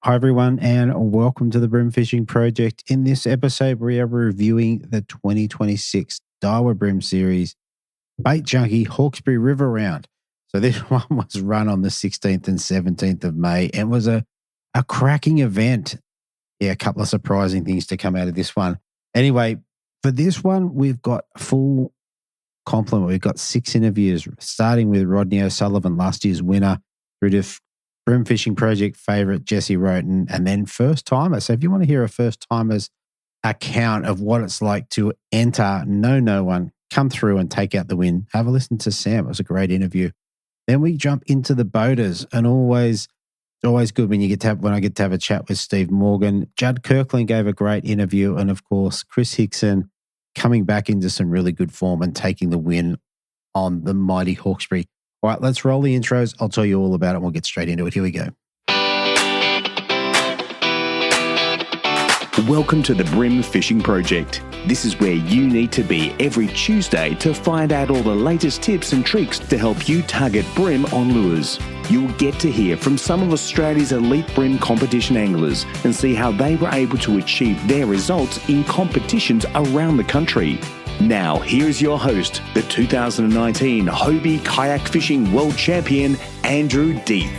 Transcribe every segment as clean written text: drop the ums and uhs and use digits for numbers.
Hi, everyone, and welcome to the BREAM Fishing Project. In this episode, we are reviewing the 2026 Daiwa BREAM Series Bait Junkie Hawkesbury River round. So this one was run on the 16th and 17th of May and was a cracking event. Yeah, a couple of surprising things to come out of this one. Anyway, for this one, we've got a full complement. We've got 6 interviews, starting with Rodney O'Sullivan, last year's winner, through to BREAM Fishing Project favourite Jesse Roten, and then first timer. So if you want to hear a first timer's account of what it's like to enter, no one, come through and take out the win, have a listen to Sam. It was a great interview. Then we jump into the boaters, and always good when I get to have a chat with Steve Morgan. Judd Kirkland gave a great interview, and of course Chris Hickson coming back into some really good form and taking the win on the mighty Hawkesbury. All right, let's roll the intros. I'll tell you all about it. We'll get straight into it. Here we go. Welcome to the BREAM Fishing Project. This is where you need to be every Tuesday to find out all the latest tips and tricks to help you target bream on lures. You'll get to hear from some of Australia's elite bream competition anglers and see how they were able to achieve their results in competitions around the country. Now, here is your host, the 2019 Hobie Kayak Fishing World Champion, Andrew Deeth.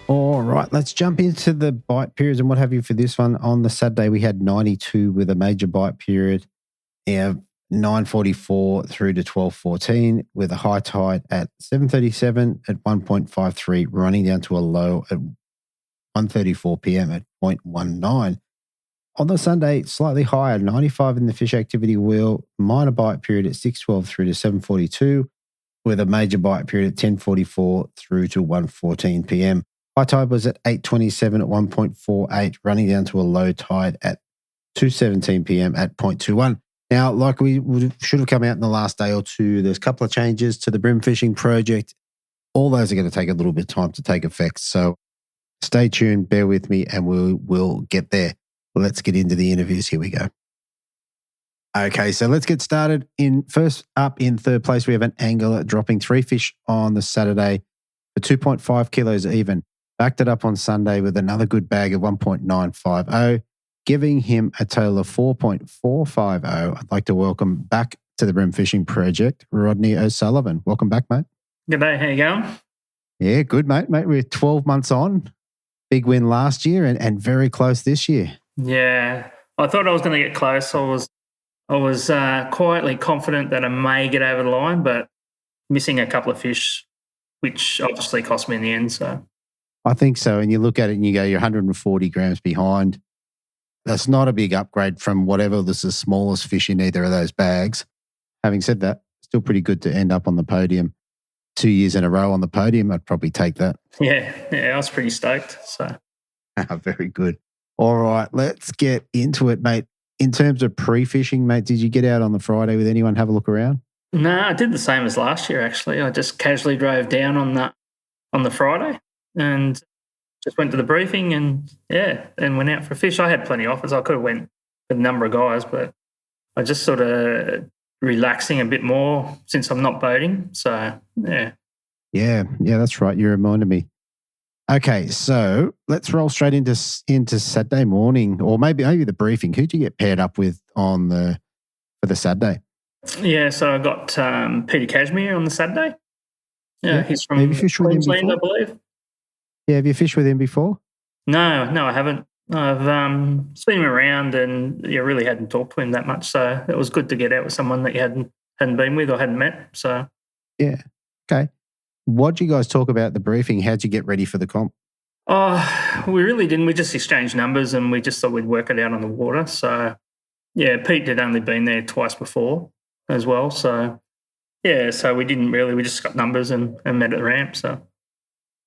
All right, let's jump into the bite periods and what have you for this one. On the Saturday, we had 92 with a major bite period of 9:44 through to 12:14 with a high tide at 7:37 at 1.53, running down to a low at 1:34 p.m. at 0.19. On the Sunday, slightly higher, 95 in the fish activity wheel, minor bite period at 6:12 through to 7:42 with a major bite period at 10:44 through to 1:14 p.m. High tide was at 8:27 at 1.48, running down to a low tide at 2:17 p.m. at 0.21. Now, like should have come out in the last day or two, there's a couple of changes to the BREAM Fishing Project. All those are going to take a little bit of time to take effect. So stay tuned, bear with me, and we'll get there. Let's get into the interviews. Here we go. Okay, so let's get started. First up in third place, we have an angler dropping 3 fish on the Saturday for 2.5 kilos even. Backed it up on Sunday with another good bag of 1.950, giving him a total of 4.450. I'd like to welcome back to the BREAM Fishing Project, Rodney O'Sullivan. Welcome back, mate. Good day. How you going? Yeah, good, mate. We're 12 months on. Big win last year and very close this year. Yeah, I thought I was going to get close. I was quietly confident that I may get over the line, but missing a couple of fish, which obviously cost me in the end. So I think so. And you look at it and you go, you're 140 grams behind. That's not a big upgrade from whatever was the smallest fish in either of those bags. Having said that, still pretty good to end up on the podium. 2 years in a row on the podium, I'd probably take that. Yeah, I was pretty stoked. So very good. All right, let's get into it, mate. In terms of pre-fishing, mate, did you get out on the Friday with anyone, have a look around? No, I did the same as last year, actually. I just casually drove down on the Friday and just went to the briefing and went out for a fish. I had plenty of offers. I could have went with a number of guys, but I just sort of relaxing a bit more since I'm not boating. So, yeah. Yeah, that's right. You reminded me. Okay, so let's roll straight into Saturday morning, or maybe the briefing. Who'd you get paired up with for the Saturday? Yeah, so I got Peter Cashmere on the Saturday. Yeah, he's from Queensland, I believe. Yeah, have you fished with him before? No, I haven't. I've seen him around and really hadn't talked to him that much. So it was good to get out with someone that you hadn't been with or hadn't met. So yeah, okay. What did you guys talk about at the briefing? How'd you get ready for the comp? Oh, we really didn't. We just exchanged numbers and we just thought we'd work it out on the water. So yeah, Pete had only been there twice before as well. So yeah, so we didn't really. We just got numbers and met at the ramp. So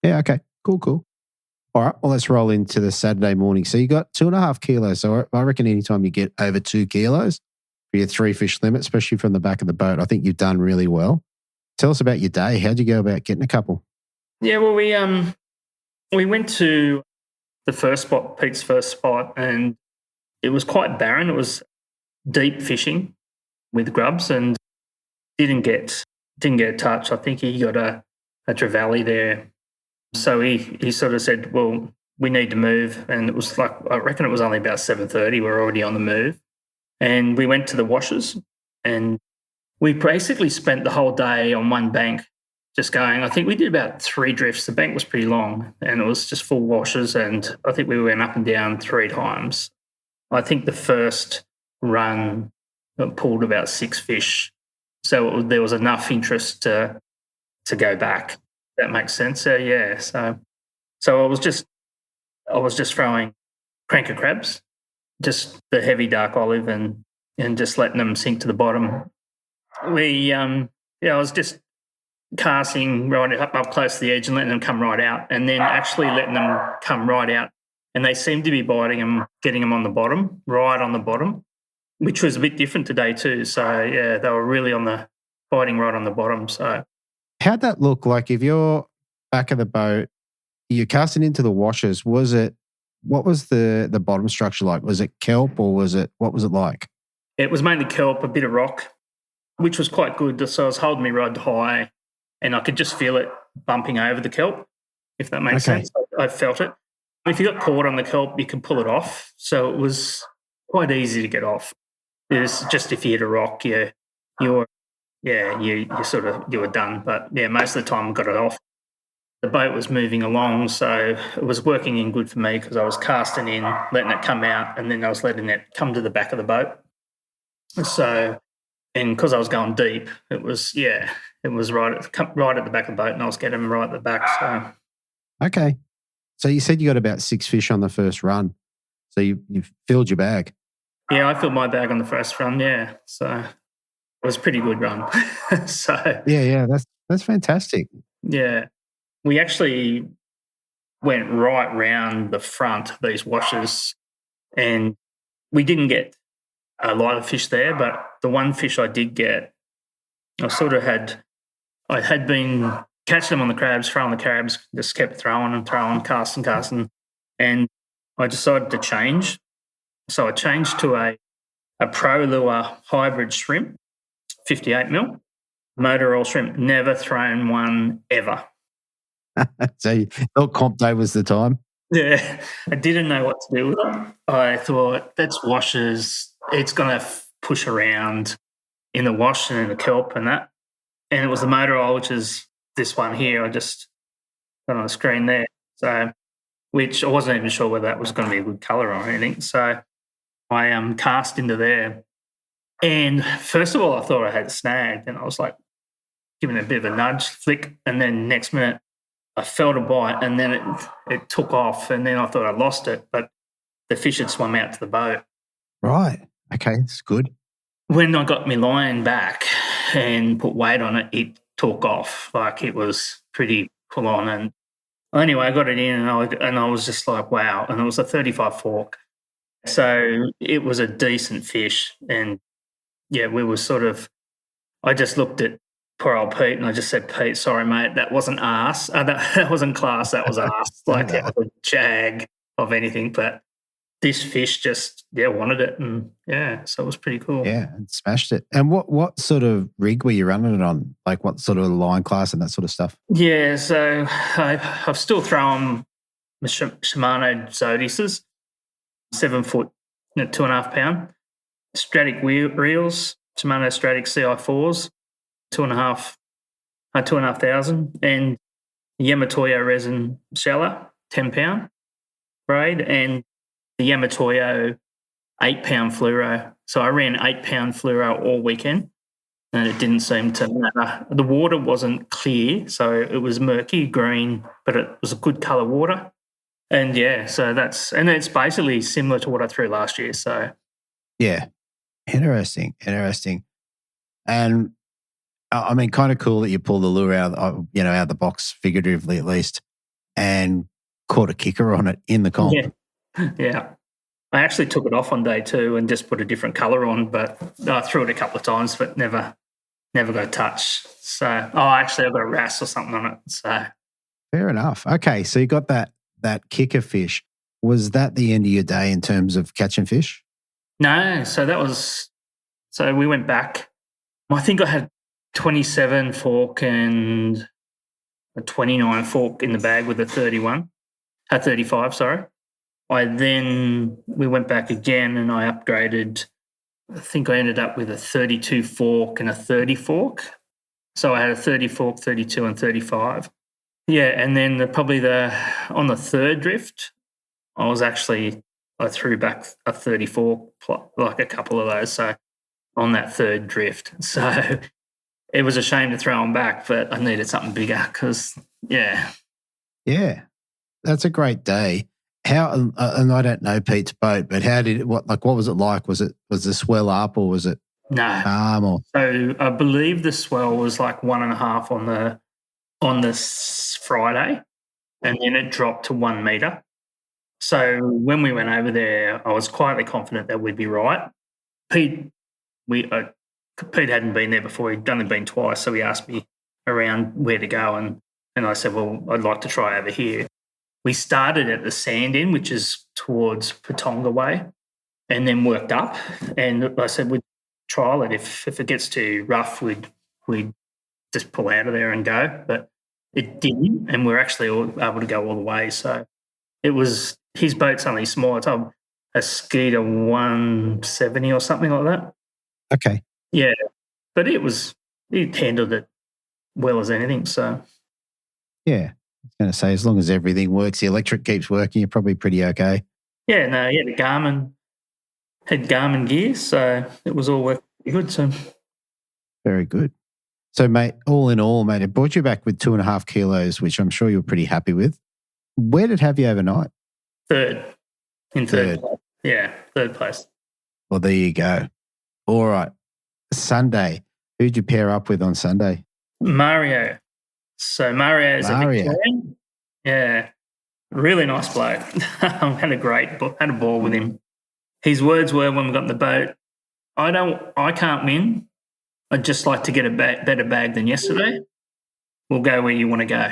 yeah, okay, cool. All right, well, let's roll into the Saturday morning. So you got 2.5 kilos. So I reckon anytime you get over 2 kilos for your 3 fish limit, especially from the back of the boat, I think you've done really well. Tell us about your day. How'd you go about getting a couple? Yeah, well, we went to the first spot, Pete's first spot, and it was quite barren. It was deep fishing with grubs and didn't get didn't get a touch. I think he got a trevally there. So he sort of said, well, we need to move. And it was like, I reckon it was only about 7:30. We're already on the move. And we went to the washes, and we basically spent the whole day on one bank just going. I think we did about 3 drifts. The bank was pretty long, and it was just full washes, and I think we went up and down 3 times. I think the first run pulled about 6 fish. So there was enough interest to go back. That makes sense. So yeah. So I was just throwing cranker crabs, just the heavy dark olive, and just letting them sink to the bottom. I was just casting right up close to the edge and letting them come right out, and then actually letting them come right out. And they seemed to be biting them, getting them on the bottom, right on the bottom, which was a bit different today too. So yeah, they were really biting right on the bottom. So how'd that look like? If you're back of the boat, you're casting into the washes, what was the bottom structure like? Was it kelp, or what was it like? It was mainly kelp, a bit of rock, which was quite good. So I was holding my rod high, and I could just feel it bumping over the kelp, if that makes sense. I felt it. If you got caught on the kelp, you can pull it off. So it was quite easy to get off. It was just if you hit a rock, you were done. But yeah, most of the time I got it off. The boat was moving along, so it was working in good for me because I was casting in, letting it come out, and then I was letting it come to the back of the boat. So, and because I was going deep, it was right at the back of the boat, and I was getting them right at the back. So, okay. So you said you got about 6 fish on the first run. So you filled your bag. Yeah, I filled my bag on the first run. Yeah, so it was a pretty good run. So yeah, that's fantastic. Yeah, we actually went right round the front of these washes, and we didn't get a lot of fish there, but the one fish I did get, I had been catching them on the crabs, throwing the crabs, just kept throwing, casting, and I decided to change. So I changed to a Pro Lure hybrid shrimp, 58 mil, motor oil shrimp, never thrown one ever. So you thought comp day was the time? Yeah, I didn't know what to do with it. I thought, that's washes. It's going to push around in the wash and in the kelp and that. And it was the motor oil, which is this one here. I just got on the screen there. So, which I wasn't even sure whether that was going to be a good colour or anything. So I cast into there. And first of all, I thought I had snagged, and I was like giving it a bit of a nudge, flick, and then next minute I felt a bite, and then it took off, and then I thought I lost it, but the fish had swum out to the boat. Right. Okay, that's good. When I got my line back and put weight on it, it took off. Like, it was pretty full on. And anyway, I got it in, and I was just like, wow. And it was a 35 fork. So it was a decent fish. And yeah, we were I just looked at poor old Pete, and I just said, Pete, sorry, mate, that wasn't arse. That wasn't class, that was arse. Like, that was a jag of anything. But this fish just, wanted it. And so it was pretty cool. Yeah, and smashed it. And what sort of rig were you running it on? Like, what sort of line class and that sort of stuff? Yeah, so I've still thrown the Shimano Zodises, 7 foot, 2.5 pound. Stratic reels, Shimano Stratic CI4s, 2,500, and Yamatoyo resin sheller, 10 pound braid, and the Yamatoyo 8 pound fluoro. So I ran 8 pound fluoro all weekend, and it didn't seem to matter. The water wasn't clear, so it was murky green, but it was a good colour water. And so it's basically similar to what I threw last year. So yeah, interesting. And I mean, kind of cool that you pulled the lure out of the box, figuratively at least, and caught a kicker on it in the comp. Yeah. I actually took it off on day 2 and just put a different colour on, but I threw it a couple of times, but never got touched. So, actually I've got a wrasse or something on it. So fair enough. Okay, so you got that kicker fish. Was that the end of your day in terms of catching fish? No, so we went back. I think I had 27 fork and a 29 fork in the bag with a 35, sorry. We went back again and I upgraded. I think I ended up with a 32 fork and a 30 fork. So I had a 30 fork, 32 and 35. Yeah, and then on the third drift, I threw back a 30 fork, like a couple of those, so on that third drift. So it was a shame to throw them back, but I needed something bigger because, yeah. Yeah, that's a great day. How, and I don't know Pete's boat, but what was it like? Was the swell up or was it no? So I believe the swell was like 1.5 on this Friday, and then it dropped to 1 metre. So when we went over there, I was quietly confident that we'd be right. Pete hadn't been there before. He'd only been twice, so he asked me around where to go, and I said, well, I'd like to try over here. We started at the sand end, which is towards Patonga Way, and then worked up. And I said we'd trial it. If it gets too rough, we'd just pull out of there and go. But it didn't, and we're actually able to go all the way. So it was, his boat's only small. It's a Skeeter 170 or something like that. Okay. Yeah, but he handled it well as anything. So yeah. I was going to say, as long as everything works, the electric keeps working, you're probably pretty okay. Yeah, no, he had Garmin gear, so it was all working good. So very good. So, mate, all in all, mate, it brought you back with 2.5 kilos, which I'm sure you were pretty happy with. Where did it have you overnight? Third place. Yeah, third place. Well, there you go. All right. Sunday, who'd you pair up with on Sunday? Mario. So Mario's a Victorian. Yeah, really nice bloke. Had a ball with him. His words were when we got in the boat, I can't win. I'd just like to get a better bag than yesterday. We'll go where you want to go.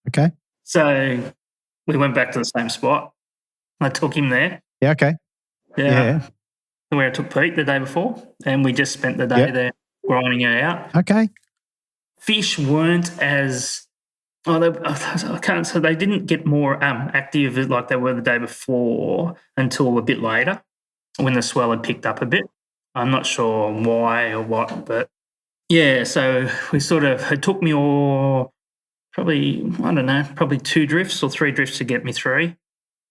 Okay. So we went back to the same spot. I took him there. Yeah, okay. Yeah. Where I took Pete the day before, and we just spent the day there grinding it out. Okay. Fish weren't as so they didn't get more active like they were the day before until a bit later when the swell had picked up a bit. I'm not sure why or what, but yeah. So it took me probably 2 drifts or 3 drifts to get me through.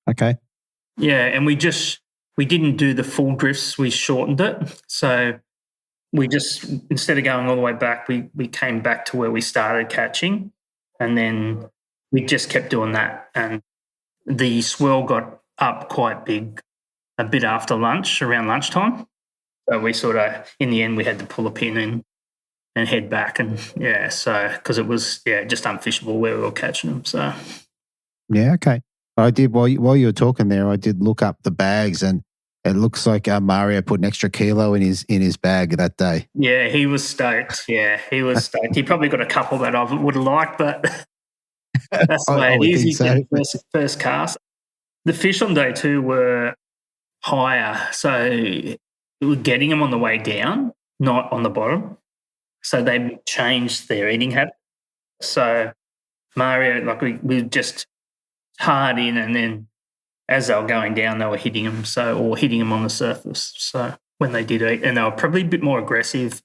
Okay. Yeah, and we didn't do the full drifts. We shortened it, so. We just, instead of going all the way back, we came back to where we started catching, and then we just kept doing that. And the swell got up quite big a bit after lunch, around lunchtime. So we in the end, we had to pull a pin and head back. And, because it was, just unfishable where we were catching them. So. Yeah, okay. I did, while you were talking there, I did look up the bags, and it looks like Mario put an extra kilo in his bag that day. Yeah, he was stoked. Yeah, he was stoked. He probably got a couple that I would have liked, but that's the way it is. So. First cast. The fish on day 2 were higher, so we were getting them on the way down, not on the bottom. So they changed their eating habit. So Mario, we just hard in, and then as they were going down, they were hitting them, or hitting them on the surface. So when they did eat, and they were probably a bit more aggressive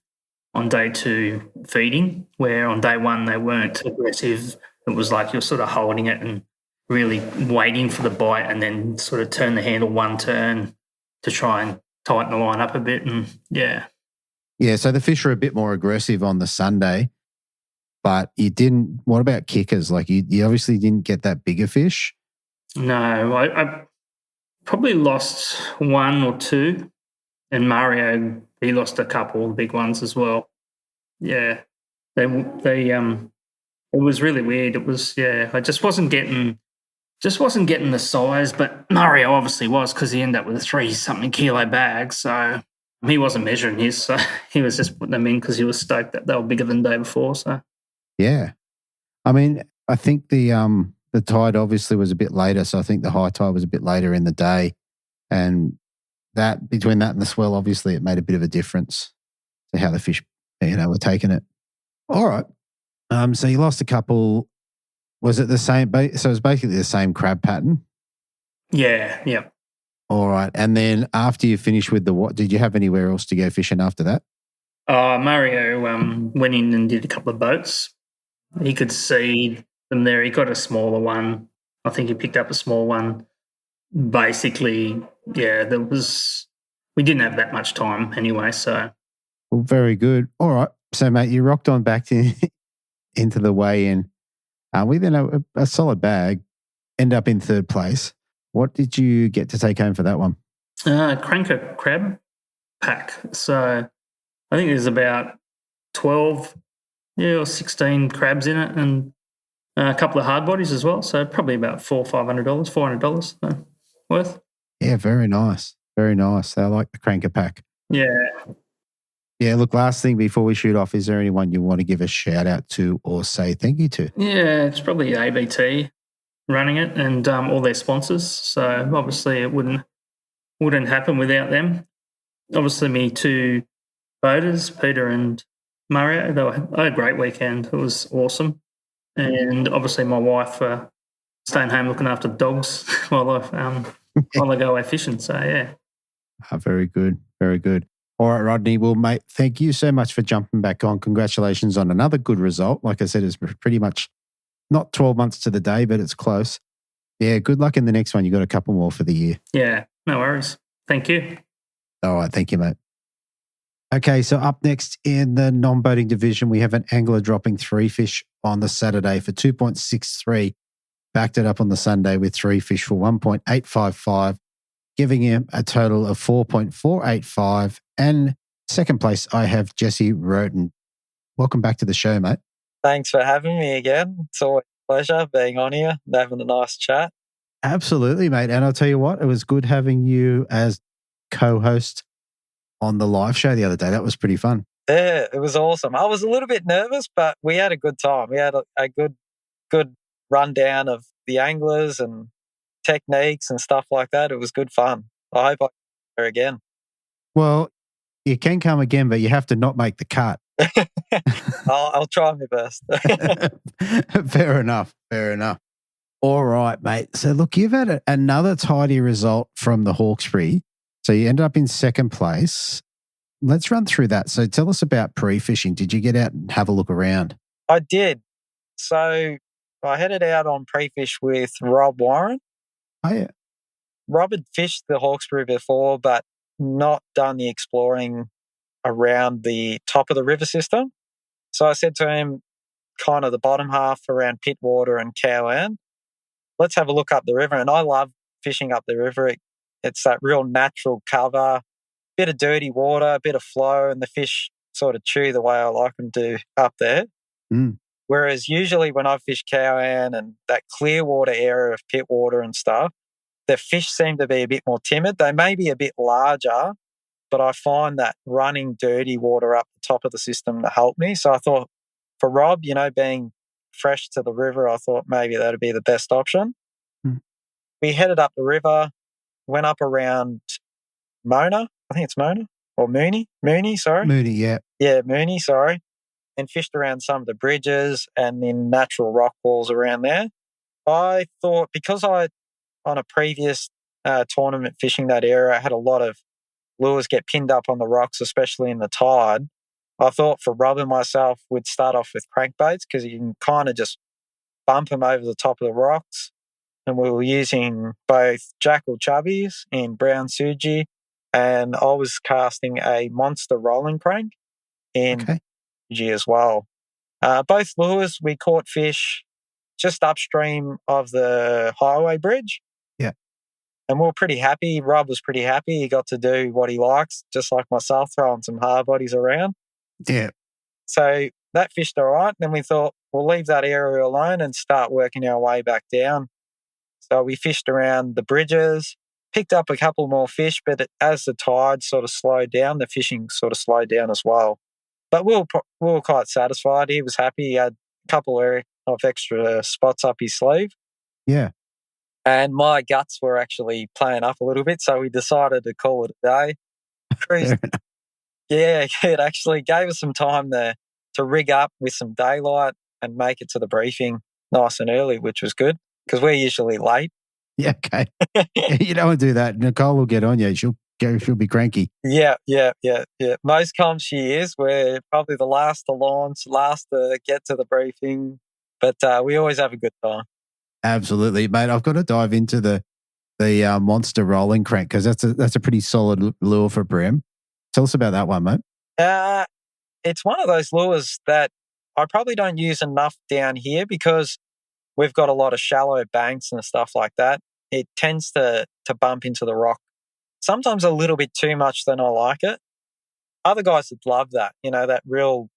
on day 2 feeding, where on day 1 they weren't aggressive. It was like you're sort of holding it and really waiting for the bite, and then sort of turn the handle one turn to try and tighten the line up a bit. And yeah. So the fish are a bit more aggressive on the Sunday, but you didn't. What about kickers? Like you obviously didn't get that bigger fish. No, I probably lost 1 or 2, and Mario, he lost a couple of big ones as well. Yeah, they it was really weird. It was I just wasn't getting the size, but Mario obviously was, because he ended up with a 3-something kilo bag, so he wasn't measuring his, so he was just putting them in because he was stoked that they were bigger than the day before. So yeah, I mean, I think the tide obviously was a bit later, so I think the high tide was a bit later in the day, and that between that and the swell, obviously it made a bit of a difference to how the fish, were taking it. All right. So you lost a couple. Was it the same? So it was basically the same crab pattern. Yeah. Yep. All right. And then after you finished with what, did you have anywhere else to go fishing after that? Mario went in and did a couple of boats. He could see them there. He got a smaller one. I think he picked up a small one. Basically, yeah, we didn't have that much time anyway, so. Well, very good. All right. So, mate, you rocked on back into the weigh-in. We then have a solid bag, end up in third place. What did you get to take home for that one? Cranker crab pack. So I think there's about 12 or 16 crabs in it and a couple of hard bodies as well. So probably about $400 worth. Yeah, very nice. Very nice. I like the cranker pack. Yeah. Yeah, look, last thing before we shoot off, is there anyone you want to give a shout out to or say thank you to? Yeah, it's probably ABT running it and all their sponsors. So obviously it wouldn't happen without them. Obviously me two boaters, Peter and Mario, I had a great weekend. It was awesome. And obviously my wife staying home looking after the dogs while I go away fishing. So, yeah. Very good. Very good. All right, Rodney. Well, mate, thank you so much for jumping back on. Congratulations on another good result. Like I said, it's pretty much not 12 months to the day, but it's close. Yeah, good luck in the next one. You got a couple more for the year. Yeah, no worries. Thank you. All right, thank you, mate. Okay, so up next in the non-boating division, we have an angler dropping 3 fish on the Saturday for 2.63. Backed it up on the Sunday with 3 fish for 1.855, giving him a total of 4.485. And second place, I have Jesse Roten. Welcome back to the show, mate. Thanks for having me again. It's always a pleasure being on here and having a nice chat. Absolutely, mate. And I'll tell you what, it was good having you as co-host on the live show the other day. That was pretty fun. Yeah, it was awesome. I was a little bit nervous, but we had a good time. We had a good rundown of the anglers and techniques and stuff like that. It was good fun. I hope I can come here again. Well, you can come again, but you have to not make the cut. I'll try my best. Fair enough. Fair enough. All right, mate. So look, you've had another tidy result from the Hawkesbury. So you ended up in second place. Let's run through that. So tell us about pre-fishing. Did you get out and have a look around? I did. So I headed out on pre-fish with Rob Warren. Oh, yeah. Rob had fished the Hawkesbury before, but not done the exploring around the top of the river system. So I said to him, kind of the bottom half around Pittwater and Cowan, let's have a look up the river. And I love fishing up the river. It's that real natural cover, bit of dirty water, a bit of flow, and the fish sort of chew the way I like them to up there. Mm. Whereas usually when I fish Cowan and that clear water area of Pittwater and stuff, the fish seem to be a bit more timid. They may be a bit larger, but I find that running dirty water up the top of the system to help me. So I thought for Rob, being fresh to the river, I thought maybe that would be the best option. Mm. We headed up the river, went up around Mona. I think it's Mona or Mooney, sorry. Mooney, yeah. Yeah, Mooney, sorry. And fished around some of the bridges and then natural rock walls around there. I thought because on a previous tournament fishing that area, I had a lot of lures get pinned up on the rocks, especially in the tide. I thought for Rob and myself, we'd start off with crankbaits because you can kind of just bump them over the top of the rocks. And we were using both Jackal Chubbies in brown suji, and I was casting a monster rolling crank in suji as well. Both lures, we caught fish just upstream of the highway bridge. Yeah. And we were pretty happy. Rob was pretty happy. He got to do what he likes, just like myself, throwing some hard bodies around. Yeah. So that fished all right. Then we thought we'll leave that area alone and start working our way back down. So we fished around the bridges, picked up a couple more fish, but as the tide sort of slowed down, the fishing sort of slowed down as well. But we were quite satisfied. He was happy. He had a couple of extra spots up his sleeve. Yeah. And my guts were actually playing up a little bit, so we decided to call it a day. Yeah, it actually gave us some time to to rig up with some daylight and make it to the briefing nice and early, which was good because we're usually late. Yeah, okay. You don't want to do that. Nicole will get on you. She'll be cranky. Yeah. Most comps she is. We're probably the last to launch, last to get to the briefing, but we always have a good time. Absolutely, mate. I've got to dive into the monster rolling crank because that's a pretty solid lure for bream. Tell us about that one, mate. It's one of those lures that I probably don't use enough down here because we've got a lot of shallow banks and stuff like that. It tends to bump into the rock. Sometimes a little bit too much than I like it. Other guys would love that, that real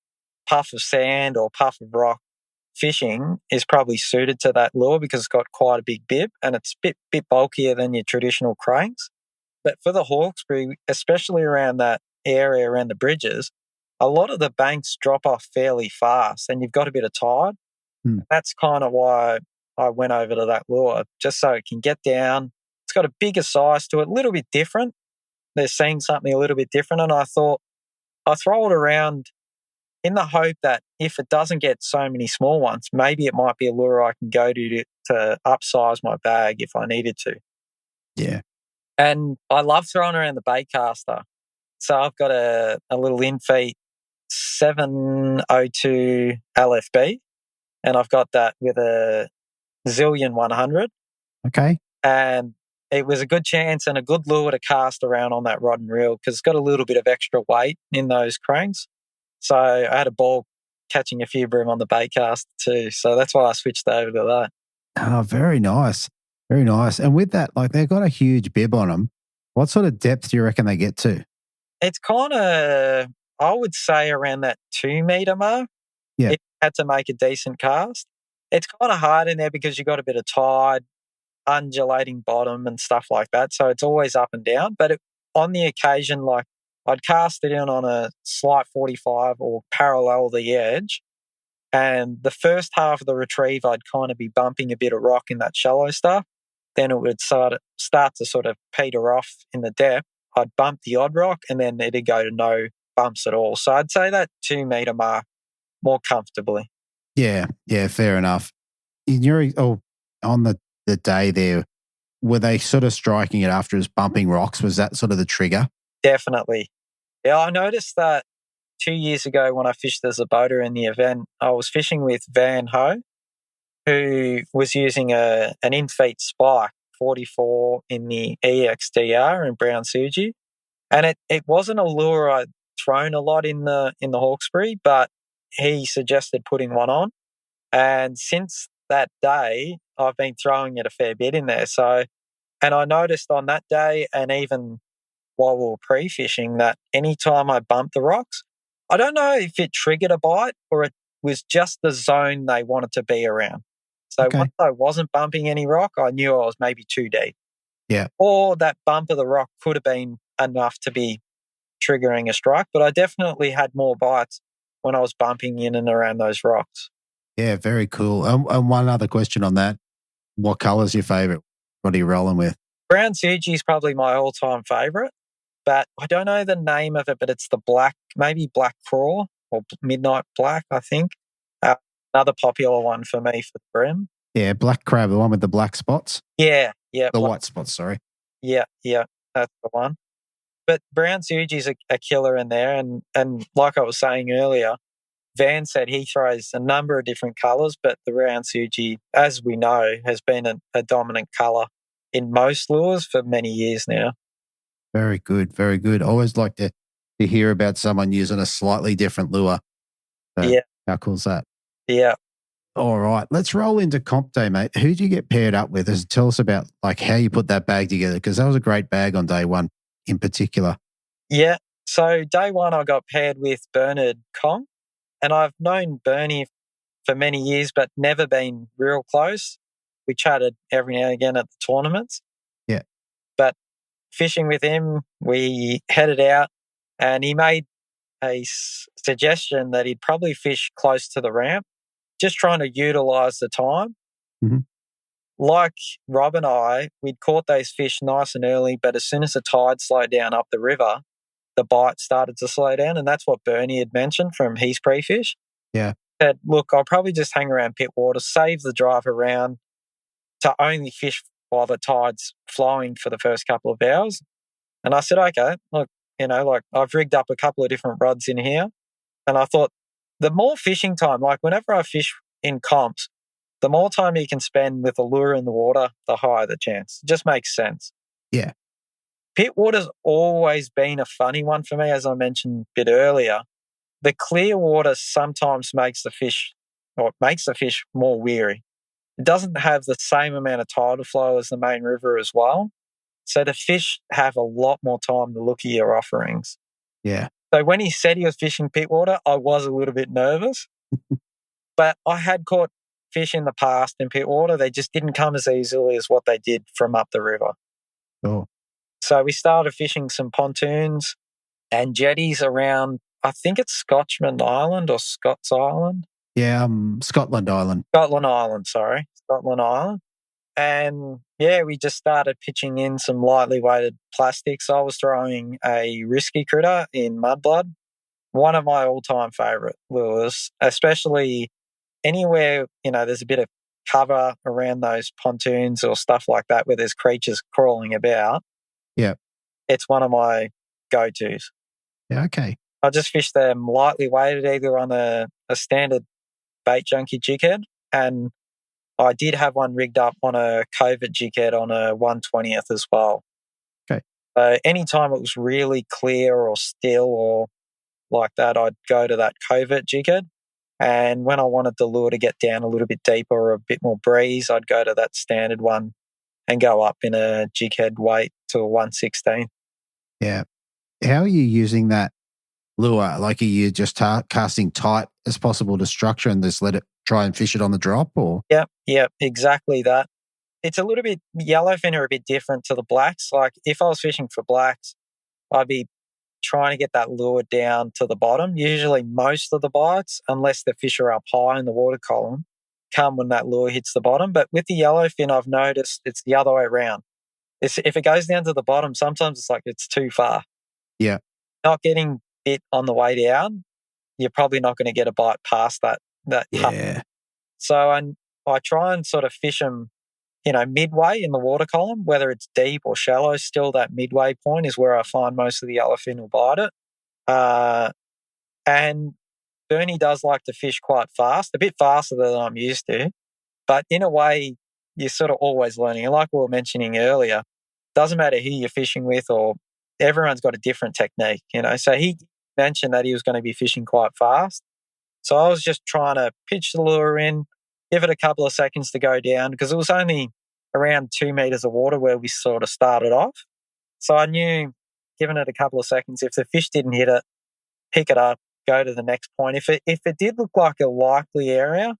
puff of sand or puff of rock fishing is probably suited to that lure because it's got quite a big bib and it's a bit bulkier than your traditional cranks. But for the Hawkesbury, especially around that area around the bridges, a lot of the banks drop off fairly fast and you've got a bit of tide. That's kind of why I went over to that lure, just so it can get down. It's got a bigger size to it, a little bit different. They're seeing something a little bit different. And I thought I throw it around in the hope that if it doesn't get so many small ones, maybe it might be a lure I can go to upsize my bag if I needed to. Yeah. And I love throwing around the bait caster. So I've got a little infeet 702 LFB, and I've got that with a Zillion 100. Okay. And it was a good chance and a good lure to cast around on that rod and reel because it's got a little bit of extra weight in those cranks. So I had a ball catching a few bream on the bait cast too. So that's why I switched over to that. Oh, very nice. Very nice. And with that, they've got a huge bib on them. What sort of depth do you reckon they get to? It's kind of, I would say around that 2 metre mark. Yeah. It had to make a decent cast. It's kind of hard in there because you've got a bit of tide, undulating bottom and stuff like that. So it's always up and down. But on the occasion, I'd cast it in on a slight 45 or parallel the edge. And the first half of the retrieve, I'd kind of be bumping a bit of rock in that shallow stuff. Then it would start to sort of peter off in the depth. I'd bump the odd rock and then it'd go to no bumps at all. So I'd say that 2 metre mark more comfortably. Yeah, fair enough. On the day there, were they sort of striking it after it was bumping rocks? Was that sort of the trigger? Definitely. Yeah, I noticed that 2 years ago when I fished as a boater in the event, I was fishing with Van Ho, who was using an infeet spike 44 in the EXDR in Brown Suji. And it wasn't a lure I'd thrown a lot in the Hawkesbury, but he suggested putting one on. And since that day, I've been throwing it a fair bit in there. So, and I noticed on that day and even while we were pre-fishing that anytime I bumped the rocks, I don't know if it triggered a bite or it was just the zone they wanted to be around. So once I wasn't bumping any rock, I knew I was maybe too deep. Yeah. Or that bump of the rock could have been enough to be triggering a strike, but I definitely had more bites when I was bumping in and around those rocks. Yeah, very cool. And one other question on that. What colour's your favourite? What are you rolling with? Brown Suji is probably my all-time favourite, but I don't know the name of it, but it's the black, maybe black craw or midnight black, I think. Another popular one for me for the bream. Yeah, black crab, the one with the black spots? Yeah. The white spots, sorry. Yeah, that's the one. But Brown Suji's a killer in there, and like I was saying earlier, Van said he throws a number of different colours, but the Brown Suji, as we know, has been a dominant colour in most lures for many years now. Very good, very good. I always like to hear about someone using a slightly different lure. So yeah. How cool is that? Yeah. All right, let's roll into comp day, mate. Who do you get paired up with? Tell us about how you put that bag together, because that was a great bag on day one in particular. Yeah. So day one, I got paired with Bernard Kong, and I've known Bernie for many years, but never been real close. We chatted every now and again at the tournaments. Yeah. But fishing with him, we headed out, and he made a suggestion that he'd probably fish close to the ramp, just trying to utilise the time. Mm-hmm. Like Rob and I, we'd caught those fish nice and early, but as soon as the tide slowed down up the river, the bite started to slow down, and that's what Bernie had mentioned from his pre-fish. Yeah. Said, look, I'll probably just hang around Pittwater, save the drive around to only fish while the tide's flowing for the first couple of hours. And I said, okay, look, I've rigged up a couple of different rods in here. And I thought the more fishing time, like whenever I fish in comps, the more time you can spend with the lure in the water, the higher the chance. It just makes sense. Yeah. Pittwater's always been a funny one for me, as I mentioned a bit earlier. The clear water sometimes makes the fish more weary. It doesn't have the same amount of tidal flow as the main river as well. So the fish have a lot more time to look at your offerings. Yeah. So when he said he was fishing Pittwater, I was a little bit nervous. But I had caught fish in the past in Pittwater. They just didn't come as easily as what they did from up the river. Oh. So we started fishing some pontoons and jetties around, I think it's Scotchman Island or Scots Island. Yeah, Scotland Island. Scotland Island. And yeah, we just started pitching in some lightly weighted plastics. I was throwing a risky critter in Mudblood, one of my all-time favourite lures, especially anywhere, there's a bit of cover around those pontoons or stuff like that where there's creatures crawling about. Yeah. It's one of my go-tos. Yeah, okay. I just fish them lightly weighted either on a standard bait junkie jig head, and I did have one rigged up on a covert jig head on a 1/20th as well. Okay. Anytime it was really clear or still or like that, I'd go to that covert jig head. And when I wanted the lure to get down a little bit deeper or a bit more breeze, I'd go to that standard one and go up in a jig head weight to a 1/16. Yeah. How are you using that lure? Like, are you just casting tight as possible to structure and just let it try and fish it on the drop? Or Yep, exactly that. It's a little bit, yellowfin are a bit different to the blacks. Like if I was fishing for blacks, I'd be trying to get that lure down to the bottom. Usually most of the bites, unless the fish are up high in the water column, come when that lure hits the bottom. But with the yellowfin, I've noticed it's the other way around. If it goes down to the bottom, sometimes it's like it's too far. Yeah. Not getting bit on the way down, you're probably not going to get a bite past that. Yeah. So I try and sort of fish them, midway in the water column, whether it's deep or shallow, still that midway point is where I find most of the yellowfin will bite it. And Bernie does like to fish quite fast, a bit faster than I'm used to. But in a way, you're sort of always learning. And like we were mentioning earlier, doesn't matter who you're fishing with or everyone's got a different technique, So he mentioned that he was going to be fishing quite fast. So I was just trying to pitch the lure in, give it a couple of seconds to go down because it was only around 2 meters of water where we sort of started off. So I knew, giving it a couple of seconds, if the fish didn't hit it, pick it up, go to the next point. If it did look like a likely area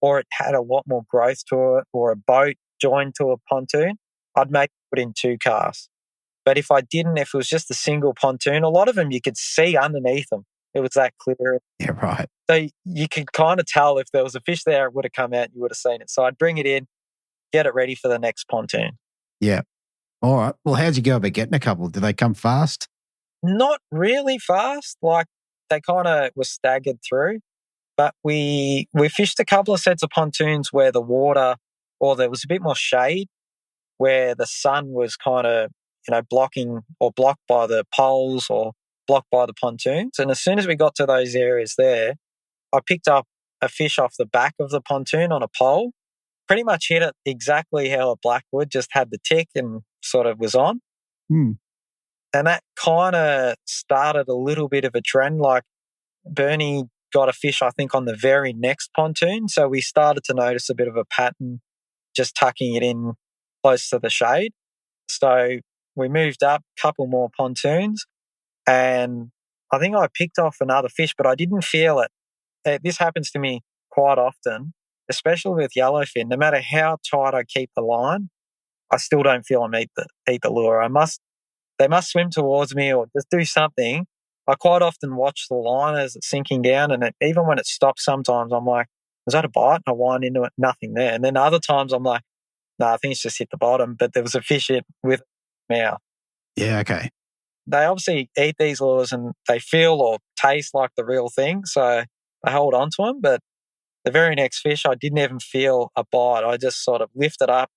or it had a lot more growth to it or a boat joined to a pontoon, I'd maybe put in 2 casts. But if I didn't, if it was just a single pontoon, a lot of them you could see underneath them. It was that clear. Yeah, right. So you could kind of tell if there was a fish there, it would have come out and you would have seen it. So I'd bring it in, get it ready for the next pontoon. Yeah. All right. Well, how'd you go about getting a couple? Did they come fast? Not really fast. Like they kind of were staggered through. But we fished a couple of sets of pontoons where the water, or there was a bit more shade, where the sun was kind of, blocking or blocked by the poles or blocked by the pontoons. And as soon as we got to those areas there, I picked up a fish off the back of the pontoon on a pole, pretty much hit it exactly how a black would, just had the tick and sort of was on. Mm. And that kind of started a little bit of a trend. Like Bernie got a fish, I think, on the very next pontoon. So we started to notice a bit of a pattern, just tucking it in close to the shade. So we moved up a couple more pontoons and I think I picked off another fish, but I didn't feel it. This happens to me quite often, especially with yellowfin. No matter how tight I keep the line, I still don't feel them eat the lure. They must swim towards me or just do something. I quite often watch the line as it's sinking down, and even when it stops, sometimes I'm like, "Was that a bite?" And I wind into it, nothing there. And then other times I'm like, "No, I think it's just hit the bottom." But there was a fish in with mouth. Yeah. Okay. They obviously eat these lures and they feel or taste like the real thing. So I held on to them, but the very next fish, I didn't even feel a bite. I just sort of lifted up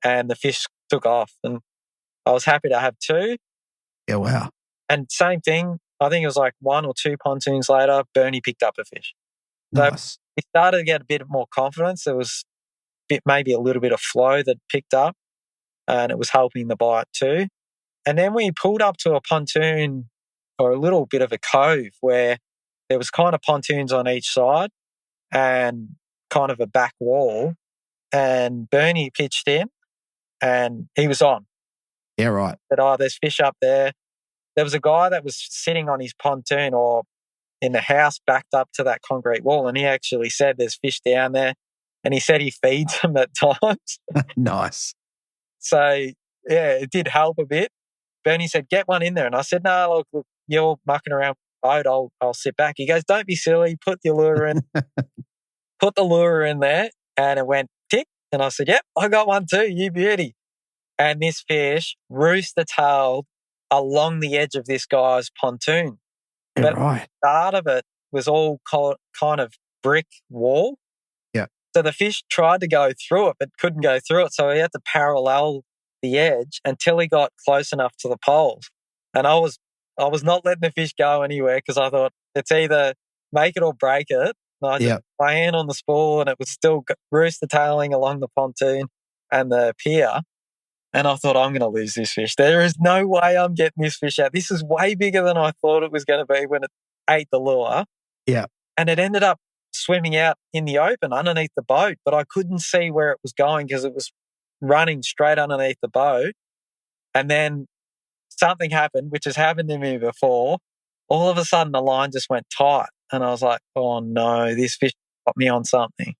and the fish took off. And I was happy to have two. Yeah, wow. And same thing, I think it was like 1 or 2 pontoons later, Bernie picked up a fish. Nice. So we started to get a bit more confidence. There was maybe a little bit of flow that picked up, and it was helping the bite too. And then we pulled up to a pontoon or a little bit of a cove where there was kind of pontoons on each side and kind of a back wall. And Bernie pitched in and he was on. Yeah, right. Said, oh, there's fish up there. There was a guy that was sitting on his pontoon or in the house backed up to that concrete wall, and he actually said there's fish down there, and he said he feeds them at times. Nice. So, yeah, it did help a bit. Bernie said, get one in there. And I said, no, look you're mucking around with the boat. I'll sit back. He goes, don't be silly. Put the lure in. Put the lure in there, and it went tick. And I said, yep, I got one too. You beauty. And this fish rooster-tailed along the edge of this guy's pontoon. Yeah, But right. the start of it was all kind of brick wall. Yeah. So the fish tried to go through it, but couldn't go through it. So he had to parallel the edge until he got close enough to the poles. And I was not letting the fish go anywhere because I thought it's either make it or break it. And I just put my hand on the spool and it was still rooster tailing along the pontoon and the pier. And I thought, I'm going to lose this fish. There is no way I'm getting this fish out. This is way bigger than I thought it was going to be when it ate the lure. Yeah. And it ended up swimming out in the open underneath the boat, but I couldn't see where it was going because it was running straight underneath the boat. And then something happened, which has happened to me before. All of a sudden, the line just went tight. And I was like, oh, no, this fish got me on something.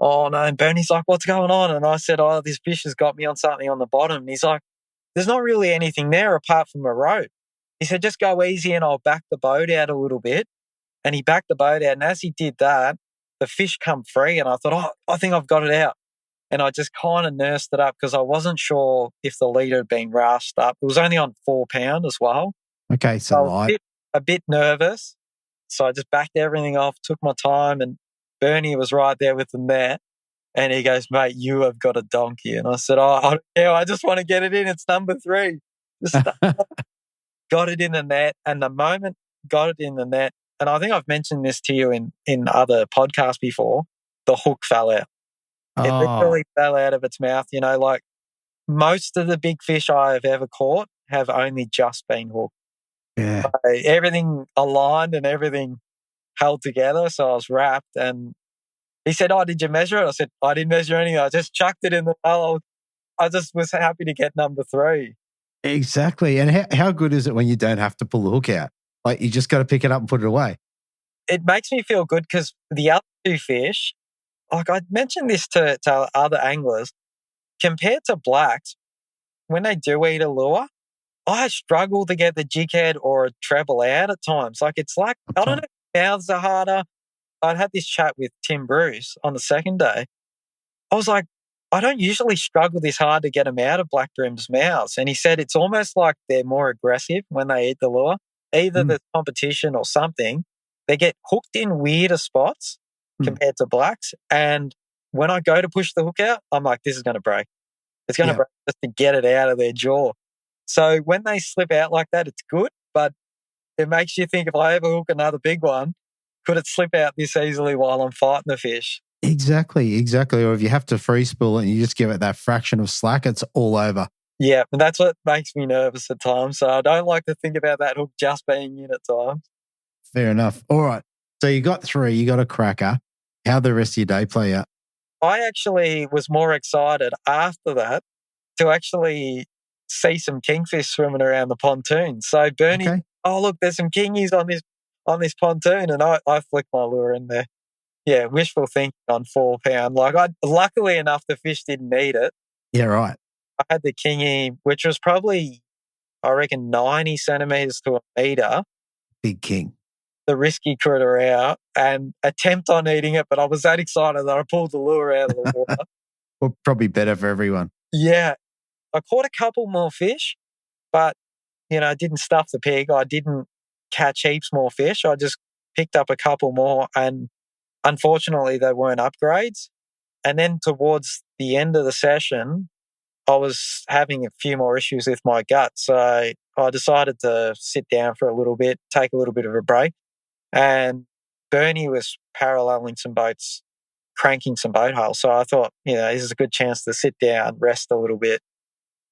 Oh, no. And Bernie's like, what's going on? And I said, oh, this fish has got me on something on the bottom. And he's like, there's not really anything there apart from a rope. He said, just go easy and I'll back the boat out a little bit. And he backed the boat out. And as he did that, the fish come free. And I thought, oh, I think I've got it out. And I just kind of nursed it up because I wasn't sure if the leader had been rashed up. It was only on 4 pound as well. Okay, so light. A bit nervous. So I just backed everything off, took my time, and Bernie was right there with the net. And he goes, mate, you have got a donkey. And I said, oh, I don't care. I just want to get it in. It's number 3. Just got it in the net. And the moment got it in the net, and I think I've mentioned this to you in other podcasts before, the hook fell out. It literally fell out of its mouth. You know, like most of the big fish I have ever caught have only just been hooked. Yeah. So everything aligned and everything held together. So I was wrapped and he said, oh, did you measure it? I said, I didn't measure anything. I just chucked it in the hole. I just was happy to get number 3. Exactly. And how good is it when you don't have to pull the hook out? Like you just got to pick it up and put it away. It makes me feel good because the other 2 fish, like I mentioned this to other anglers, compared to blacks, when they do eat a lure, I struggle to get the jig head or a treble out at times. Like it's like, I don't know, mouths are harder. I'd had this chat with Tim Bruce on the second day. I was like, I don't usually struggle this hard to get them out of black bream's mouths. And he said it's almost like they're more aggressive when they eat the lure. Either the competition or something, they get hooked in weirder spots compared to blacks. And when I go to push the hook out, I'm like, this is going to break. It's going to break just to get it out of their jaw. So when they slip out like that, it's good, but it makes you think if I ever hook another big one, could it slip out this easily while I'm fighting the fish? Exactly. Or if you have to free spool it and you just give it that fraction of slack, it's all over. Yeah, and that's what makes me nervous at times. So I don't like to think about that hook just being in at times. Fair enough. All right. So you got 3, you got a cracker. How'd the rest of your day play out? I actually was more excited after that to actually see some kingfish swimming around the pontoon. So Bernie, oh look, there's some kingies on this pontoon, and I flicked my lure in there. Yeah, wishful thinking on 4 pound. Like luckily enough, the fish didn't eat it. Yeah, right. I had the kingy, which was probably, I reckon, 90 centimetres to a metre. Big king. The risky critter out and attempt on eating it, but I was that excited that I pulled the lure out of the water. Well, probably better for everyone. Yeah. I caught a couple more fish, but, I didn't stuff the pig. I didn't catch heaps more fish. I just picked up a couple more and unfortunately, they weren't upgrades. And then towards the end of the session, I was having a few more issues with my gut. So I decided to sit down for a little bit, take a little bit of a break. And Bernie was paralleling some boats, cranking some boat hulls. So I thought, this is a good chance to sit down, rest a little bit,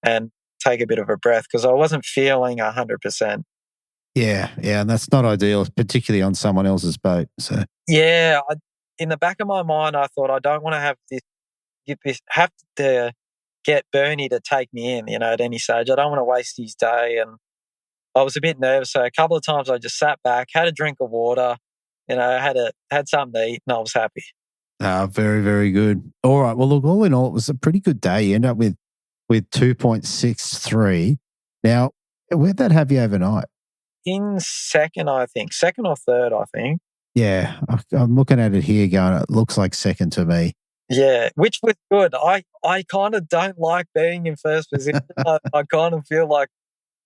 and take a bit of a breath because I wasn't feeling 100%. Yeah, and that's not ideal, particularly on someone else's boat. So yeah, in the back of my mind, I thought I don't want to have have to get Bernie to take me in, at any stage. I don't want to waste his day, and I was a bit nervous. So a couple of times I just sat back, had a drink of water, had something to eat, and I was happy. Very, very good. All right. Well, look, all in all, it was a pretty good day. You end up with 2.63. Now, where'd that have you overnight? In second, I think. Second or third, I think. Yeah, I'm looking at it here going, it looks like second to me. Yeah, which was good. I kind of don't like being in first position. I kind of feel like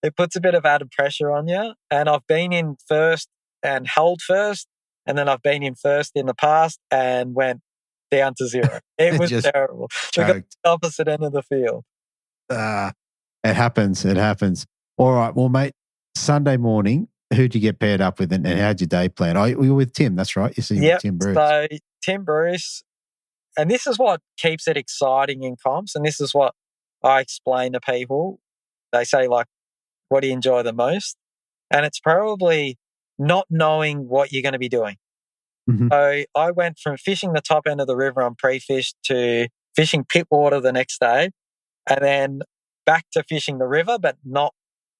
it puts a bit of added pressure on you. And I've been in first and held first, and then I've been in first in the past and went down to zero. It was terrible. We got the opposite end of the field. It happens. All right. Well, mate, Sunday morning, who'd you get paired up with and how'd your day plan? Oh, you were with Tim, that's right. You see with Tim Bruce. So Tim Bruce, and this is what keeps it exciting in comps, and this is what I explain to people. They say, like, what do you enjoy the most? And it's probably not knowing what you're going to be doing. Mm-hmm. So I went from fishing the top end of the river on pre-fish to fishing pit water the next day, and then back to fishing the river, but not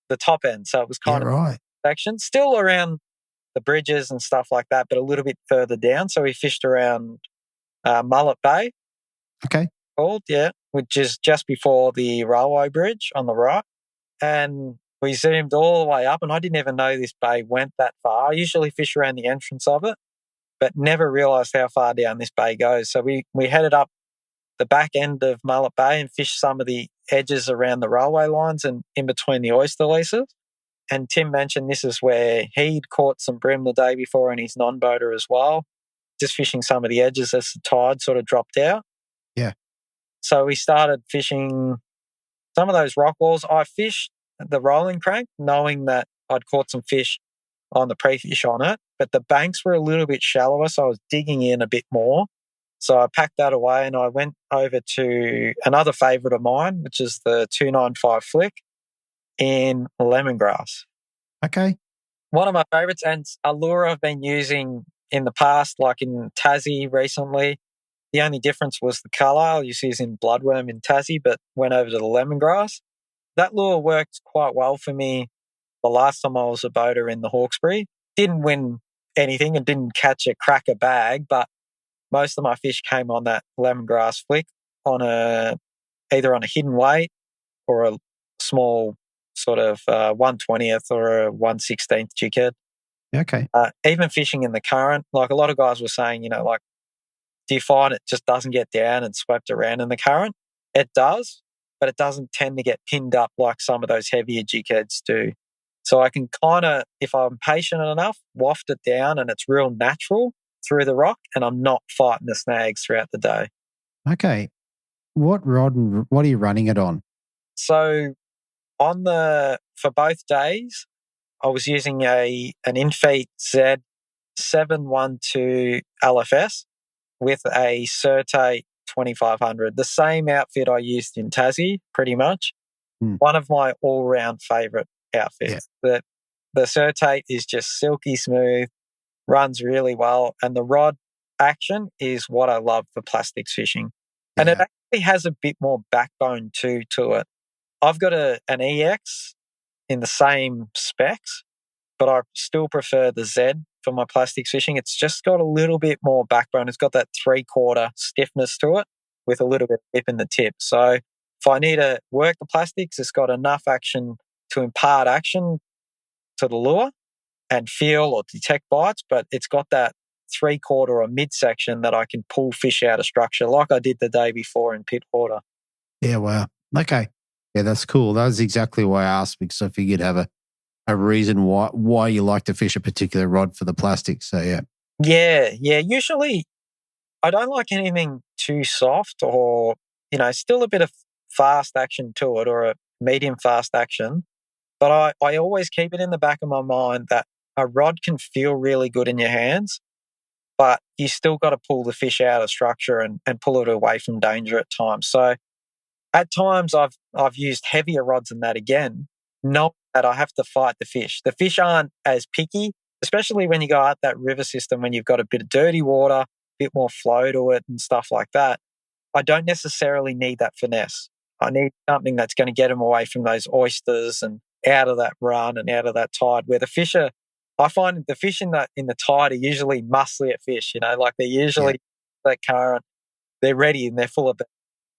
the top end. So it was kind of right. section, still around the bridges and stuff like that, but a little bit further down. So we fished around Mullet Bay. Okay. Which is just before the railway bridge on the right. And we zoomed all the way up, and I didn't even know this bay went that far. I usually fish around the entrance of it, but never realised how far down this bay goes. So we headed up the back end of Mullet Bay and fished some of the edges around the railway lines and in between the oyster leases. And Tim mentioned this is where he'd caught some bream the day before in his non-boater as well, just fishing some of the edges as the tide sort of dropped out. Yeah. So we started fishing some of those rock walls. I fished the rolling crank knowing that I'd caught some fish on the pre-fish on it, but the banks were a little bit shallower, so I was digging in a bit more. So I packed that away and I went over to another favourite of mine, which is the 295 flick in lemongrass. Okay. One of my favourites, and a lure I've been using in the past, like in Tassie recently. The only difference was the colour. I used to use in bloodworm in Tassie, but went over to the lemongrass. That lure worked quite well for me the last time I was a boater in the Hawkesbury. Didn't win anything and didn't catch a cracker bag, but most of my fish came on that lemongrass flick on either on a hidden weight or a small sort of 1/20th or a 1/16th jig. Okay. Even fishing in the current, like a lot of guys were saying, do you find it just doesn't get down and swept around in the current? It does, but it doesn't tend to get pinned up like some of those heavier jig heads do. So I can kind of, if I'm patient enough, waft it down and it's real natural through the rock and I'm not fighting the snags throughout the day. Okay. What rod and what are you running it on? So for both days, I was using an Infeet Z 712 LFS with a Certate 2500, the same outfit I used in Tassie, pretty much. One of my all-round favourite outfits. Yeah. The Certate is just silky smooth, runs really well, and the rod action is what I love for plastics fishing. Yeah. And it actually has a bit more backbone to it. I've got an EX in the same specs, but I still prefer the Z for my plastics fishing. It's just got a little bit more backbone. It's got that 3/4 stiffness to it with a little bit of lip in the tip. So if I need to work the plastics, it's got enough action to impart action to the lure and feel or detect bites, but it's got that 3/4 or midsection that I can pull fish out of structure like I did the day before in pit water. Yeah, wow. Okay. Yeah, that's cool. That was exactly why I asked, because I figured you'd have a reason why you like to fish a particular rod for the plastic. So, yeah. Yeah. Usually I don't like anything too soft or, still a bit of fast action to it or a medium fast action. But I always keep it in the back of my mind that a rod can feel really good in your hands, but you still got to pull the fish out of structure and pull it away from danger at times. So at times I've used heavier rods than that again, not that I have to fight the fish. The fish aren't as picky, especially when you go out that river system when you've got a bit of dirty water, a bit more flow to it and stuff like that. I don't necessarily need that finesse. I need something that's going to get them away from those oysters and out of that run and out of that tide where the fish are. I find the fish in the tide are usually musclier fish, like they're usually that current, they're ready and they're full of.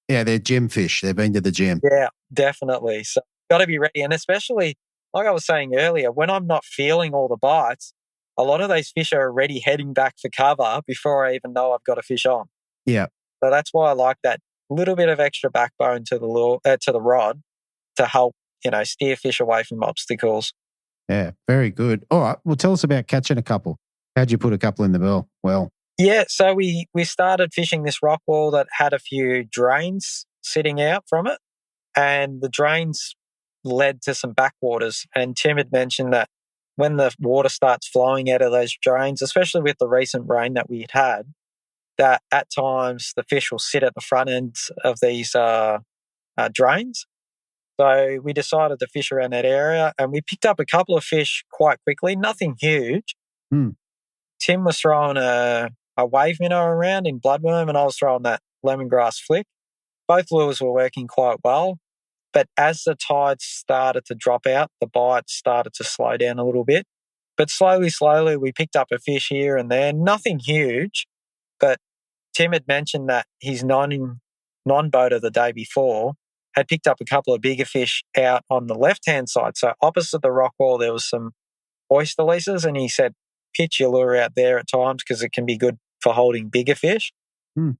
Yeah, they're gym fish. They've been to the gym. Yeah, definitely. So got to be ready. And especially, like I was saying earlier, when I'm not feeling all the bites, a lot of those fish are already heading back for cover before I even know I've got a fish on. Yeah. So that's why I like that little bit of extra backbone to the lure, to the rod to help, steer fish away from obstacles. Yeah, very good. All right. Well, tell us about catching a couple. How'd you put a couple in the bill? Well, yeah, so we started fishing this rock wall that had a few drains sitting out from it, and the drains led to some backwaters. And Tim had mentioned that when the water starts flowing out of those drains, especially with the recent rain that we had, that at times the fish will sit at the front ends of these drains. So we decided to fish around that area, and we picked up a couple of fish quite quickly, nothing huge. Tim was throwing a wave minnow around in bloodworm, and I was throwing that lemongrass flick. Both lures were working quite well, but as the tides started to drop out, the bites started to slow down a little bit. But slowly, we picked up a fish here and there, nothing huge, but Tim had mentioned that his non-boater the day before had picked up a couple of bigger fish out on the left-hand side. So opposite the rock wall, there was some oyster leases, and he said, pitch your lure out there at times because it can be good for holding bigger fish. And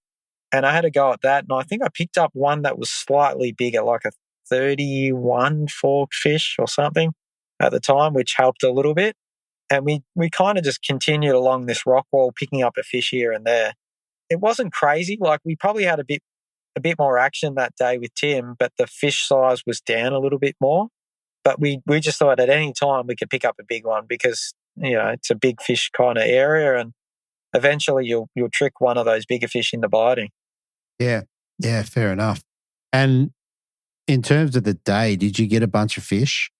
I had a go at that, and I think I picked up one that was slightly bigger, like a 31 fork fish or something at the time, which helped a little bit. And we kind of just continued along this rock wall, picking up a fish here and there. It wasn't crazy. Like, we probably had a bit more action that day with Tim, but the fish size was down a little bit more. But we just thought at any time we could pick up a big one because, it's a big fish kind of area, and eventually you'll trick one of those bigger fish into biting. Yeah, fair enough. And in terms of the day, did you get a bunch of fish?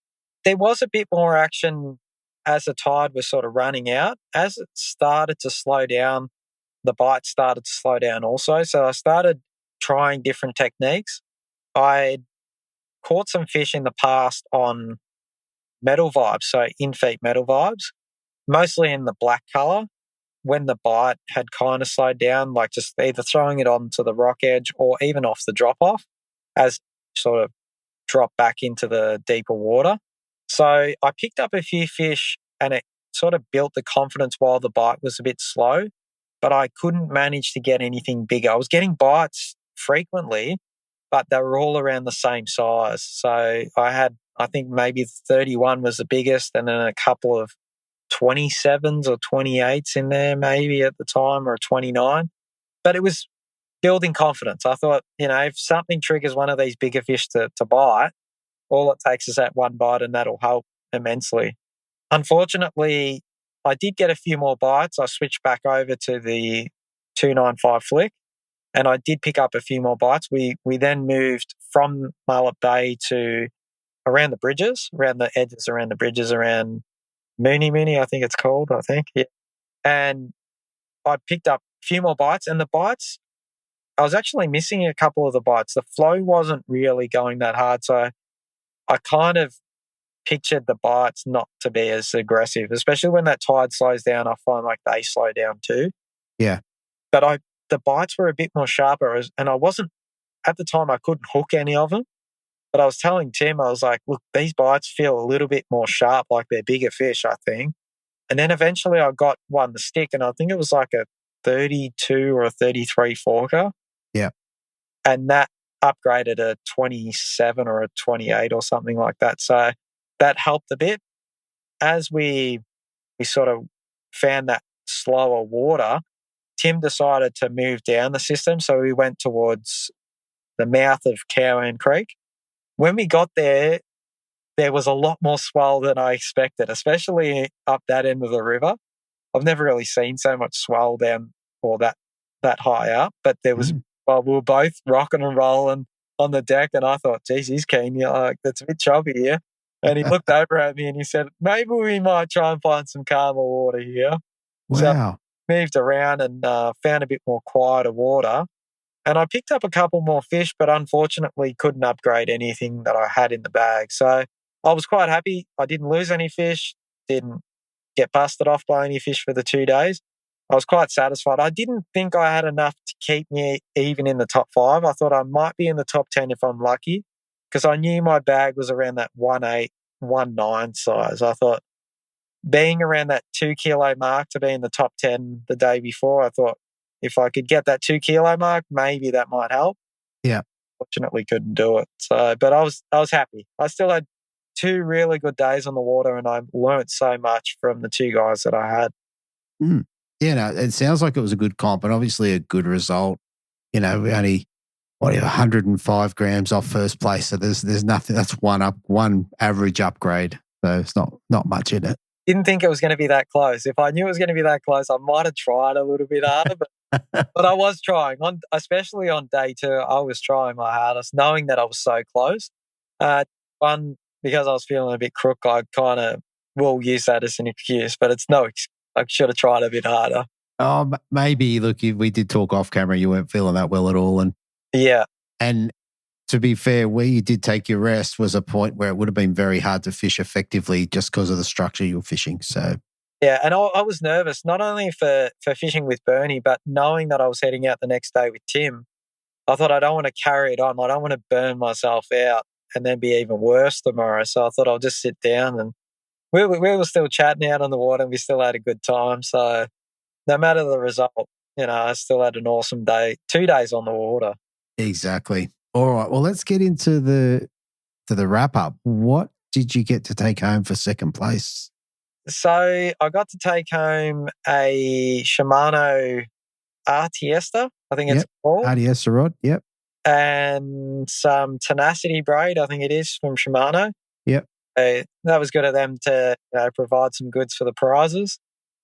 There was a bit more action as the tide was sort of running out. As it started to slow down, the bites started to slow down also. So I started trying different techniques. I caught some fish in the past on metal vibes, so in-feet metal vibes, mostly in the black colour. When the bite had kind of slowed down, like just either throwing it onto the rock edge or even off the drop-off as sort of drop back into the deeper water. So I picked up a few fish and it sort of built the confidence while the bite was a bit slow, but I couldn't manage to get anything bigger. I was getting bites frequently, but they were all around the same size. So I think maybe 31 was the biggest, and then a couple of 27s or 28s in there maybe at the time, or 29. But it was building confidence. I thought, if something triggers one of these bigger fish to bite, all it takes is that one bite and that'll help immensely. Unfortunately, I did get a few more bites. I switched back over to the 295 flick, and I did pick up a few more bites. We then moved from Mullet Bay to around the bridges, around the edges, around the bridges, around Mooney, I think it's called, yeah. And I picked up a few more bites, and the bites, I was actually missing a couple of the bites. The flow wasn't really going that hard, so I kind of pictured the bites not to be as aggressive, especially when that tide slows down. I find like they slow down too. Yeah. But the bites were a bit more sharper, and I wasn't, at the time I couldn't hook any of them. But I was telling Tim, I was like, look, these bites feel a little bit more sharp, like they're bigger fish, I think. And then eventually I got one to stick, and I think it was like a 32 or a 33 forker. Yeah. And that upgraded a 27 or a 28 or something like that. So that helped a bit. As we sort of found that slower water, Tim decided to move down the system, so we went towards the mouth of Cowan Creek. When we got there, there was a lot more swell than I expected, especially up that end of the river. I've never really seen so much swell down or that high up, but there was, well, we were both rocking and rolling on the deck, and I thought, geez, he's keen. You're like, that's a bit choppy here. And he looked over at me and he said, maybe we might try and find some calmer water here. Wow. So moved around and found a bit more quieter water. And I picked up a couple more fish, but unfortunately couldn't upgrade anything that I had in the bag. So I was quite happy. I didn't lose any fish, didn't get busted off by any fish for the 2 days. I was quite satisfied. I didn't think I had enough to keep me even in the top 5. I thought I might be in the top 10 if I'm lucky, because I knew my bag was around that 1.8, 1.9 size. I thought being around that 2 kilo mark to be in the top 10 the day before, I thought if I could get that 2 kilo mark, maybe that might help. Yeah. Fortunately couldn't do it. So, but I was happy. I still had 2 really good days on the water, and I learnt so much from the 2 guys that I had. Yeah, no, it sounds like it was a good comp and obviously a good result. We only 105 grams off first place, so there's nothing. That's one average upgrade, so it's not much in it. Didn't think it was going to be that close. If I knew it was going to be that close, I might have tried a little bit harder, but I was trying. Especially on day 2, I was trying my hardest, knowing that I was so close. One, because I was feeling a bit crook, I kind of will use that as an excuse, but it's no excuse. I should have tried a bit harder. Oh, maybe. Look, we did talk off camera. You weren't feeling that well at all, and yeah. And to be fair, where you did take your rest was a point where it would have been very hard to fish effectively just because of the structure you were fishing. So yeah, and I was nervous not only for fishing with Bernie, but knowing that I was heading out the next day with Tim. I thought I don't want to carry it on. I don't want to burn myself out and then be even worse tomorrow. So I thought I'll just sit down, and we were still chatting out on the water, and we still had a good time. So no matter the result, I still had an awesome day. 2 days on the water. Exactly. All right. Well, let's get into the wrap up. What did you get to take home for second place? So I got to take home a Shimano Artiesta, I think it's called. Artiesta rod, yep. And some Tenacity braid, I think it is, from Shimano. Yep. That was good of them to provide some goods for the prizes.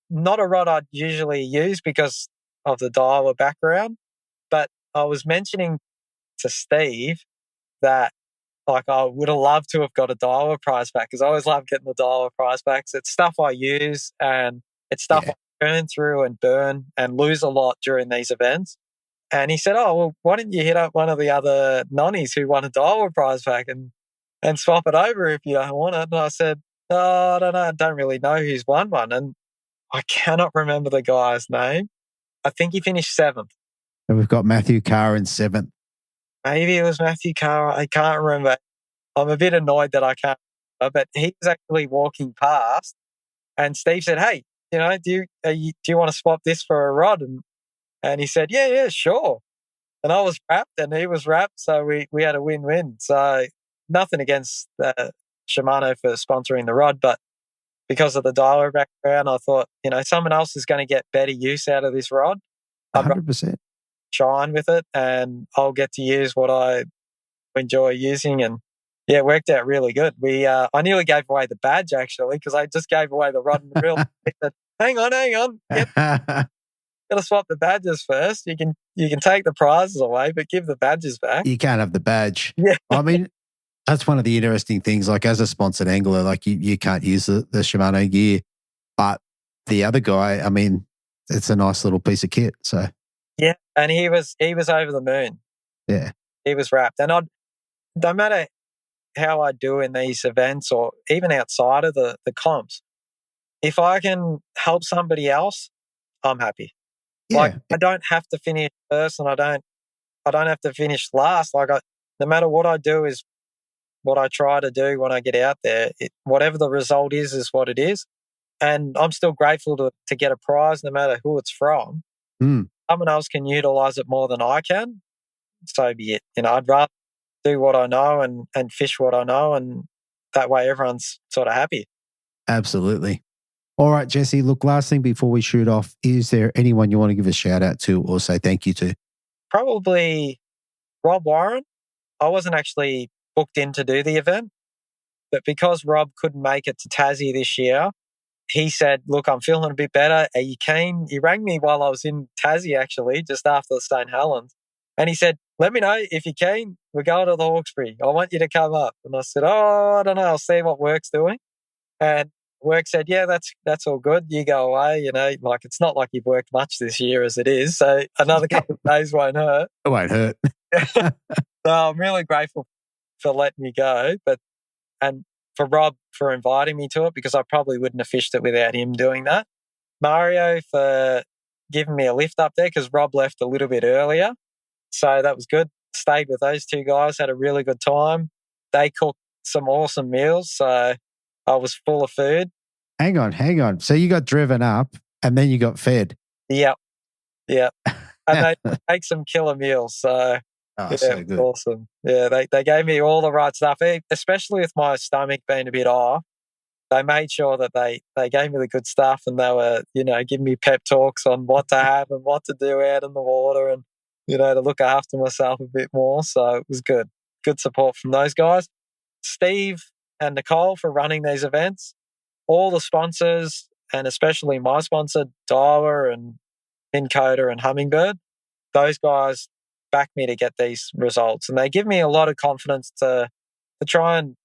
Not a rod I'd usually use because of the Daiwa background, but I was mentioning to Steve that I would have loved to have got a Daiwa prize pack, because I always love getting the Daiwa prize packs. It's stuff I use, and it's stuff I turn through and burn and lose a lot during these events. And he said, oh, well, why didn't you hit up one of the other nonnies who won a Daiwa prize pack and swap it over if you don't want it? And I said, oh, I don't know. I don't really know who's won one. And I cannot remember the guy's name. I think he finished 7th. And we've got Matthew Carr in 7th. Maybe it was Matthew Carr. I can't remember. I'm a bit annoyed that I can't remember, but he was actually walking past, and Steve said, hey, do you want to swap this for a rod? And he said, yeah, sure. And I was wrapped and he was wrapped, so we had a win-win. So nothing against Shimano for sponsoring the rod, but because of the Daiwa background, I thought, someone else is going to get better use out of this rod. 100%. Shine with it, and I'll get to use what I enjoy using. And yeah, it worked out really good. I nearly gave away the badge, actually, because I just gave away the rod and the reel. Hang on. Got to swap the badges first. You can take the prizes away, but give the badges back. You can't have the badge. Yeah. I mean, that's one of the interesting things. Like, as a sponsored angler, like you can't use the Shimano gear, but the other guy, I mean, it's a nice little piece of kit. So yeah, and he was over the moon. Yeah, he was wrapped, and no matter how I do in these events or even outside of the comps, if I can help somebody else, I'm happy. Yeah. Like, I don't have to finish first, and I don't have to finish last. Like, no matter what I do is what I try to do when I get out there. Whatever the result is what it is. And I'm still grateful to get a prize no matter who it's from. Someone else can utilise it more than I can, so be it. I'd rather do what I know and fish what I know, and that way everyone's sort of happy. Absolutely. All right, Jesse, look, last thing before we shoot off, is there anyone you want to give a shout out to or say thank you to? Probably Rob Warren. I wasn't actually booked in to do the event, but because Rob couldn't make it to Tassie this year, he said, look, I'm feeling a bit better. Are you keen? He rang me while I was in Tassie, actually, just after the St. Helens. And he said, let me know if you're keen. We're going to the Hawkesbury. I want you to come up. And I said, I don't know. I'll see what Work's doing. And Work said, yeah, that's all good. You go away. Like it's not like you've worked much this year as it is. So another couple of days won't hurt. It won't hurt. So I'm really grateful for letting me go. And for Rob for inviting me to it, because I probably wouldn't have fished it without him doing that. Mario for giving me a lift up there because Rob left a little bit earlier. So that was good. Stayed with those two guys, had a really good time. They cooked some awesome meals, so I was full of food. Hang on. So you got driven up and then you got fed? Yep. And they make some killer meals, so... So good. Awesome. Yeah, they gave me all the right stuff, especially with my stomach being a bit off. They made sure that they gave me the good stuff, and they were, giving me pep talks on what to have and what to do out in the water and, to look after myself a bit more. So it was good. Good support from those guys. Steve and Nicole for running these events. All the sponsors, and especially my sponsor, Daiwa and Minn Kota and Hummingbird, those guys back me to get these results, and they give me a lot of confidence to try and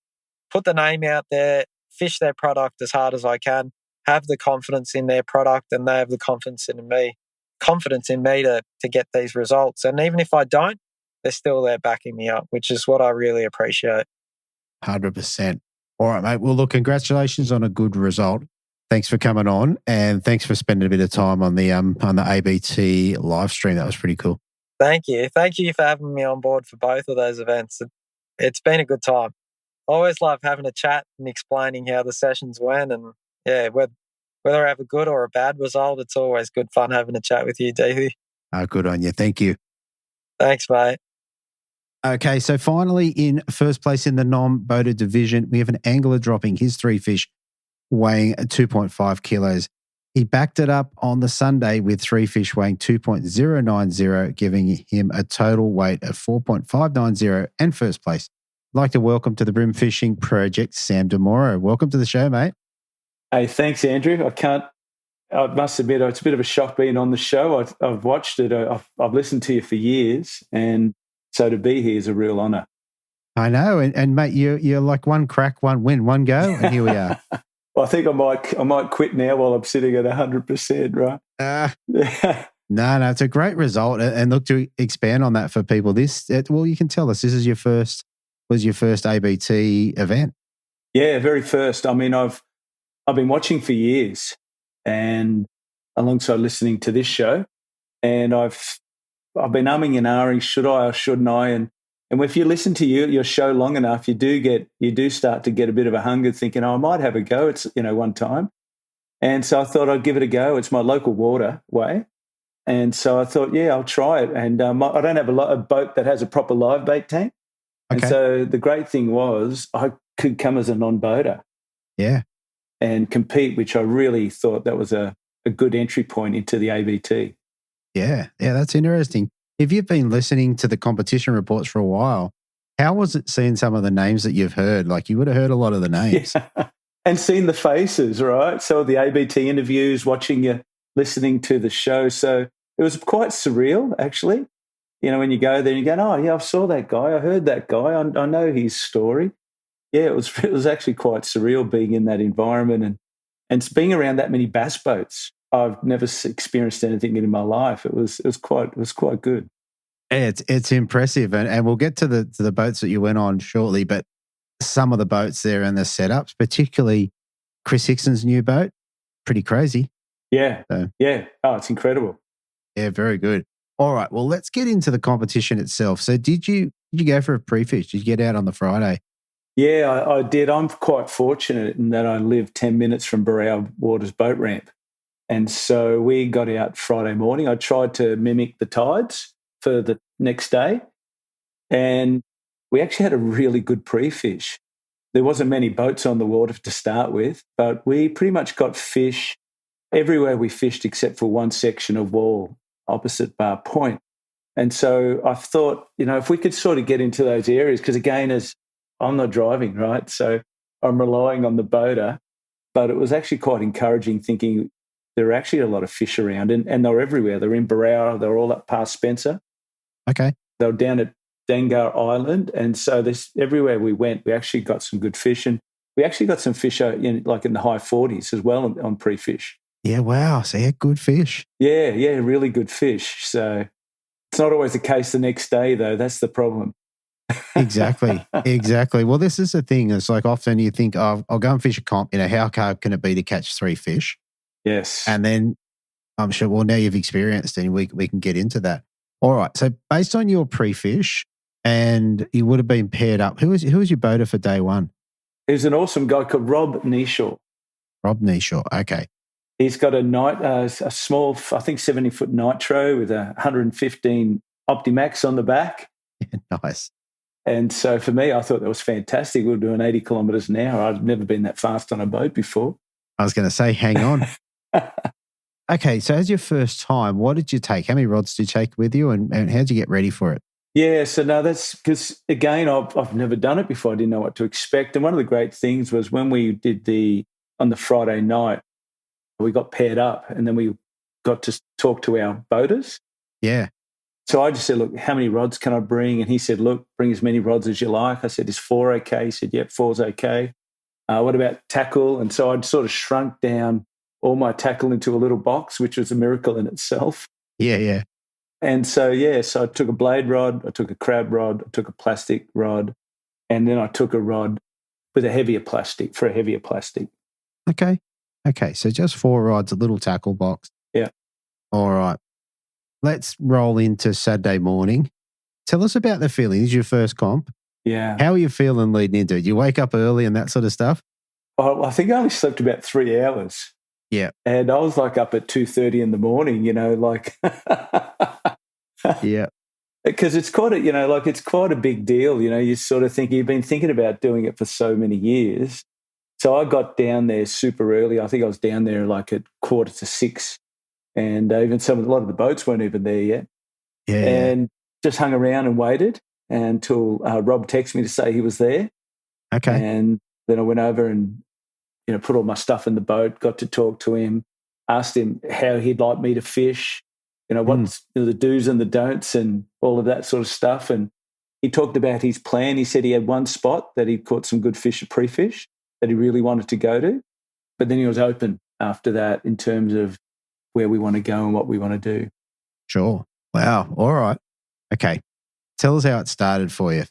put the name out there, fish their product as hard as I can, have the confidence in their product, and they have the confidence in me to get these results. And even if I don't, they're still there backing me up, which is what I really appreciate. 100%. All right, mate. Well, look, congratulations on a good result. Thanks for coming on, and thanks for spending a bit of time on the ABT live stream. That was pretty cool. Thank you. Thank you for having me on board for both of those events. It's been a good time. I always love having a chat and explaining how the sessions went. And yeah, whether I have a good or a bad result, it's always good fun having a chat with you, Davey. Good on you. Thank you. Thanks, mate. Okay, so finally in first place in the non-boater division, we have an angler dropping his 3 fish weighing 2.5 kilos. He backed it up on the Sunday with 3 fish weighing 2.090, giving him a total weight of 4.590 and first place. I'd like to welcome to the BREAM Fishing Project, Sam Di Mauro. Welcome to the show, mate. Hey, thanks, Andrew. I must admit, it's a bit of a shock being on the show. I've watched it. I've listened to you for years, and so to be here is a real honour. I know. And mate, you're like one crack, one win, one go, and here we are. Well, I think I might quit now while I'm sitting at 100%, right? No, it's a great result. And look, to expand on that for people, you can tell us this is your first ABT event. Yeah, very first. I mean, I've been watching for years, and alongside listening to this show, and I've been umming and ahhing, should I or shouldn't I? And if you listen to your show long enough, you do start to get a bit of a hunger, thinking, I might have a go. It's one time, and so I thought I'd give it a go. It's my local waterway, and so I thought, yeah, I'll try it. And I don't have a boat that has a proper live bait tank, and so the great thing was I could come as a non-boater, and compete, which I really thought that was a good entry point into the ABT. Yeah, that's interesting. If you've been listening to the competition reports for a while, how was it seeing some of the names that you've heard? Like you would have heard a lot of the names. Yeah. And seen the faces, right? So the ABT interviews, watching you, listening to the show. So it was quite surreal, actually. When you go there and you go, oh, yeah, I saw that guy. I heard that guy. I know his story. Yeah, it was actually quite surreal being in that environment and being around that many bass boats. I've never experienced anything in my life. It was quite good. It's impressive, and we'll get to the boats that you went on shortly. But some of the boats there and the setups, particularly Chris Hickson's new boat, pretty crazy. Yeah, yeah. Oh, it's incredible. Yeah, very good. All right, well, let's get into the competition itself. So, did you go for a pre-fish? Did you get out on the Friday? Yeah, I did. I'm quite fortunate in that I live 10 minutes from Burrell Waters boat ramp. And so we got out Friday morning. I tried to mimic the tides for the next day, and we actually had a really good pre-fish. there wasn't many boats on the water to start with, but we pretty much got fish everywhere we fished except for one section of wall opposite Bar Point. And so I thought, if we could sort of get into those areas, because again, as I'm not driving, right? So I'm relying on the boater, but it was actually quite encouraging thinking there are actually a lot of fish around and they're everywhere. They're in Barrow, they're all up past Spencer. Okay. They were down at Dangar Island. And so everywhere we went, we actually got some good fish. And we actually got some fish in the high 40s as well on pre-fish. Yeah, wow. So yeah, good fish. Yeah, really good fish. So it's not always the case the next day, though. That's the problem. Exactly. Well, this is the thing. It's like often you think, oh, I'll go and fish a comp. How hard can it be to catch 3 fish? Yes. And then I'm sure, well, now you've experienced and we can get into that. All right. So based on your pre-fish, and you would have been paired up, who was your boater for day one? There's an awesome guy called Rob Neeshaw. Rob Neeshaw. Okay. He's got a small, I think 70-foot nitro with a 115 Optimax on the back. Nice. And so for me, I thought that was fantastic. We were doing 80 kilometres an hour. I'd never been that fast on a boat before. I was going to say, hang on. Okay, so as your first time, what did you take? How many rods did you take with you and how did you get ready for it? Yeah, so no, that's because, again, I've never done it before. I didn't know what to expect. And one of the great things was when we did on the Friday night, we got paired up and then we got to talk to our boaters. Yeah. So I just said, look, how many rods can I bring? And he said, look, bring as many rods as you like. I said, is 4 okay? He said, yep, 4's okay. What about tackle? And so I'd sort of shrunk down all my tackle into a little box, which was a miracle in itself. Yeah. And so, so I took a blade rod, I took a crab rod, I took a plastic rod, and then I took a rod with a heavier plastic. Okay, so just 4 rods, a little tackle box. Yeah. All right. Let's roll into Saturday morning. Tell us about the feeling. This is your first comp. Yeah. How are you feeling leading into it? You wake up early and that sort of stuff? Well, I think I only slept about 3 hours. Yeah. And I was like up at 2:30 in the morning, Yeah. Because it's quite it's quite a big deal. You sort of think you've been thinking about doing it for so many years. So I got down there super early. I think I was down there like at 5:45, and even a lot of the boats weren't even there yet. Yeah. And just hung around and waited until Rob texted me to say he was there. Okay. And then I went over and put all my stuff in the boat. Got to talk to him, asked him how he'd like me to fish. What's the do's and the don'ts and all of that sort of stuff. And he talked about his plan. He said he had one spot that he caught some good fish at pre-fish that he really wanted to go to. But then he was open after that in terms of where we want to go and what we want to do. Sure. Wow. All right. Okay. Tell us how it started for you.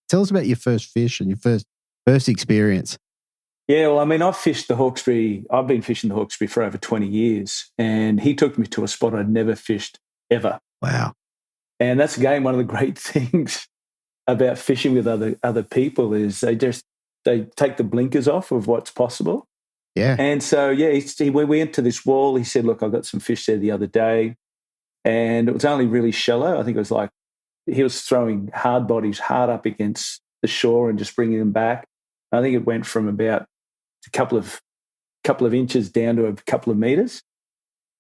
Tell us about your first fish and your first experience. Yeah, well, I mean, I've been fishing the Hawkesbury for over 20 years, and he took me to a spot I'd never fished ever. Wow. And that's, again, one of the great things about fishing with other people is they take the blinkers off of what's possible. Yeah. And so, we went to this wall. He said, look, I got some fish there the other day, and it was only really shallow. I think it was like he was throwing hard bodies hard up against the shore and just bringing them back. I think it went from about a couple of inches down to a couple of meters.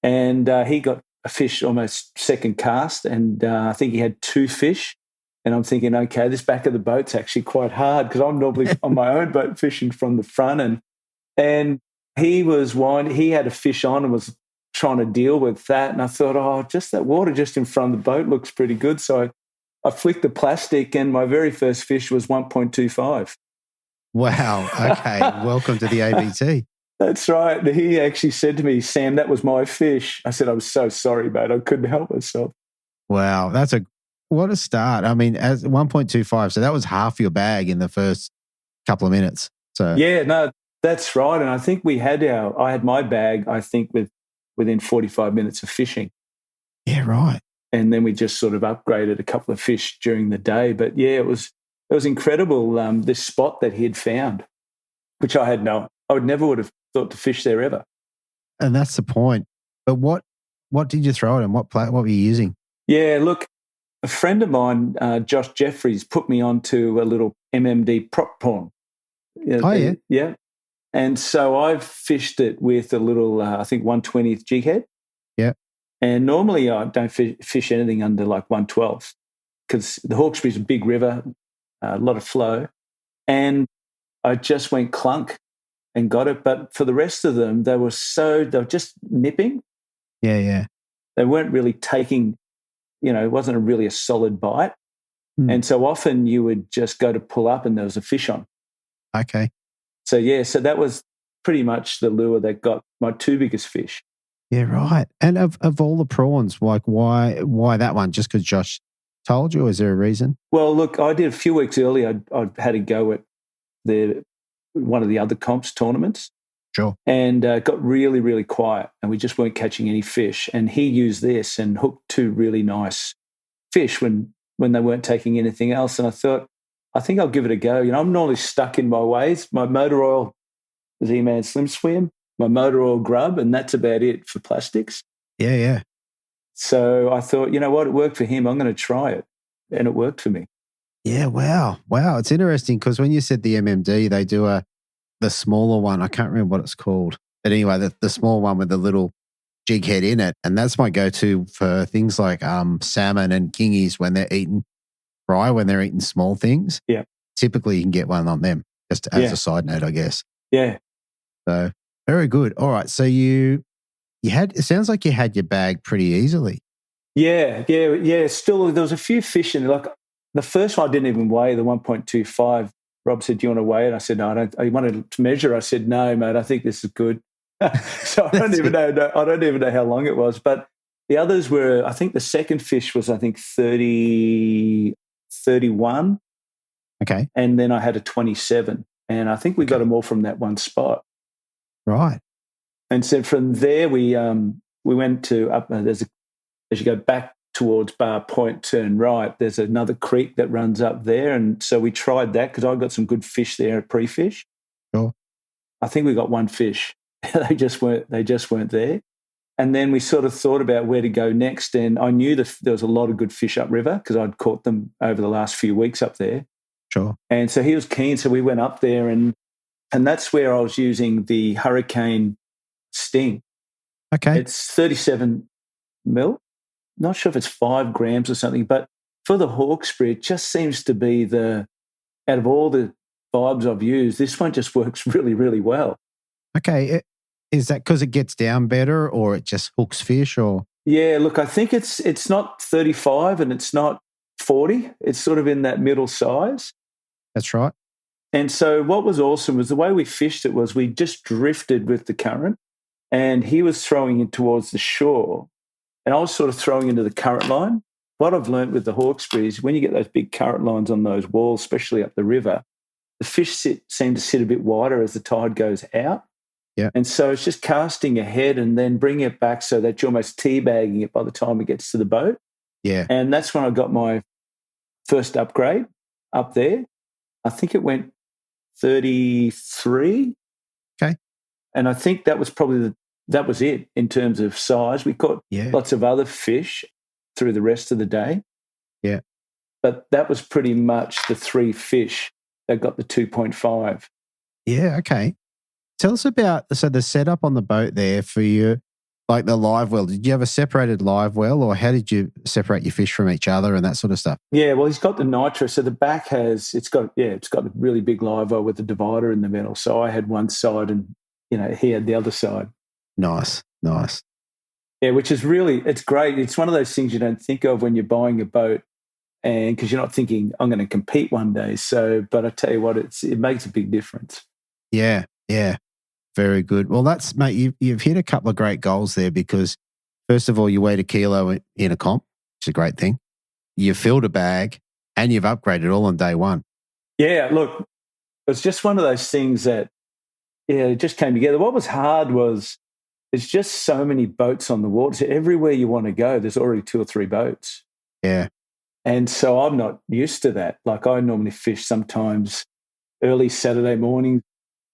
And he got a fish almost second cast, and I think he had 2 fish. And I'm thinking, okay, this back of the boat's actually quite hard because I'm normally on my own boat fishing from the front. And he was he had a fish on and was trying to deal with that. And I thought, just that water just in front of the boat looks pretty good. So I flicked the plastic, and my very first fish was 1.25. Wow. Okay. Welcome to the ABT. That's right. He actually said to me, Sam, that was my fish. I said, I'm so sorry, mate. I couldn't help myself. Wow. What a start. I mean, as 1.25, so that was half your bag in the first couple of minutes. So yeah, no, that's right. And I think I had my bag, I think, within 45 minutes of fishing. Yeah, right. And then we just sort of upgraded a couple of fish during the day. But yeah, it was incredible, this spot that he had found, which I never would have thought to fish there ever. And that's the point. But what did you throw it in? What were you using? Yeah, look, a friend of mine, Josh Jeffries, put me onto a little MMD prop prawn. Oh, yeah. Yeah. And so I've fished it with a little, I think, 1/20th jig head. Yeah. And normally I don't fish anything under like 1/12 because the Hawkesbury is a big river, a lot of flow. And I just went clunk and got it. But for the rest of them, they were just nipping. Yeah, yeah. They weren't really taking, it wasn't really a solid bite. And so often you would just go to pull up and there was a fish on. Okay. So that was pretty much the lure that got my two biggest fish. Yeah, right. And of all the prawns, like why that one? Just because Josh told you? Is there a reason? Well, look, I did a few weeks earlier. I had a go at one of the other comps tournaments. Sure. And got really, really quiet, and we just weren't catching any fish. And he used this and hooked two really nice fish when they weren't taking anything else. And I thought, I think I'll give it a go. I'm normally stuck in my ways. My motor oil Z-Man Slim Swim, my motor oil grub, and that's about it for plastics. Yeah, yeah. So I thought, you know what, it worked for him. I'm going to try it. And it worked for me. Yeah, wow. It's interesting because when you said the MMD, they do the smaller one. I can't remember what it's called. But anyway, the small one with the little jig head in it. And that's my go-to for things like salmon and kingies when they're eating fry, when they're eating small things. Yeah. Typically you can get one on them, just as a side note, I guess. Yeah. So very good. All right. So you had, it sounds like you had your bag pretty easily. Yeah. Still, there was a few fish in it. Like the first one I didn't even weigh, the 1.25. Rob said, do you want to weigh it? I said, no, I don't. I wanted to measure. I said, no, mate, I think this is good. So I don't even know how long it was. But the others were, I think the second fish was, 31. Okay. And then I had a 27. And I think we got them all from that one spot. Right. And so from there, we went to up, as you go back towards Bar Point, turn right, there's another creek that runs up there. And so we tried that because I got some good fish there at pre-fish. Sure. I think we got one fish. They just weren't there. And then we sort of thought about where to go next. And I knew that there was a lot of good fish upriver because I'd caught them over the last few weeks up there. Sure. And so he was keen. So we went up there and that's where I was using the Hurricane Sting. Okay. It's 37 mil. Not sure if it's 5 grams or something, but for the Hawkesbury, it just seems to be out of all the vibes I've used, this one just works really, really well. Okay. Is that because it gets down better or it just hooks fish or? Yeah, look, I think it's not 35 and it's not 40. It's sort of in that middle size. That's right. And so what was awesome was the way we fished it was we just drifted with the current and he was throwing it towards the shore and I was sort of throwing into the current line. What I've learned with the Hawkesbury is when you get those big current lines on those walls, especially up the river, the fish seem to sit a bit wider as the tide goes out. Yeah. And so it's just casting ahead and then bringing it back so that you're almost teabagging it by the time it gets to the boat. Yeah. And that's when I got my first upgrade up there. I think it went 33. Okay. And I think that was probably that was it in terms of size. We caught lots of other fish through the rest of the day. Yeah. But that was pretty much the 3 fish that got the 2.5. Yeah, okay. Tell us about, so the setup on the boat there for you, like the live well. Did you have a separated live well or how did you separate your fish from each other and that sort of stuff? Yeah, well, he's got the nitro. So the back it's got a really big live well with a divider in the middle. So I had one side and, he had the other side. Nice. Yeah, which is really, it's great. It's one of those things you don't think of when you're buying a boat and because you're not thinking, I'm going to compete one day. So, but I tell you what, it makes a big difference. Yeah. Very good. Well, mate, you've hit a couple of great goals there because first of all, you weighed a kilo in a comp, which is a great thing. You filled a bag and you've upgraded all on day one. Yeah, look, it's just one of those things that, it just came together. What was hard was there's just so many boats on the water. So everywhere you want to go, there's already 2 or 3 boats. Yeah. And so I'm not used to that. Like I normally fish sometimes early Saturday morning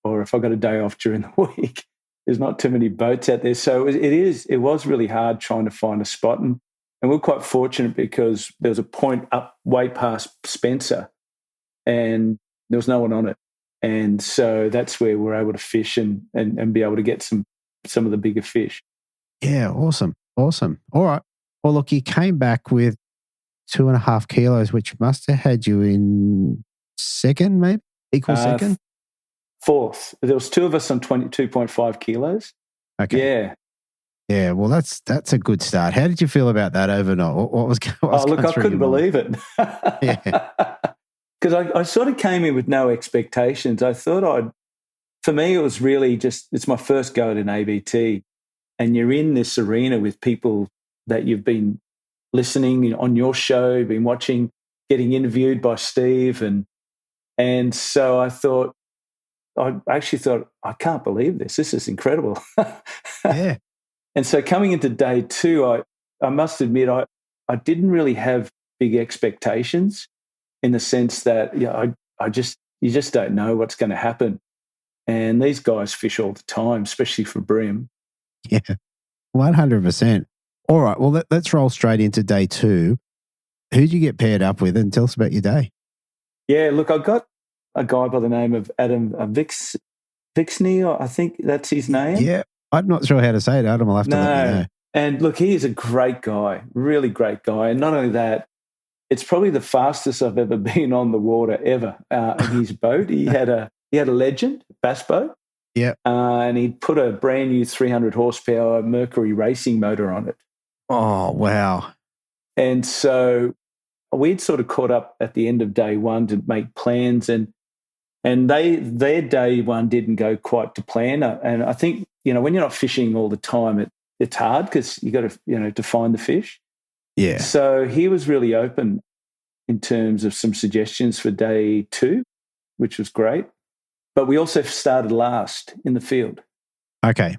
or if I got a day off during the week, there's not too many boats out there. So it was really hard trying to find a spot. And we're quite fortunate because there was a point up way past Spencer and there was no one on it. And so that's where we're able to fish and be able to get some of the bigger fish. Yeah, awesome. Awesome. All right. Well, look, you came back with 2.5 kilos, which must have had you in second, maybe? Equal second? Fourth. There was two of us on 22.5 kilos. Okay. Yeah. Yeah, well, that's a good start. How did you feel about that overnight? What was look, I couldn't believe it. Yeah. Because I sort of came in with no expectations. I thought for me, it was really it's my first go at an ABT. And you're in this arena with people that you've been listening on your show, been watching, getting interviewed by Steve. And so I actually thought, I can't believe this. This is incredible. Yeah. And so coming into day 2, I must admit, I didn't really have big expectations in the sense that you just don't know what's going to happen. And these guys fish all the time, especially for bream. Yeah, 100%. All right, well, let's roll straight into day 2. Who'd you get paired up with, and tell us about your day? Yeah, look, I got a guy by the name of Adam Vixney, I think that's his name. Yeah, I'm not sure how to say it, Adam. I'll have to let you know. And look, he is a great guy, really great guy. And not only that, it's probably the fastest I've ever been on the water ever in his boat. He had a Legend bass boat. Yeah. And he'd put a brand new 300 horsepower Mercury racing motor on it. Oh, wow. And so we'd sort of caught up at the end of day 1 to make plans, and their day 1 didn't go quite to plan. And I think, when you're not fishing all the time, it's hard because you got to, to find the fish. Yeah. So he was really open in terms of some suggestions for day 2, which was great. But we also started last in the field. Okay.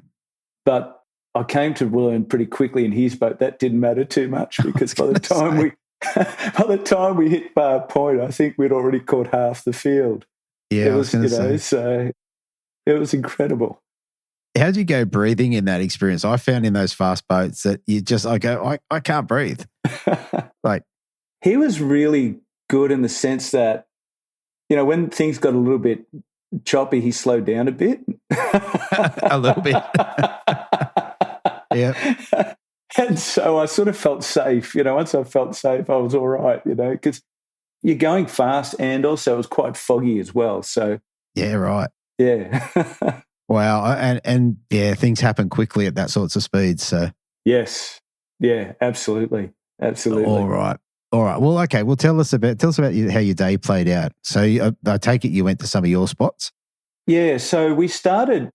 But I came to learn pretty quickly in his boat that didn't matter too much, because by the time we hit Bar Point, I think we'd already caught half the field. Yeah, I was going to say. So it was incredible. How did you go breathing in that experience? I found in those fast boats that I can't breathe. Like, he was really good in the sense that, when things got a little bit choppy, he slowed down a bit. A little bit. Yeah. And so I sort of felt safe. Once I felt safe, I was all right, because you're going fast, and also it was quite foggy as well. So yeah, right. Yeah. Wow. And yeah, things happen quickly at that sorts of speeds. So yes. Yeah, absolutely. Absolutely. All right. Well, okay. Well, tell us about how your day played out. So I take it you went to some of your spots? Yeah. So we started,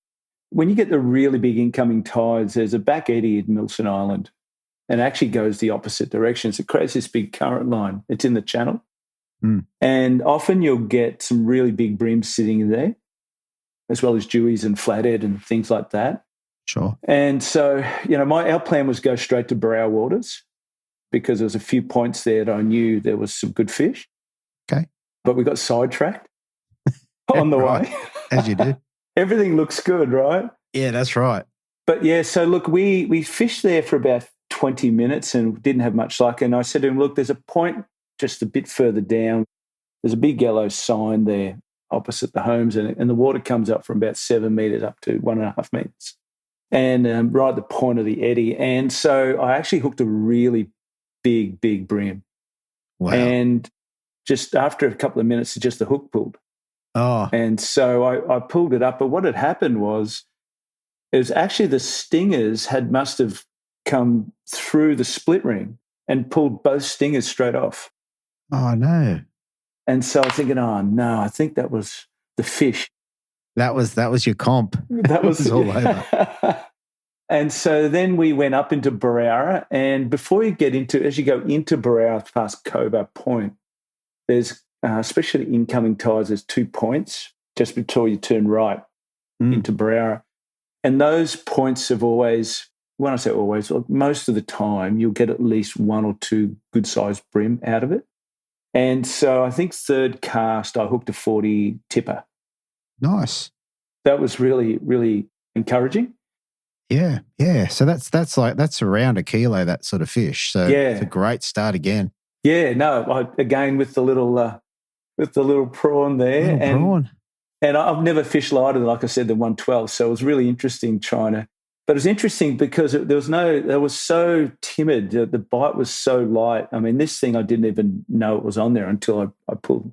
when you get the really big incoming tides, there's a back eddy in Milson Island, and it actually goes the opposite direction. So it creates this big current line. It's in the channel. Mm. And often you'll get some really big breams sitting in there, as well as dewies and flathead and things like that. Sure. And so, our plan was go straight to Brow Waters, because there was a few points there that I knew there was some good fish. Okay. But we got sidetracked on the way. As you do. Everything looks good, right? Yeah, that's right. But yeah, so look, we fished there for about 20 minutes and didn't have much luck. And I said to him, look, there's a point just a bit further down. There's a big yellow sign there opposite the homes, and the water comes up from about 7 meters up to 1.5 meters. And right at the point of the eddy. And so I actually hooked a really big bream. Wow. And just after a couple of minutes, just the hook pulled. Oh. And so I pulled it up. But what had happened was, it was actually the stingers must have come through the split ring and pulled both stingers straight off. Oh, no. And so I was thinking, oh, no, I think that was the fish. That was your comp. That was all over. And so then we went up into Barara, and before you as you go into Barara past Cobar Point, there's, especially incoming tides, there's 2 points just before you turn right into Barara. And those points have always, when I say always, most of the time, you'll get at least 1 or 2 good-sized bream out of it. And so I think third cast, I hooked a 40 tipper. Nice. That was really, really encouraging. Yeah. So that's around a kilo, that sort of fish. So yeah, it's a great start again. Yeah, no, again with the little prawn there. Prawn. And I've never fished lighter than, like I said, the 112. So it was really interesting trying to. But it was interesting because they was so timid. The bite was so light. I mean, this thing I didn't even know it was on there until I pulled.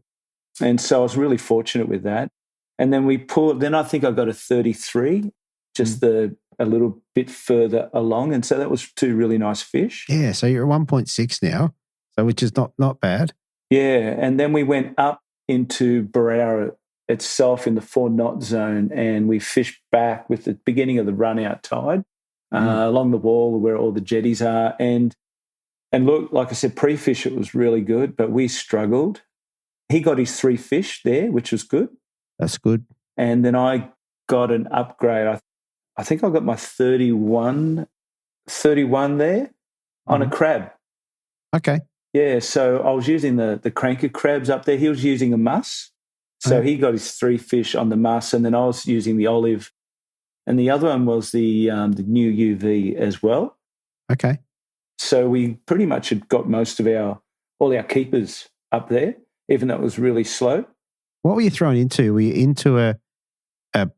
And so I was really fortunate with that. And then we pulled. Then I think I got a 33, just a little bit further along. And so that was two really nice fish. Yeah. So you're at 1.6 now, so which is not bad. Yeah. And then we went up into Barara itself in the 4-knot zone, and we fished back with the beginning of the run-out tide along the wall where all the jetties are. And look, like I said, pre-fish it was really good, but we struggled. He got his 3 fish there, which was good. That's good. And then I got an upgrade. I think I got my 31 there on a crab. Okay. Yeah, so I was using the cranker crabs up there. He was using a muss. So he got his 3 fish on the muss, and then I was using the olive. And the other one was the new UV as well. Okay. So we pretty much had got most of all our keepers up there, even though it was really slow. What were you thrown into? Were you into a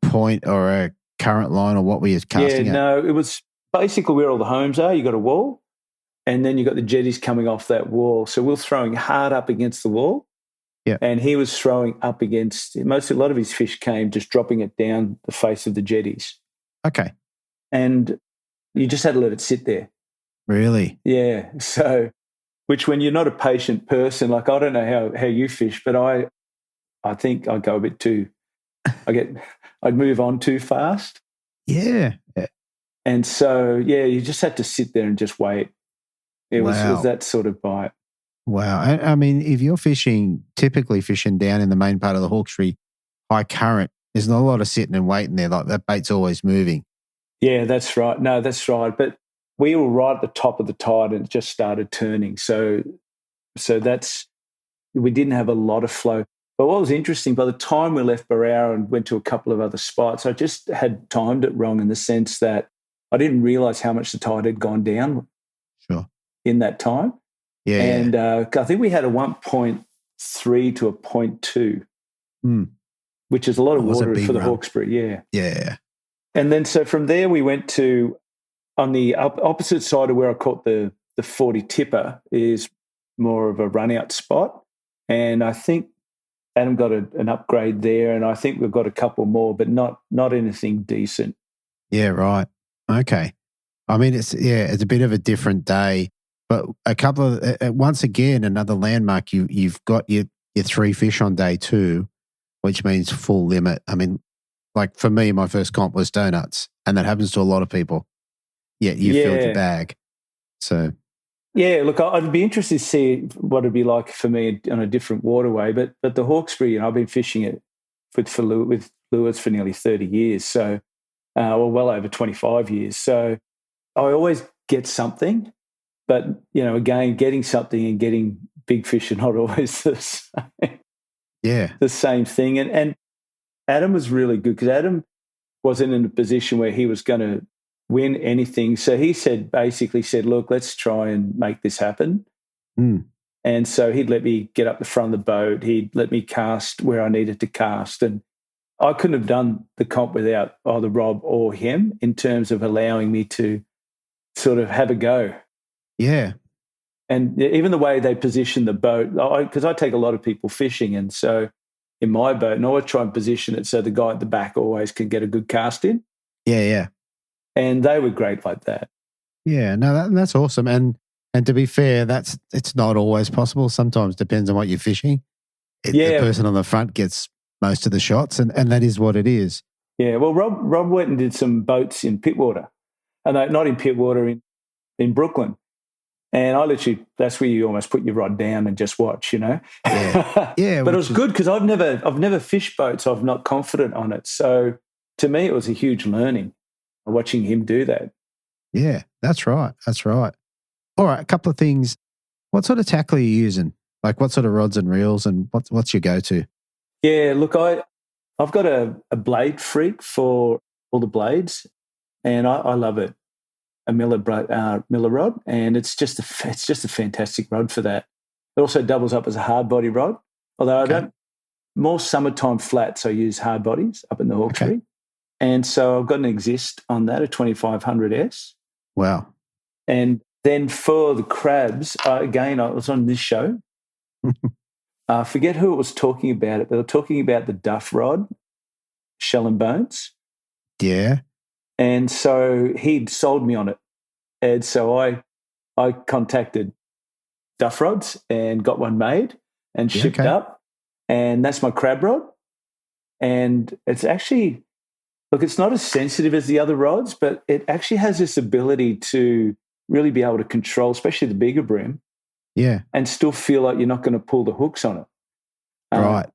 point or a current line, or what were you casting at? No, it was basically where all the homes are. You got a wall, and then you got the jetties coming off that wall. So we were throwing hard up against the wall. Yeah. And he was throwing up against a lot of his fish came just dropping it down the face of the jetties. Okay. And you just had to let it sit there. Really? Yeah. So, which when you're not a patient person, like I don't know how you fish, but I think I go a bit too, I'd move on too fast. Yeah. And so, yeah, you just had to sit there and just wait. It was that sort of bite. Wow. I mean, if you're typically fishing down in the main part of the Hawkesbury high current, there's not a lot of sitting and waiting there. Like that bait's always moving. Yeah, that's right. No, that's right. But we were right at the top of the tide and it just started turning. So we didn't have a lot of flow. But what was interesting, by the time we left Barara and went to a couple of other spots, I just had timed it wrong in the sense that I didn't realise how much the tide had gone down in that time. Yeah. And I think we had a 1.3 to a 0.2, which is a lot of water for the Hawkesbury. Yeah. Yeah. And then so from there we went to, on the opposite side of where I caught the 40 tipper is more of a run-out spot. And I think Adam got an upgrade there, and I think we've got a couple more, but not anything decent. Yeah, right. Okay. I mean, it's a bit of a different day. But a couple of once again, another landmark. You've got your 3 fish on day 2, which means full limit. I mean, like for me, my first comp was donuts, and that happens to a lot of people. Yet you filled your bag. So yeah, look, I'd be interested to see what it'd be like for me on a different waterway. But the Hawkesbury, I've been fishing it with lures for nearly 30 years, so well over 25 years. So I always get something. But, again, getting something and getting big fish are not always the same thing. And Adam was really good because Adam wasn't in a position where he was going to win anything. So he basically said, look, let's try and make this happen. And so he'd let me get up the front of the boat. He'd let me cast where I needed to cast. And I couldn't have done the comp without either Rob or him in terms of allowing me to sort of have a go. Yeah. And even the way they position the boat, because I take a lot of people fishing, and so in my boat, and I always try and position it so the guy at the back always can get a good cast in. Yeah, yeah. And they were great like that. Yeah, no, that's awesome. And to be fair, it's not always possible. Sometimes depends on what you're fishing. The person on the front gets most of the shots, and that is what it is. Yeah, well, Rob went and did some boats in Pittwater, and not in Pittwater, in Brooklyn. And I literally, that's where you almost put your rod down and just watch, Yeah. But it was good because I've never fished boats. I'm not confident on it. So to me, it was a huge learning watching him do that. Yeah, that's right. That's right. All right, a couple of things. What sort of tackle are you using? Like what sort of rods and reels, and what's your go-to? Yeah, look, I've got a blade freak for all the blades, and I love it. A Miller rod, and it's just a fantastic rod for that. It also doubles up as a hard body rod, although I don't more summertime flats, I use hard bodies up in the Hawkesbury. Okay. And so I've got an Exist on that, a 2500S. Wow. And then for the crabs, again, I was on this show. I forget who it was talking about it, but they were talking about the Duff rod, Shell and Bones. Yeah. And so he'd sold me on it. And so I contacted Duff Rods and got one made and shipped up. And that's my crab rod. And it's actually, look, it's not as sensitive as the other rods, but it actually has this ability to really be able to control, especially the bigger bream. Yeah. And still feel like you're not going to pull the hooks on it. Right.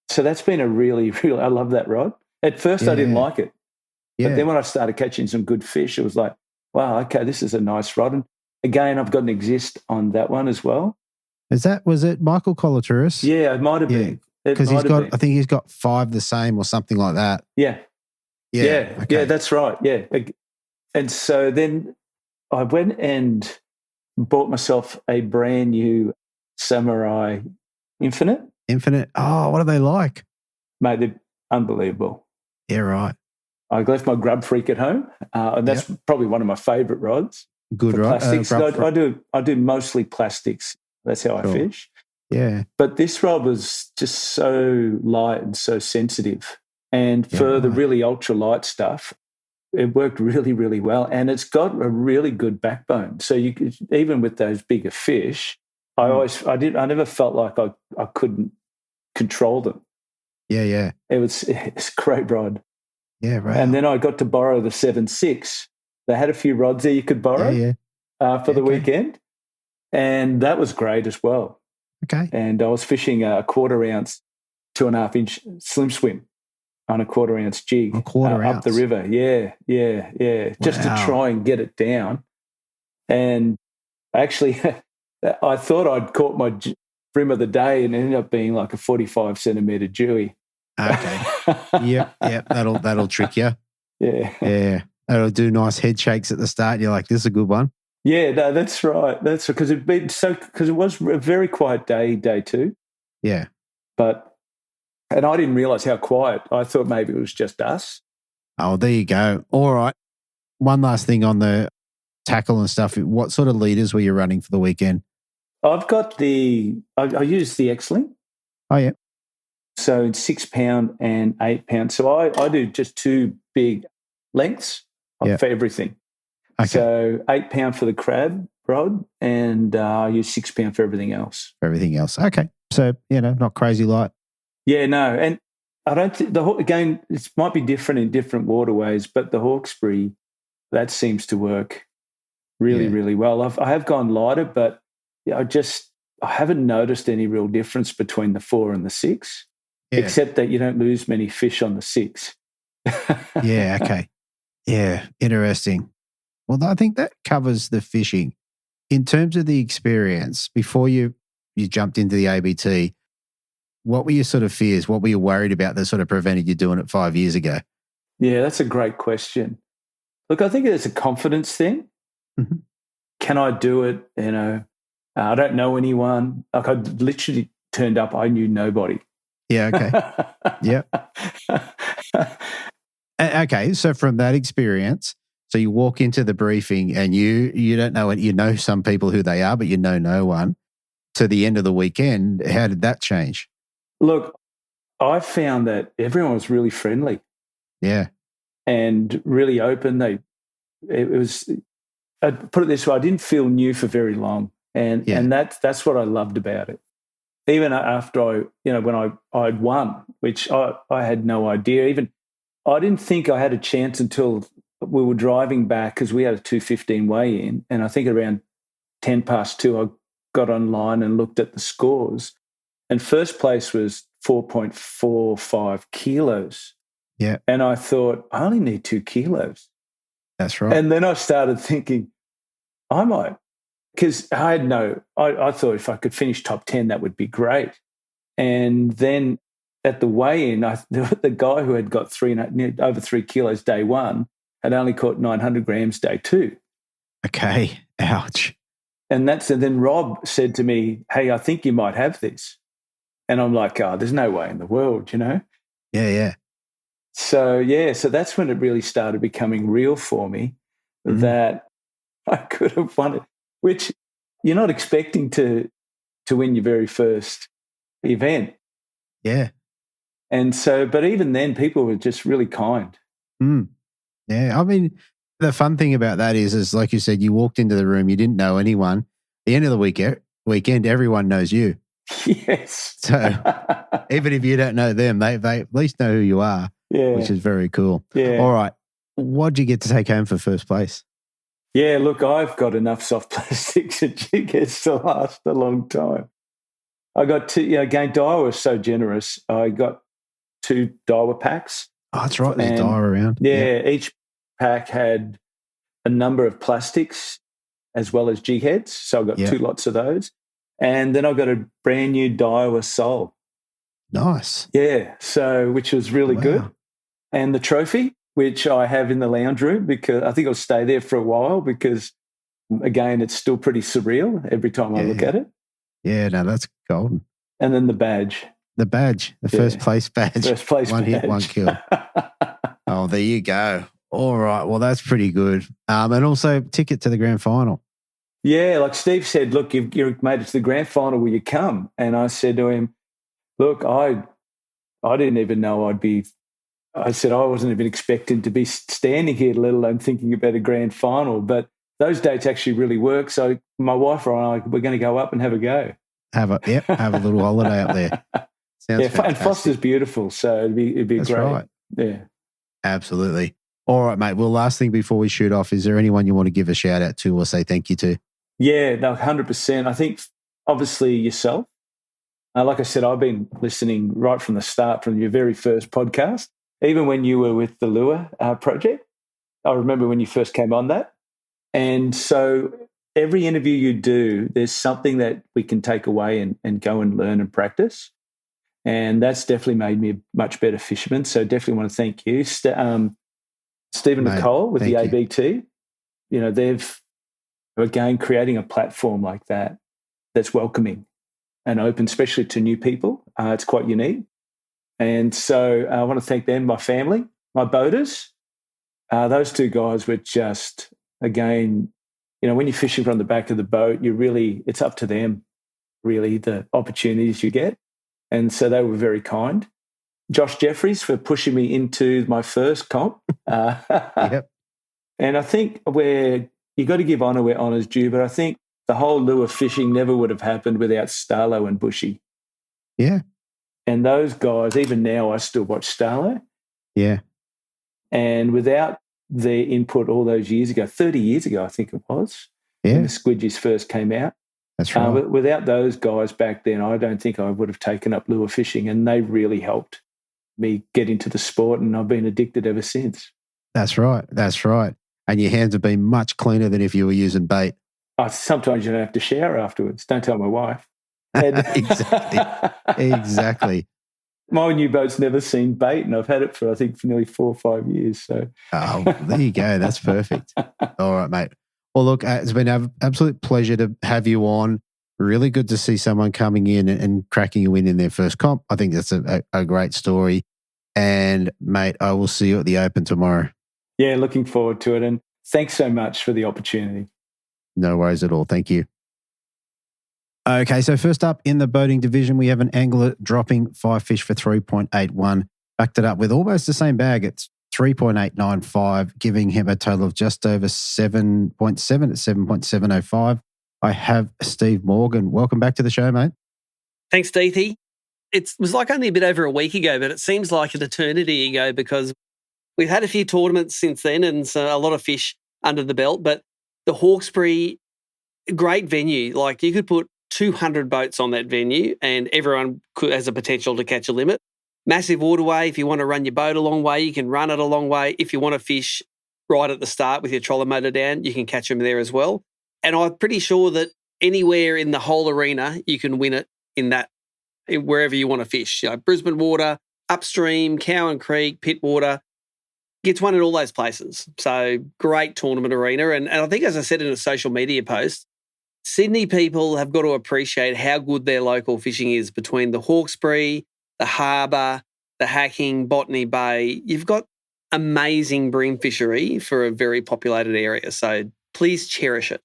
So that's been a really, I love that rod. At first I didn't like it. But then when I started catching some good fish, it was like, wow, okay, this is a nice rod. And again, I've got an Exist on that one as well. Was it Michael Colatouris? Yeah, it might have been. Because I think he's got 5 the same or something like that. Yeah. Yeah. Okay. Yeah, that's right. Yeah. And so then I went and bought myself a brand new Samurai Infinite. Oh, what are they like? Mate, they're unbelievable. Yeah, right. I left my Grub Freak at home, and that's probably one of my favourite rods. Good rod. Plastics. I do mostly plastics. That's how I fish. Yeah. But this rod was just so light and so sensitive. And for the really ultra light stuff, it worked really, really well. And it's got a really good backbone. So you could, even with those bigger fish, I never felt like I couldn't control them. Yeah. It's a great rod. Yeah, right. And then I got to borrow the 7.6. They had a few rods there you could borrow for the weekend. And that was great as well. Okay. And I was fishing a 1/4 ounce, 2.5 inch slim swim on a 1/4 ounce jig up the river. Yeah. Just to try and get it down. And actually, I thought I'd caught my bream of the day and it ended up being like a 45 centimetre jewie. Okay. Yep. That'll trick you. Yeah. That'll do nice head shakes at the start. And you're like, this is a good one. Yeah, no, that's right. That's because it was a very quiet day 2. Yeah. And I didn't realise how quiet. I thought maybe it was just us. Oh, there you go. All right. One last thing on the tackle and stuff. What sort of leaders were you running for the weekend? I've got I use the X-Link. Oh, yeah. So it's 6 pound and 8 pound. So I do just 2 big lengths for everything. Okay. So 8 pound for the crab rod and I use 6 pound for everything else. Okay. So, not crazy light. Yeah, no. And I don't think again, it might be different in different waterways, but the Hawkesbury, that seems to work really, really well. I have gone lighter, but I haven't noticed any real difference between the 4 and the 6, except that you don't lose many fish on the 6. Yeah, okay. Yeah, interesting. Well, I think that covers the fishing. In terms of the experience, before you jumped into the ABT, what were your sort of fears? What were you worried about that sort of prevented you doing it 5 years ago? Yeah, that's a great question. Look, I think it's a confidence thing. Mm-hmm. Can I do it? I don't know anyone. Like I literally turned up, I knew nobody. Yeah, okay. Yeah. Okay, so from that experience, so you walk into the briefing and you don't know it. You know some people who they are, but you know no one. To the end of the weekend, how did that change? Look, I found that everyone was really friendly. Yeah. And really open. I'd put it this way, I didn't feel new for very long. And that's what I loved about it. Even after when I'd won, which I had no idea. Even I didn't think I had a chance until we were driving back because we had a 2:15 weigh-in. And I think around 2:10, I got online and looked at the scores. And first place was 4.45 kilos. Yeah. And I thought, I only need 2 kilos. That's right. And then I started thinking, I might, because I thought if I could finish top 10, that would be great. And then at the weigh-in, the guy who had got over 3 kilos day 1 had only caught 900 grams day 2. Okay. Ouch. And then Rob said to me, hey, I think you might have this. And I'm like, oh, there's no way in the world, Yeah, yeah. So that's when it really started becoming real for me that I could have won it, which you're not expecting to win your very first event. Yeah. And so, but even then, people were just really kind. Yeah. I mean, the fun thing about that is like you said, you walked into the room, you didn't know anyone. At the end of the weekend, everyone knows you. Yes. So even if you don't know them, they at least know who you are, which is very cool. Yeah. All right. What'd you get to take home for first place? Yeah, look, I've got enough soft plastics at Jiggers to last a long time. I got two, again, Daiwa was so generous. I got 2 Daiwa packs. Oh, that's right. There's Daiwa around. Yeah, each pack had a number of plastics as well as jig heads. So I got 2 lots of those. And then I got a brand new Daiwa sole. Nice. Yeah, so which was really good. And the trophy, which I have in the lounge room, because I think I'll stay there for a while because, again, it's still pretty surreal every time I look at it. Yeah, no, that's golden. And then the badge. The first place badge. First place one badge. Hit, one kill. Oh, there you go. All right. Well, that's pretty good. And also ticket to the grand final. Yeah, like Steve said, look, you've made it to the grand final, will you come? And I said to him, look, I didn't even know I said I wasn't even expecting to be standing here, let alone thinking about a grand final. But those dates actually really work. So my wife and I, we're going to go up and have a go. Have a little holiday up there. Sounds fantastic. And Foster's beautiful, so it'd be That's great. Right. Yeah. Absolutely. All right, mate. Well, last thing before we shoot off, is there anyone you want to give a shout out to or say thank you to? Yeah, no, 100%. I think obviously yourself. Like I said, I've been listening right from the start, from your very first podcast, even when you were with the Lure project. I remember when you first came on that. And so every interview you do, there's something that we can take away and go and learn and practice. And that's definitely made me a much better fisherman. So definitely want to thank you. Stephen Nicole with the ABT. They've, again, creating a platform like that's welcoming and open, especially to new people. It's quite unique. And so I want to thank them, my family, my boaters. Those 2 guys were just, again, when you're fishing from the back of the boat, it's up to them, really, the opportunities you get. And so they were very kind. Josh Jeffries for pushing me into my first comp. Yep. And I think you got to give honour where honour's due, but I think the whole lure fishing never would have happened without Starlo and Bushy. Yeah. And those guys, even now, I still watch Starlo. Yeah. And without their input all those years ago, 30 years ago, I think it was, when the squidgies first came out. That's right. Without those guys back then, I don't think I would have taken up lure fishing, and they really helped me get into the sport, and I've been addicted ever since. That's right. That's right. And your hands have been much cleaner than if you were using bait. Sometimes you don't have to shower afterwards. Don't tell my wife. Exactly. My new boat's never seen bait, and I've had it for nearly 4 or 5 years. So, there you go. That's perfect. All right, mate. Well, look, it's been an absolute pleasure to have you on. Really good to see someone coming in and cracking a win in their first comp. I think that's a great story. And, mate, I will see you at the Open tomorrow. Yeah, looking forward to it. And thanks so much for the opportunity. No worries at all. Thank you. Okay, so first up in the boating division, we have an angler dropping 5 fish for 3.81. Backed it up with almost the same bag. It's 3.895, giving him a total of just over 7.7 at 7.705. I have Steve Morgan. Welcome back to the show, mate. Thanks, Deethy. It was like only a bit over a week ago, but it seems like an eternity ago because we've had a few tournaments since then and so a lot of fish under the belt. But the Hawkesbury, great venue. Like you could put 200 boats on that venue and everyone has a potential to catch a limit. Massive waterway. If you want to run your boat a long way, you can run it a long way. If you want to fish right at the start with your trolling motor down, you can catch them there as well. And I'm pretty sure that anywhere in the whole arena, you can win it wherever you want to fish. Brisbane water, upstream, Cowan Creek, Pittwater, gets one in all those places. So great tournament arena. And I think, as I said in a social media post, Sydney people have got to appreciate how good their local fishing is between the Hawkesbury, the Harbour, the Hacking, Botany Bay. You've got amazing bream fishery for a very populated area. So please cherish it.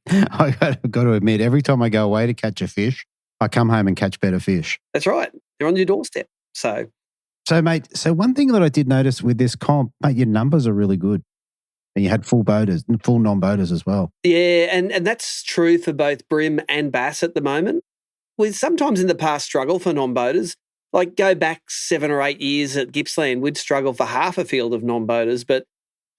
I've got to admit, every time I go away to catch a fish, I come home and catch better fish. That's right. They're on your doorstep. So, mate, one thing that I did notice with this comp, mate, your numbers are really good. And you had full boaters and full non-boaters as well. Yeah, and that's true for both bream and bass at the moment. We sometimes in the past struggle for non-boaters. Like go back 7 or 8 years at Gippsland, we'd struggle for half a field of non-boaters. But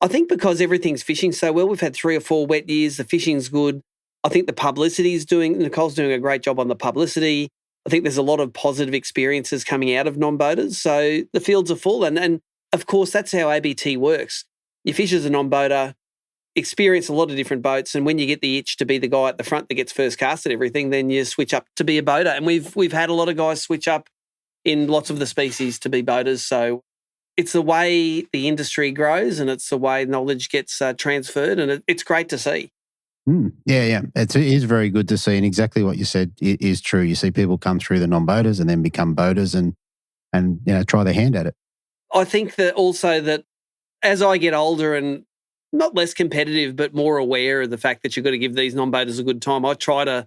I think because everything's fishing so well, we've had 3 or 4 wet years, the fishing's good. I think the publicity's Nicole's doing a great job on the publicity. I think there's a lot of positive experiences coming out of non-boaters. So the fields are full. And of course, that's how ABT works. You fish as a non-boater, experience a lot of different boats, and when you get the itch to be the guy at the front that gets first cast at everything, then you switch up to be a boater. And we've had a lot of guys switch up in lots of the species to be boaters. So it's the way the industry grows and it's the way knowledge gets transferred, and it's great to see. Yeah. It is very good to see, and exactly what you said is true. You see people come through the non-boaters and then become boaters and try their hand at it. I think that also that as I get older and not less competitive, but more aware of the fact that you've got to give these non-boaters a good time, I try to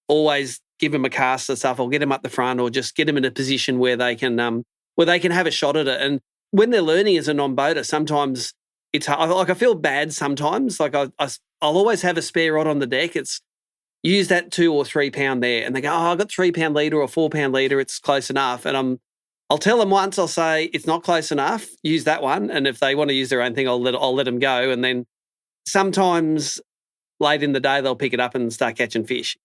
always give them a cast and stuff, or get them up the front, or just get them in a position where they can have a shot at it. And when they're learning as a non-boater, sometimes it's hard. Like I feel bad sometimes. Like I'll always have a spare rod on the deck. It's use that 2 or 3 pound there, and they go, "Oh, I've got 3 pound leader or 4 pound leader. It's close enough." And I'll tell them once, I'll say, it's not close enough, use that one. And if they want to use their own thing, I'll let them go. And then sometimes late in the day, they'll pick it up and start catching fish.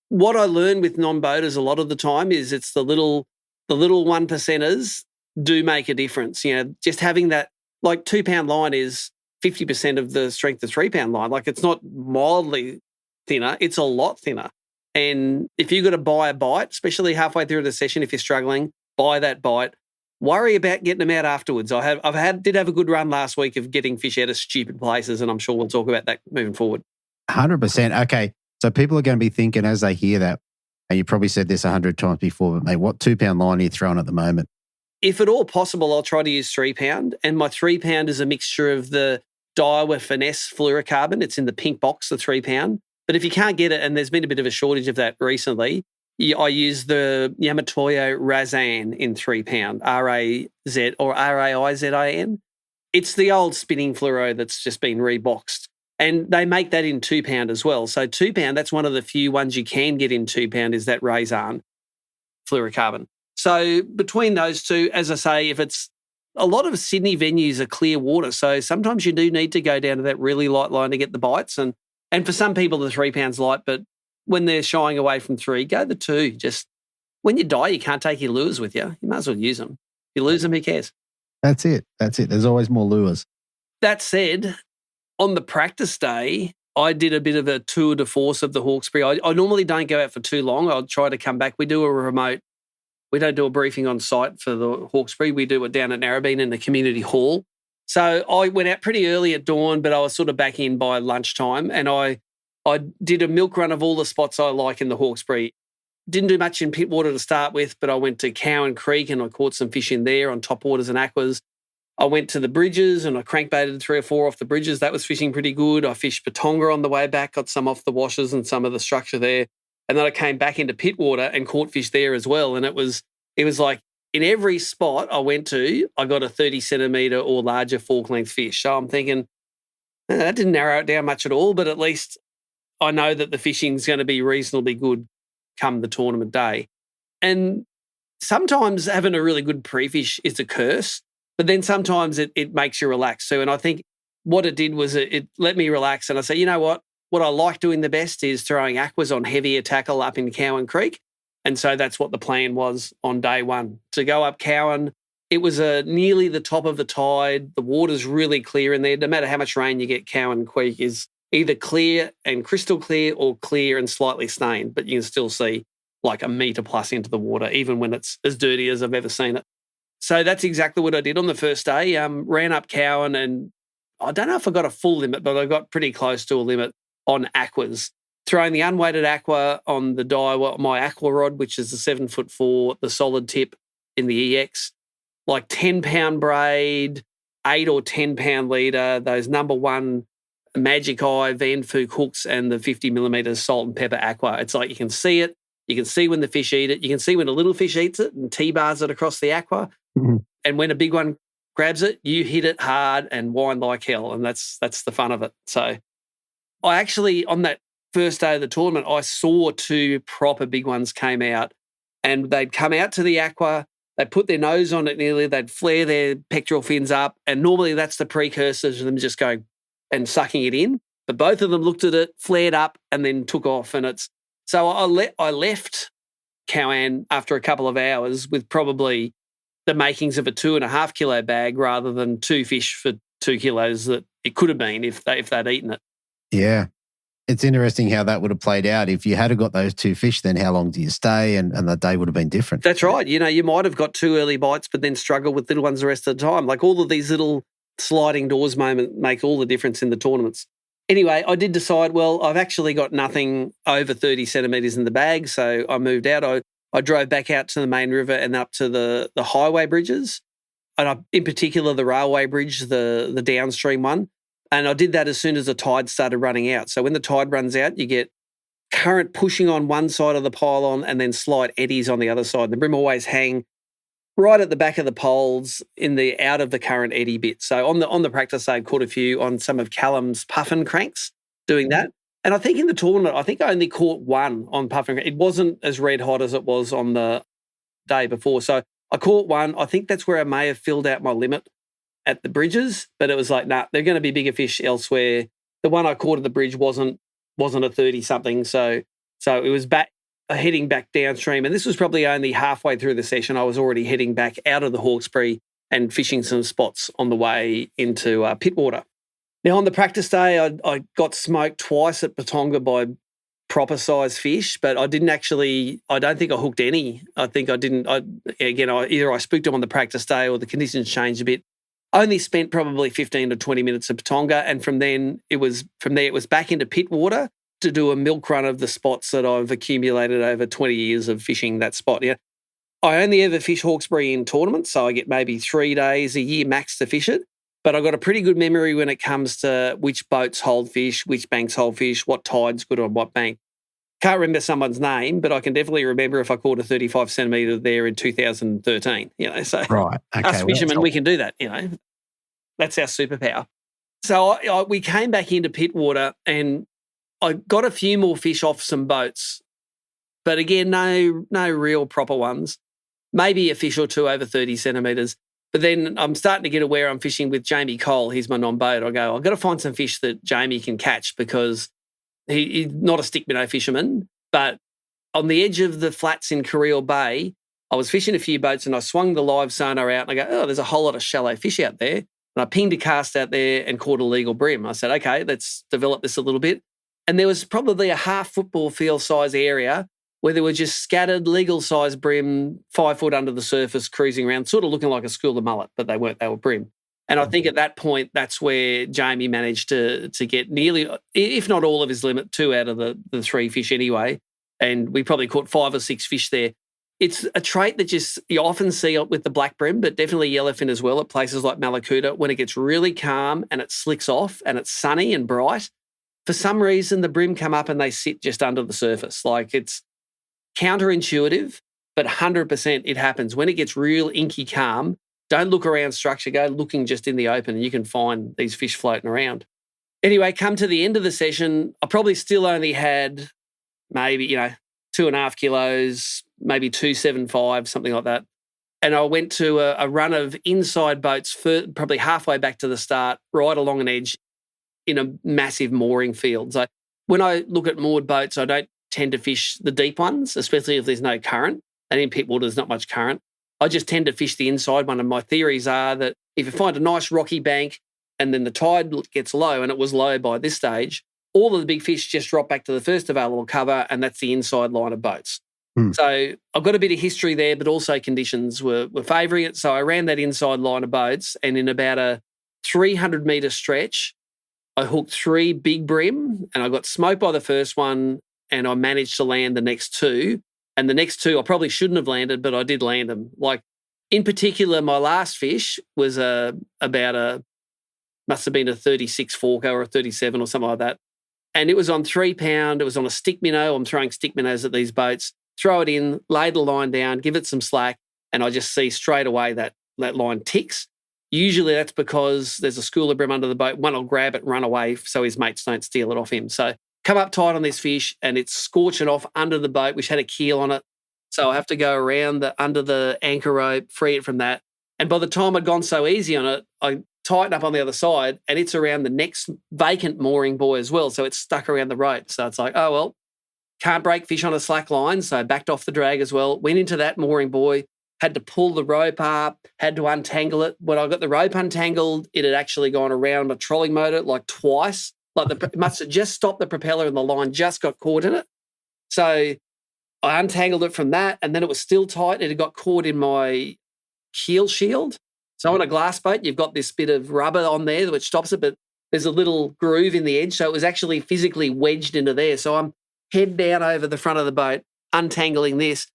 What I learn with non-boaters a lot of the time is it's the little 1%ers do make a difference. Just having that, like 2 pound line is 50% of the strength of 3 pound line. Like it's not mildly thinner, it's a lot thinner. And if you've got to buy a bite, especially halfway through the session, if you're struggling, buy that bite. Worry about getting them out afterwards. Did have a good run last week of getting fish out of stupid places, and I'm sure we'll talk about that moving forward. 100%. Okay, so people are going to be thinking as they hear that, and you probably said this 100 times before, but mate, what 2 pound line are you throwing at the moment? If at all possible, I'll try to use 3 pound, and my 3 pound is a mixture of the Daiwa Finesse fluorocarbon. It's in the pink box, the 3 pound. But if you can't get it, and there's been a bit of a shortage of that recently, I use the Yamatoyo Razan in 3 pound, R-A-Z or R-A-I-Z-I-N. It's the old spinning fluoro that's just been reboxed. And they make that in 2 pound as well. So 2 pound, that's one of the few ones you can get in 2 pound is that Razan fluorocarbon. So between those two, as I say, if it's a lot of Sydney venues are clear water. So sometimes you do need to go down to that really light line to get the bites. And for some people, the 3 pound's light, but when they're shying away from 3, go the 2. Just when you die, you can't take your lures with you. You might as well use them. If you lose them, who cares? That's it. There's always more lures. That said, on the practice day, I did a bit of a tour de force of the Hawkesbury. I normally don't go out for too long. I'll try to come back. We do a remote. We don't do a briefing on site for the Hawkesbury. We do it down at Narrabeen in the community hall. So I went out pretty early at dawn, but I was sort of back in by lunchtime, and I did a milk run of all the spots I like in the Hawkesbury. Didn't do much in Pittwater to start with, but I went to Cowan Creek and I caught some fish in there on top waters and aquas. I went to the bridges and I crankbaited 3 or 4 off the bridges. That was fishing pretty good. I fished Patonga on the way back, got some off the washes and some of the structure there. And then I came back into Pittwater and caught fish there as well. And it was like in every spot I went to, I got a 30 centimetre or larger fork length fish. So I'm thinking, that didn't narrow it down much at all, but at least I know that the fishing's going to be reasonably good come the tournament day. And sometimes having a really good pre-fish is a curse, but then sometimes it makes you relax too. And I think what it did was it let me relax. And I said, you know what I like doing the best is throwing aquas on heavier tackle up in Cowan Creek. And so that's what the plan was on day one, to go up Cowan. It was nearly the top of the tide. The water's really clear in there. No matter how much rain you get, Cowan Creek is either clear and crystal clear or clear and slightly stained, but you can still see like a metre plus into the water, even when it's as dirty as I've ever seen it. So that's exactly what I did on the first day. Ran up Cowan, and I don't know if I got a full limit, but I got pretty close to a limit on aquas. throwing the unweighted aqua on the Daiwa, my aqua rod, which is the 7'4", the solid tip in the EX, like 10-pound braid, 8 or 10-pound leader, those number one Magic Eye Van Fook hooks and the 50 millimeter salt and pepper aqua. It's like you can see it. You can see when the fish eat it. You can see when a little fish eats it and T-bars it across the aqua. Mm-hmm. And when a big one grabs it, you hit it hard and wind like hell. And that's the fun of it. So I actually, on that first day of the tournament, I saw 2 proper big ones came out, and they'd come out to the aqua. They'd put their nose on it nearly. They'd flare their pectoral fins up. And normally that's the precursor to them just going and sucking it in. But both of them looked at it, flared up, and then took off. And it's so I left Cowan after a couple of hours with probably the makings of a 2.5 kilo bag rather than 2 fish for 2 kilos that it could have been if they'd eaten it. Yeah. It's interesting how that would have played out. If you had got those 2 fish, then how long do you stay? And the day would have been different. That's right. You know, you might have got 2 early bites, but then struggle with little ones the rest of the time. Like all of these little sliding doors moment make all the difference in the tournaments. Anyway, I did decide, well, I've actually got nothing over 30 centimetres in the bag, so I moved out. I drove back out to the main river and up to the highway bridges, and in particular the railway bridge, the downstream one. And I did that as soon as the tide started running out. So when the tide runs out, you get current pushing on one side of the pylon and then slight eddies on the other side. The brim always hang right at the back of the poles in the out of the current eddy bit. So on the practice day, I caught a few on some of Callum's puffin cranks doing that. And I think in the tournament, I think I only caught 1 on puffin crank. It wasn't as red hot as it was on the day before. So I caught 1. I think that's where I may have filled out my limit at the bridges, but it was like, nah, they're going to be bigger fish elsewhere. The one I caught at the bridge wasn't a 30-something. So it was heading back downstream. And this was probably only halfway through the session. I was already heading back out of the Hawkesbury and fishing some spots on the way into Pittwater. Now, on the practice day, I got smoked twice at Patonga by proper size fish, but I don't think I hooked any. I think I didn't. Either I spooked them on the practice day or the conditions changed a bit. I only spent probably 15 to 20 minutes at Patonga, and from there it was back into Pittwater to do a milk run of the spots that I've accumulated over 20 years of fishing that spot. Yeah, I only ever fish Hawkesbury in tournaments, so I get maybe 3 days a year max to fish it. But I've got a pretty good memory when it comes to which boats hold fish, which banks hold fish, what tide's good on what bank. Can't remember someone's name, but I can definitely remember if I caught a 35 centimetre there in 2013. You know, so right, okay, us fishermen, we can do that. You know, that's our superpower. So we came back into Pittwater and I got a few more fish off some boats, but again, no real proper ones. Maybe a fish or 2 over 30 centimetres. But then I'm starting to get aware I'm fishing with Jamie Cole. He's my non-boat. I go, I've got to find some fish that Jamie can catch because he's not a stick minnow fisherman. But on the edge of the flats in Carreel Bay, I was fishing a few boats and I swung the live sonar out and I go, oh, there's a whole lot of shallow fish out there. And I pinged a cast out there and caught a legal bream. I said, okay, let's develop this a little bit. And there was probably a half football field size area where there were just scattered legal-sized bream 5 foot under the surface cruising around, sort of looking like a school of mullet, but they weren't, they were bream. And I think at that point, that's where Jamie managed to get nearly, if not all of his limit, 2 out of the 3 fish anyway. And we probably caught 5 or 6 fish there. It's a trait that you often see with the black bream, but definitely yellowfin as well at places like Malakuta. When it gets really calm and it slicks off and it's sunny and bright, for some reason the bream come up and they sit just under the surface. Like it's counterintuitive, but 100% it happens. When it gets real inky calm, don't look around structure, go looking just in the open and you can find these fish floating around. Anyway, come to the end of the session, I probably still only had maybe, 2.5 kilos, maybe 275, something like that. And I went to a run of inside boats probably halfway back to the start, right along an edge in a massive mooring field. So when I look at moored boats, I don't tend to fish the deep ones, especially if there's no current. And in Pittwater, there's not much current. I just tend to fish the inside one. And my theories are that if you find a nice rocky bank and then the tide gets low, and it was low by this stage, all of the big fish just drop back to the first available cover, and that's the inside line of boats. So I've got a bit of history there, but also conditions were favouring it. So I ran that inside line of boats, and in about a 300-metre stretch, I hooked 3 big bream and I got smoked by the first one and I managed to land the next 2. And the next 2 I probably shouldn't have landed, but I did land them. Like, in particular, my last fish was must have been a 36 forker or a 37 or something like that. And it was on 3 pound. It was on a stick minnow. I'm throwing stick minnows at these boats. Throw it in, lay the line down, give it some slack, and I just see straight away that line ticks. Usually that's because there's a school of bream under the boat. One will grab it, run away so his mates don't steal it off him. So come up tight on this fish and it's scorching off under the boat, which had a keel on it. So I have to go around under the anchor rope, free it from that. And by the time I'd gone so easy on it, I tighten up on the other side and it's around the next vacant mooring buoy as well. So it's stuck around the rope. So it's like, oh, well, can't break fish on a slack line. So I backed off the drag as well, went into that mooring buoy, had to pull the rope up, had to untangle it. When I got the rope untangled, it had actually gone around a trolling motor like twice. Like it must have just stopped the propeller and the line just got caught in it. So I untangled it from that and then it was still tight. It had got caught in my keel shield. So on a glass boat, you've got this bit of rubber on there which stops it, but there's a little groove in the edge. So it was actually physically wedged into there. So I'm head down over the front of the boat, untangling this.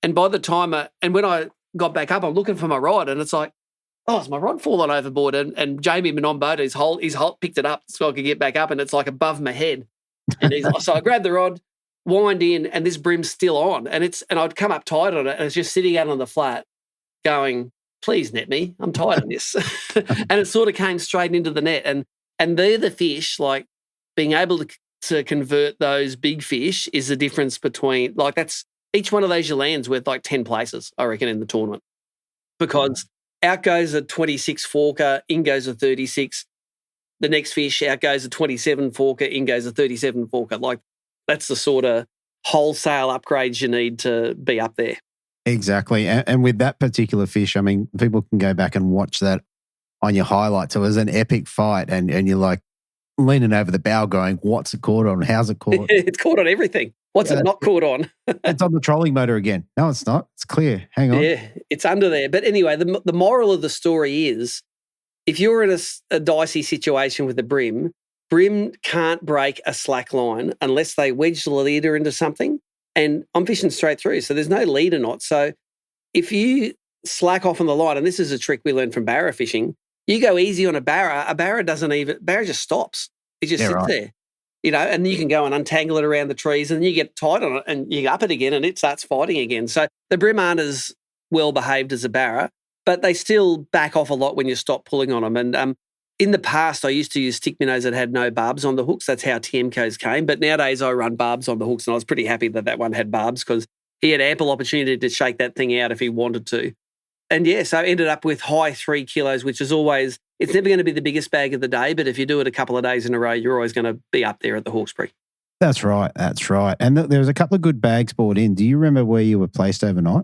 And by the time, when I got back up, I'm looking for my rod and it's like, oh, is my rod fallen overboard? And Jamie, my non-boater, he's picked it up so I could get back up and it's like above my head. And so I grabbed the rod, wind in, and this brim's still on. And I'd come up tight on it and it's just sitting out on the flat going, please net me, I'm tired of this. And it sort of came straight into the net. And they're the fish, like being able to convert those big fish is the difference between, like that's, each one of those you land's worth like 10 places, I reckon, in the tournament. Because out goes a 26 forker, in goes a 36. The next fish, out goes a 27 forker, in goes a 37 forker. Like that's the sort of wholesale upgrades you need to be up there. Exactly. And with that particular fish, I mean, people can go back and watch that on your highlights. It was an epic fight and you're like leaning over the bow going, what's it caught on? How's it caught? It's caught on everything. What's it not caught on? It's on the trolling motor again. No, it's not. It's clear. Hang on. Yeah, it's under there. But anyway, the moral of the story is if you're in a dicey situation with a bream can't break a slack line unless they wedge the leader into something. And I'm fishing straight through, so there's no leader knot. So if you slack off on the line, and this is a trick we learned from barra fishing, you go easy on a barra just stops. It just sits there. You know, and you can go and untangle it around the trees and you get tight on it and you up it again and it starts fighting again. So the bream aren't as well behaved as a barra, but they still back off a lot when you stop pulling on them. And in the past, I used to use stick minnows that had no barbs on the hooks. That's how TMCOs came. But nowadays I run barbs on the hooks and I was pretty happy that one had barbs because he had ample opportunity to shake that thing out if he wanted to. And yeah, so I ended up with high 3 kilos, which is always, it's never going to be the biggest bag of the day, but if you do it a couple of days in a row, you're always going to be up there at the Hawkesbury. That's right. That's right. And there was a couple of good bags brought in. Do you remember where you were placed overnight?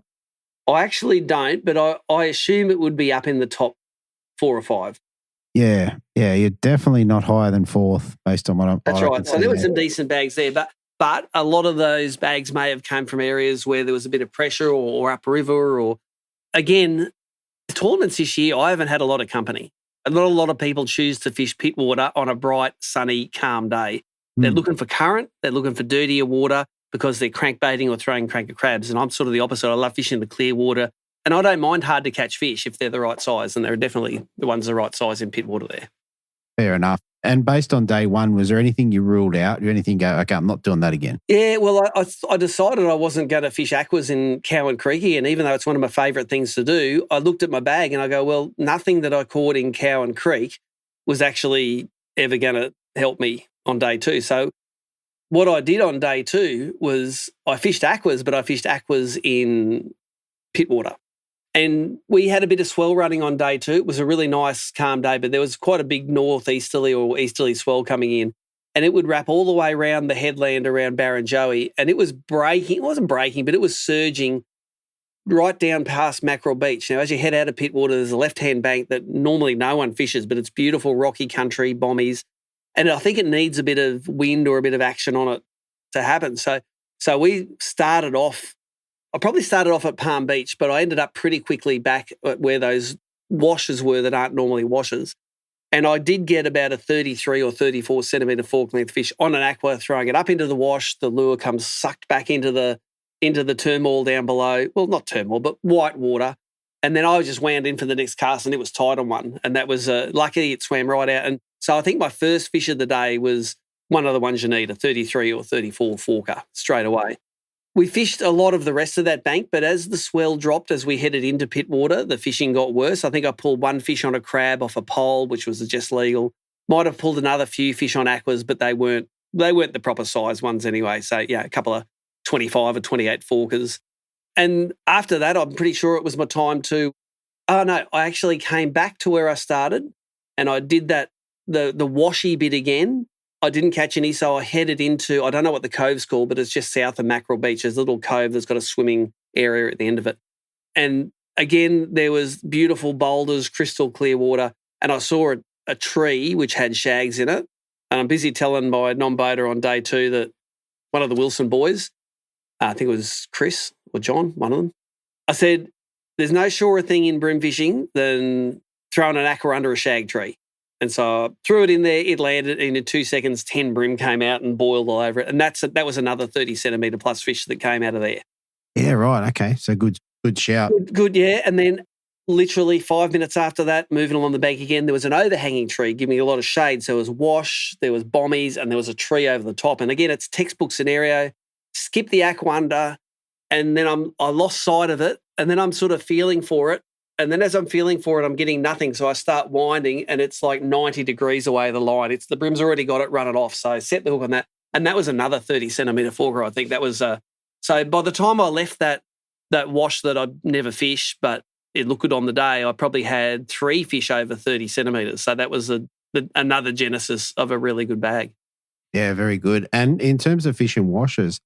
I actually don't, but I assume it would be up in the top 4 or 5. Yeah. Yeah. You're definitely not higher than 4th based on what I'm. That's right. So there were some decent bags there, but a lot of those bags may have come from areas where there was a bit of pressure or upriver or, again, the tournaments this year, I haven't had a lot of company. Not a lot of people choose to fish pit water on a bright, sunny, calm day. They're looking for current. They're looking for dirtier water because they're crankbaiting or throwing cranker crabs. And I'm sort of the opposite. I love fishing the clear water. And I don't mind hard to catch fish if they're the right size. And they're definitely the ones the right size in pit water there. Fair enough. And based on day one, was there anything you ruled out? Did anything go, okay, I'm not doing that again? Yeah, well, I decided I wasn't going to fish aquas in Cowan Creeky, and even though it's one of my favourite things to do, I looked at my bag and I go, well, nothing that I caught in Cowan Creek was actually ever going to help me on day 2. So what I did on day 2 was I fished aquas, but I fished aquas in pit water. And we had a bit of swell running on day 2. It was a really nice, calm day, but there was quite a big northeasterly or easterly swell coming in. And it would wrap all the way around the headland around Barrenjoey. And it was breaking. It wasn't breaking, but it was surging right down past Mackerel Beach. Now, as you head out of pit water, there's a left-hand bank that normally no one fishes, but it's beautiful, rocky country, bommies. And I think it needs a bit of wind or a bit of action on it to happen. So we started off. I probably started off at Palm Beach, but I ended up pretty quickly back at where those washes were that aren't normally washes. And I did get about a 33 or 34 centimetre fork length fish on an aqua, throwing it up into the wash. The lure comes sucked back into the turmoil down below. Well, not turmoil, but white water. And then I just wound in for the next cast and it was tight on one. And that was lucky it swam right out. And so I think my first fish of the day was one of the ones you need, a 33 or 34 forker straight away. We fished a lot of the rest of that bank, but as the swell dropped, as we headed into pit water, the fishing got worse. I think I pulled one fish on a crab off a pole, which was just legal. Might have pulled another few fish on aquas, but they weren't the proper size ones anyway. So, yeah, a couple of 25 or 28 forkers. And after that, I'm pretty sure it was my time to, I actually came back to where I started and I did that, the washy bit again. I didn't catch any, so I headed into, I don't know what the cove's called, but it's just south of Mackerel Beach. There's a little cove that's got a swimming area at the end of it. And again, there was beautiful boulders, crystal clear water, and I saw a tree which had shags in it. And I'm busy telling my non-boater on day 2 that one of the Wilson boys, I think it was Chris or John, one of them, I said, there's no surer thing in bream fishing than throwing an aqua under a shag tree. And so I threw it in there, it landed, and in 2 seconds, 10 bream came out and boiled all over it. And that was another 30 centimetre plus fish that came out of there. Yeah, right. Okay. So good shout. Good, yeah. And then literally 5 minutes after that, moving along the bank again, there was an overhanging tree giving me a lot of shade. So it was wash, there was bommies, and there was a tree over the top. And again, it's textbook scenario. Skip the aqua under, and then I lost sight of it, and then I'm sort of feeling for it. And then as I'm feeling for it, I'm getting nothing. So I start winding and it's like 90 degrees away the line. The brim's already got it, run it off. So I set the hook on that. And that was another 30 centimetre forker. I think that was, so by the time I left that wash that I'd never fished, but it looked good on the day, I probably had 3 fish over 30 centimetres. So that was another genesis of a really good bag. Yeah, very good. And in terms of fishing washes,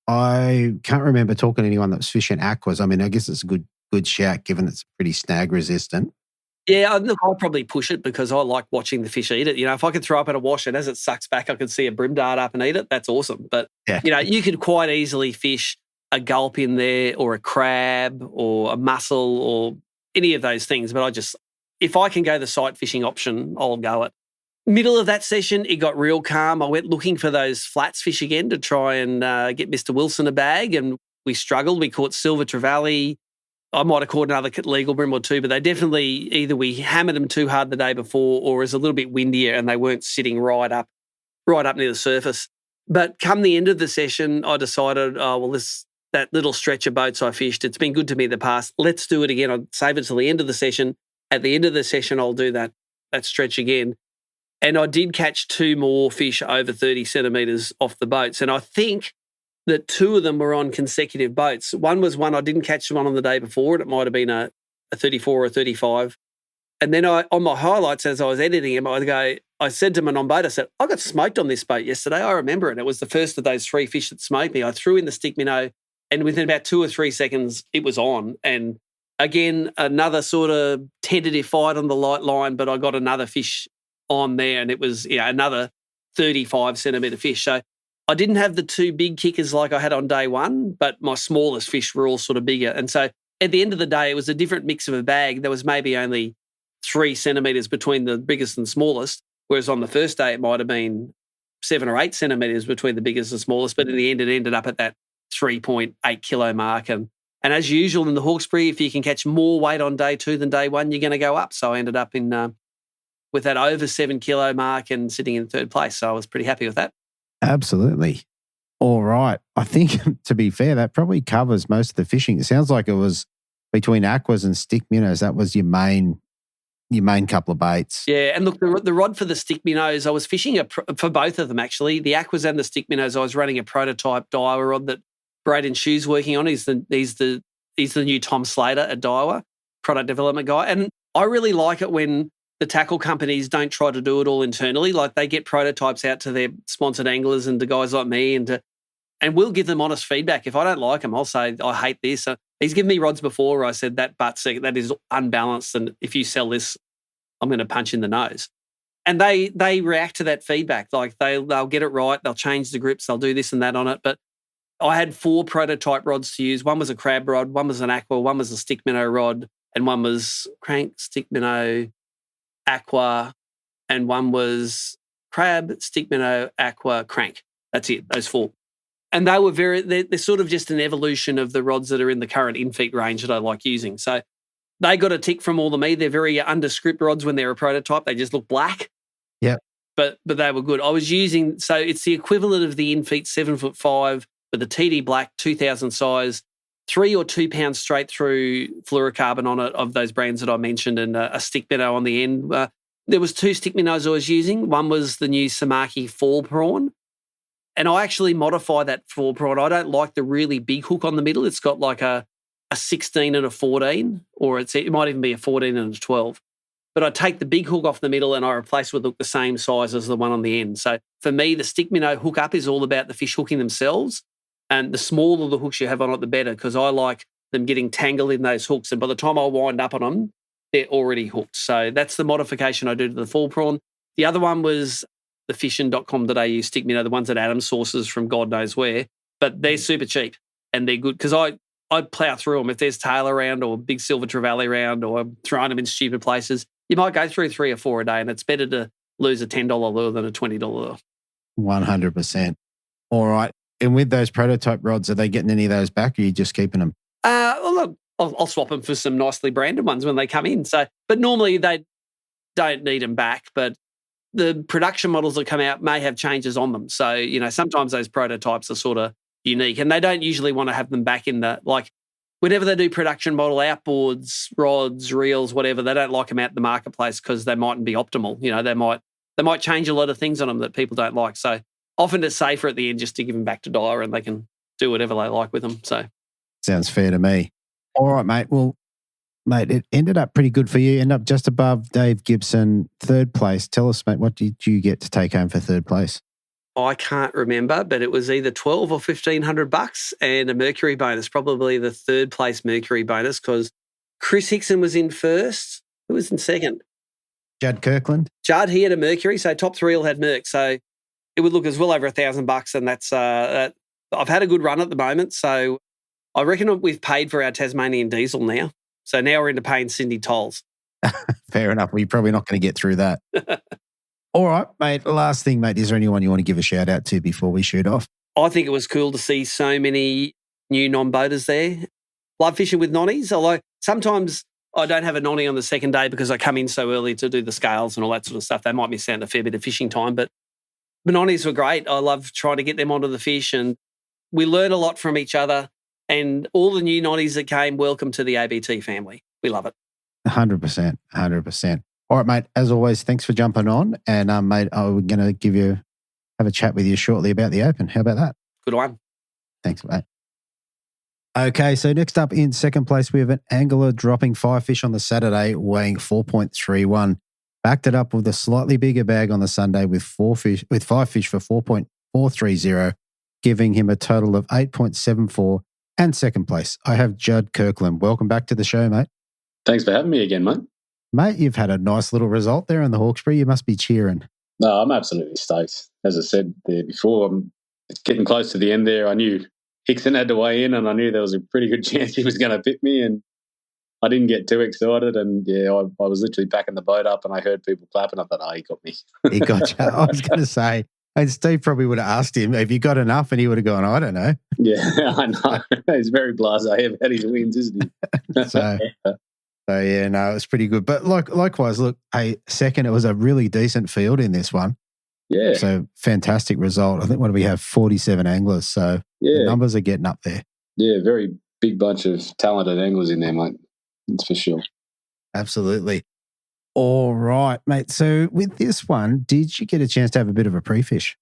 I can't remember talking to anyone that was fishing aquas. I mean, I guess it's a good shout given it's pretty snag resistant. Yeah, look, I'll probably push it because I like watching the fish eat it. You know, if I could throw up in a wash and as it sucks back, I could see a brim dart up and eat it, that's awesome. But, yeah. You know, you could quite easily fish a gulp in there or a crab or a mussel or any of those things. But if I can go the sight fishing option, I'll go it. Middle of that session, it got real calm. I went looking for those flats fish again to try and get Mr. Wilson a bag, and we struggled. We caught silver trevally. I might have caught another legal brim or two, but they definitely either we hammered them too hard the day before or it was a little bit windier and they weren't sitting right up near the surface. But come the end of the session, I decided, that little stretch of boats I fished, it's been good to me in the past. Let's do it again. I'll save it till the end of the session. At the end of the session, I'll do that stretch again. And I did catch 2 more fish over 30 centimetres off the boats. And I think that 2 of them were on consecutive boats. One was one I didn't catch one on the day before, and it might have been a 34 or a 35. And then on my highlights as I was editing them, I said to my non-boat, I said, I got smoked on this boat yesterday. I remember it. It was the first of those 3 fish that smoked me. I threw in the stick minnow, and within about 2 or 3 seconds, it was on. And again, another sort of tentative fight on the light line, but I got another fish on there, and it was another 35 centimetre fish. So I didn't have the 2 big kickers like I had on day 1, but my smallest fish were all sort of bigger. And so at the end of the day, it was a different mix of a bag. There was maybe only 3 centimetres between the biggest and smallest, whereas on the first day it might have been 7 or 8 centimetres between the biggest and smallest, but in the end it ended up at that 3.8 kilo mark. And as usual in the Hawkesbury, if you can catch more weight on day 2 than day 1, you're going to go up. So I ended up with that over 7 kilo mark and sitting in 3rd place. So I was pretty happy with that. Absolutely. All right. I think, to be fair, that probably covers most of the fishing. It sounds like it was between aquas and stick minnows. That was your main couple of baits. Yeah, and look, the rod for the stick minnows, I was fishing for both of them actually. The aquas and the stick minnows, I was running a prototype Daiwa rod that Braden Shue's working on. He's the new Tom Slater at Daiwa, product development guy. And I really like it when the tackle companies don't try to do it all internally. Like they get prototypes out to their sponsored anglers and to guys like me, and we'll give them honest feedback. If I don't like them, I'll say, I hate this. He's given me rods before where I said that that is unbalanced, and if you sell this, I'm going to punch in the nose. And they react to that feedback. Like they'll get it right, they'll change the grips, they'll do this and that on it. But I had 4 prototype rods to use. One was a crab rod, one was an aqua, one was a stick minnow rod, and one was crank, stick minnow, aqua, and one was crab, stick minnow, aqua, crank. That's it, those 4. And they were they're sort of just an evolution of the rods that are in the current in-feet range that I like using. So they got a tick from all of me. They're very underscript rods when they're a prototype. They just look black. Yep. But they were good. I was using, so it's the equivalent of the in-feet 7'5" with a TD black 2000 size, 3 or 2 pounds straight through fluorocarbon on it of those brands that I mentioned, and a stick minnow on the end. There was 2 stick minnows I was using. One was the new Samaki fall prawn, and I actually modify that fall prawn. I don't like the really big hook on the middle. It's got like a 16 and a 14, or it might even be a 14 and a 12. But I take the big hook off the middle and I replace with the same size as the one on the end. So for me, the stick minnow hook up is all about the fish hooking themselves, and the smaller the hooks you have on it, the better, because I like them getting tangled in those hooks. And by the time I wind up on them, they're already hooked. So that's the modification I do to the fall prawn. The other one was the fishing.com.au stick minnow, the ones that Adam sources from God knows where, but they're super cheap and they're good because I'd plough through them. If there's tail around or big silver trevally around, or I'm throwing them in stupid places, you might go through 3 or 4 a day, and it's better to lose a $10 lure than a $20 lure. 100%. All right. And with those prototype rods, are they getting any of those back, or are you just keeping them? Well, look, I'll swap them for some nicely branded ones when they come in. So, but normally they don't need them back, but the production models that come out may have changes on them. So, sometimes those prototypes are sort of unique, and they don't usually want to have them back in whenever they do production model outboards, rods, reels, whatever, they don't like them out in the marketplace because they mightn't be optimal. They might change a lot of things on them that people don't like. So often it's safer at the end just to give them back to Daiwa and they can do whatever they like with them. So sounds fair to me. All right, mate. Well, mate, it ended up pretty good for you. Ended up just above Dave Gibson, 3rd place. Tell us, mate, what did you get to take home for 3rd place? I can't remember, but it was either $1,200 or $1,500 and a Mercury bonus, probably the 3rd place Mercury bonus, because Chris Hickson was in 1st. Who was in 2nd? Judd Kirkland. Judd, he had a Mercury, so top 3 all had Merc. So it would look as well over $1,000, and that's I've had a good run at the moment. So I reckon we've paid for our Tasmanian diesel now. So now we're into paying Cindy tolls. Fair enough. We're probably not going to get through that. All right, mate. Last thing, mate, is there anyone you want to give a shout out to before we shoot off? I think it was cool to see so many new non-boaters there. Love fishing with nonnies, although sometimes I don't have a nonny on the second day because I come in so early to do the scales and all that sort of stuff. They might miss out a fair bit of fishing time, but the nonnies were great. I love trying to get them onto the fish, and we learn a lot from each other. And all the new nonnies that came, welcome to the ABT family. We love it. 100%, 100%. All right, mate, as always, thanks for jumping on. And, mate, I'm going to have a chat with you shortly about the Open. How about that? Good one. Thanks, mate. Okay, so next up in 2nd place, we have an angler dropping 5 fish on the Saturday, weighing 4.31. Backed it up with a slightly bigger bag on the Sunday with 5 fish for 4.430, giving him a total of 8.74. And 2nd place, I have Judd Kirkland. Welcome back to the show, mate. Thanks for having me again, mate. Mate, you've had a nice little result there in the Hawkesbury. You must be cheering. No, I'm absolutely stoked. As I said there before, it's getting close to the end there. I knew Hickson had to weigh in, and I knew there was a pretty good chance he was going to bit me, and I didn't get too excited. And, yeah, I was literally backing the boat up, and I heard people clapping. I thought, oh, he got me. He got you. I was going to say, and Steve probably would have asked him, have you got enough? And he would have gone, I don't know. Yeah, I know. He's very blasé about his wins, isn't he? So, yeah, no, it was pretty good. But likewise, look, hey, 2nd, it was a really decent field in this one. Yeah. So, fantastic result. I think, what do we have? 47 anglers. So, yeah, the numbers are getting up there. Yeah, very big bunch of talented anglers in there, mate. That's for sure. Absolutely. All right, mate. So, with this one, did you get a chance to have a bit of a pre-fish?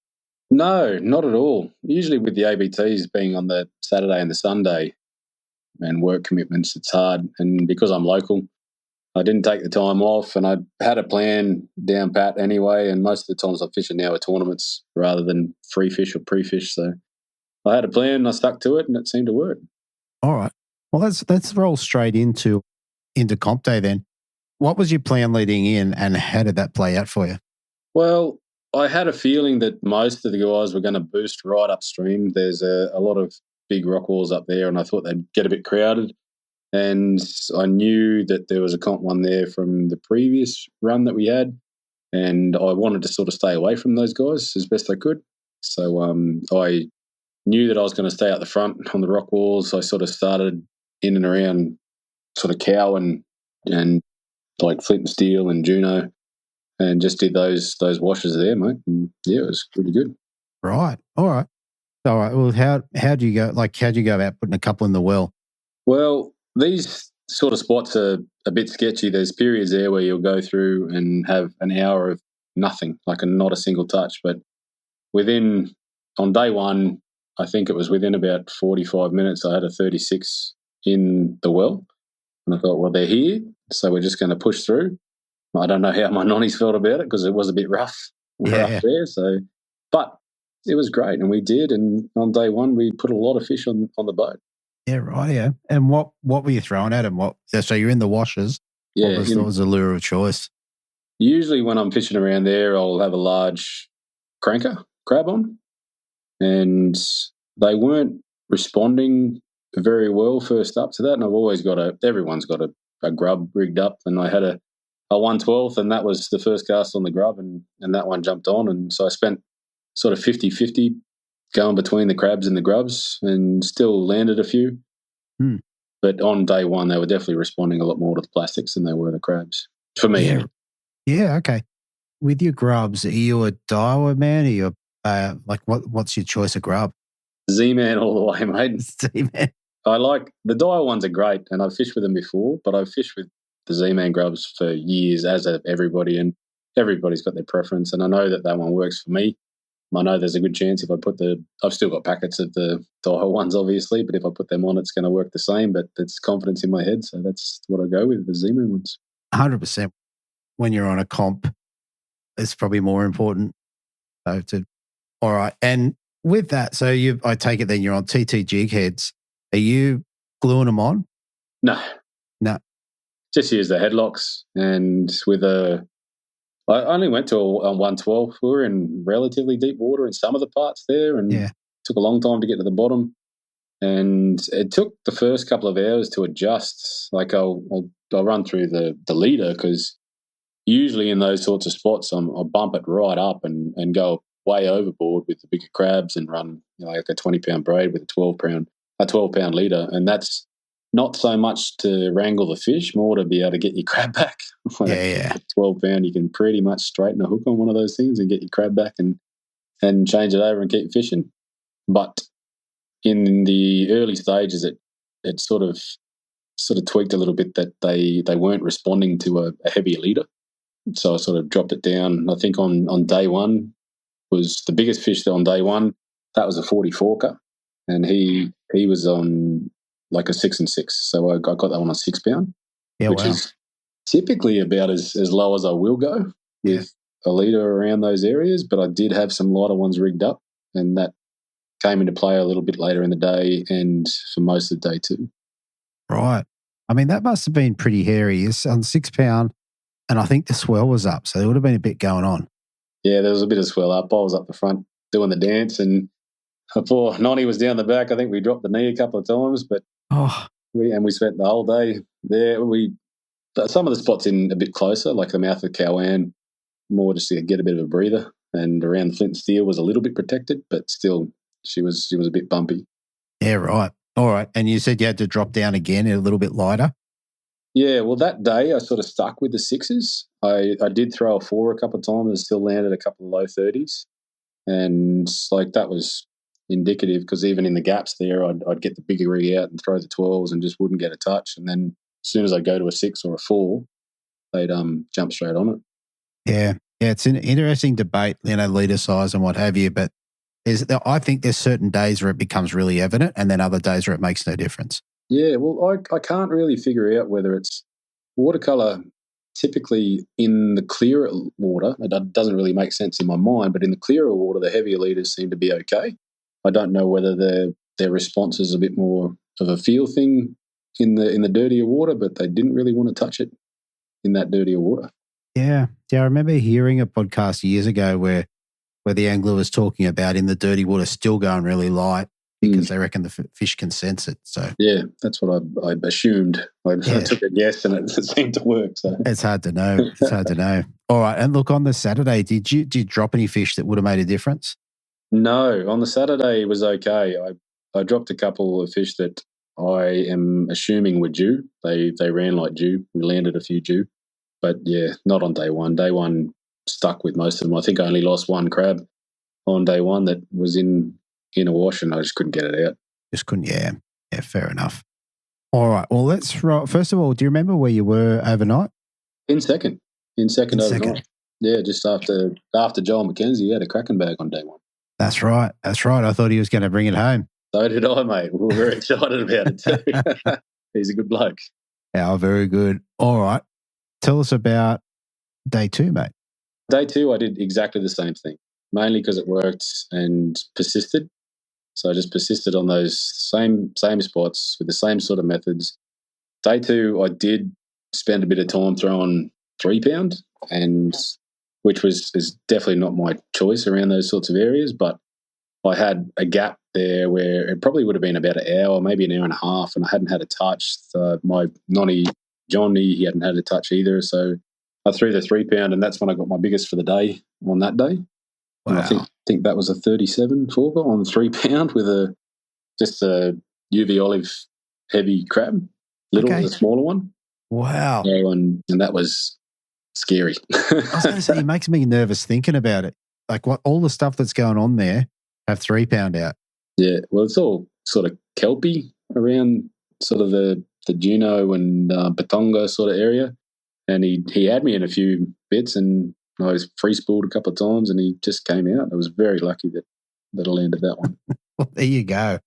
No, not at all. Usually with the ABTs being on the Saturday and the Sunday and work commitments, it's hard. And because I'm local, I didn't take the time off, and I had a plan down pat anyway. And most of the times I'm fishing now are tournaments rather than free fish or pre-fish. So I had a plan and I stuck to it, and it seemed to work. All right. Well, let's roll straight into comp day then. What was your plan leading in, and how did that play out for you? Well, I had a feeling that most of the guys were going to boost right upstream. There's a lot of big rock walls up there, and I thought they'd get a bit crowded. And I knew that there was a comp one there from the previous run that we had. and I wanted to sort of stay away from those guys as best I could. So I knew that I was going to stay out the front on the rock walls. I sort of started in and around sort of Cow and like Flint and Steel and Juno, and just did those washes there, mate. And yeah, it was pretty good. Right. All right. Well, how do you go? Like, how do you go about putting a couple in the well? Well, these sort of spots are a bit sketchy. There's periods there where you'll go through and have an hour of nothing, like not a single touch. But on day one, I think it was within about 45 minutes, I had a 36 in the well. And I thought, well, they're here, so we're just going to push through. I don't know how my nonnies felt about it because it was a bit rough there. So, but it was great, and we did. And on day one, we put a lot of fish on the boat. Yeah, right. Yeah. And what were you throwing at them? So you're in the washes. Yeah, what was the lure of choice? Usually, when I'm fishing around there, I'll have a large cranker crab on, and they weren't responding very well first up to that. And I've always everyone's got a grub rigged up, and I had a 1/12, and that was the first cast on the grub, and that one jumped on. And so I spent sort of 50-50 going between the crabs and the grubs, and still landed a few. But on day one, they were definitely responding a lot more to the plastics than they were the crabs, for me. Yeah, yeah, okay. With your grubs, are you a Daiwa man? Are you what's your choice of grub? Z-Man all the way, mate. Z-Man. I like the Daiwa ones are great, and I've fished with them before, but I've fished with the Z-Man grubs for years, as have everybody, and everybody's got their preference. And I know that one works for me. I know there's a good chance if I I've still got packets of the Daiwa ones, obviously, but if I put them on, it's going to work the same. But it's confidence in my head, so that's what I go with, the Z-Man ones. 100%. When you're on a comp, it's probably more important. All right, and with that, so I take it then you're on TT jig heads. Are you gluing them on? No. Just use the headlocks, and I only went to a 1/12. We were in relatively deep water in some of the parts there, and took a long time to get to the bottom. And it took the first couple of hours to adjust. Like I'll run through the leader, because usually in those sorts of spots, I'll bump it right up and go way overboard with the bigger crabs and run like a 20-pound braid with a 12-pound leader, and that's not so much to wrangle the fish, more to be able to get your crab back. 12-pound, you can pretty much straighten a hook on one of those things and get your crab back and change it over and keep fishing. But in the early stages, it sort of tweaked a little bit that they weren't responding to a heavier leader. So I sort of dropped it down. I think on day one was the biggest fish on day one. That was a 44-ker, and he was on like a 6 and 6. So I got that one on 6 pound, which is typically about as low as I will go with a leader around those areas. But I did have some lighter ones rigged up, and that came into play a little bit later in the day and for most of the day too. Right. I mean, that must have been pretty hairy. It's on 6 pound, and I think the swell was up, so there would have been a bit going on. Yeah, there was a bit of swell up. I was up the front doing the dance, and poor Nonnie was down the back. I think we dropped the knee a couple of times, but we spent the whole day there. Some of the spots in a bit closer, like the mouth of Cowan, more just to get a bit of a breather, and around the Flint and Steel was a little bit protected, but still she was a bit bumpy. Yeah, right. All right. And you said you had to drop down again a little bit lighter? Yeah, well, that day I sort of stuck with the 6s. I did throw a 4 a couple of times and still landed a couple of low 30s. And like that was indicative, because even in the gaps there, I'd get the bigger rig out and throw the 12s and just wouldn't get a touch. And then as soon as I go to a 6 or a 4, they'd jump straight on it. Yeah. Yeah, it's an interesting debate, leader size and what have you, but I think there's certain days where it becomes really evident, and then other days where it makes no difference. Yeah, well, I can't really figure out whether it's watercolour. Typically in the clearer water, it doesn't really make sense in my mind, but in the clearer water, the heavier leaders seem to be okay. I don't know whether their response is a bit more of a feel thing in the dirtier water, but they didn't really want to touch it in that dirtier water. Yeah. I remember hearing a podcast years ago where the angler was talking about in the dirty water still going really light because they reckon the fish can sense it. So yeah, that's what I assumed. I took a guess, and it seemed to work. So it's hard to know. All right. And look, on the Saturday, did you drop any fish that would have made a difference? No, on the Saturday it was okay. I dropped a couple of fish that I am assuming were due. They ran like due. We landed a few due. But yeah, not on day one. Day one stuck with most of them. I think I only lost one crab on day one that was in a wash, and I just couldn't get it out. Just couldn't, yeah, fair enough. All right, well, first of all, do you remember where you were overnight? In second overnight. Yeah, just after Joel McKenzie had a cracking bag on day one. That's right. I thought he was going to bring it home. So did I, mate. We were very excited about it too. He's a good bloke. Yeah, very good. All right. Tell us about day two, mate. Day two, I did exactly the same thing, mainly because it worked and persisted. So I just persisted on those same spots with the same sort of methods. Day two, I did spend a bit of time throwing 3 pound, and which is definitely not my choice around those sorts of areas, but I had a gap there where it probably would have been about an hour, maybe an hour and a half, and I hadn't had a touch. My nonny, Johnny, he hadn't had a touch either. So I threw the 3 pound, and that's when I got my biggest for the day on that day. Wow. And I think that was a 37 forker on the 3 pound with just a UV olive heavy crab, the smaller one. Wow. And that was scary. I was going to say, it makes me nervous thinking about it. Like all the stuff that's going on there, have 3 pound out. Yeah, well, it's all sort of kelpy around sort of the Juno and Batonga sort of area. And he had me in a few bits, and I was free spooled a couple of times, and he just came out. I was very lucky that I landed that one. Well, there you go.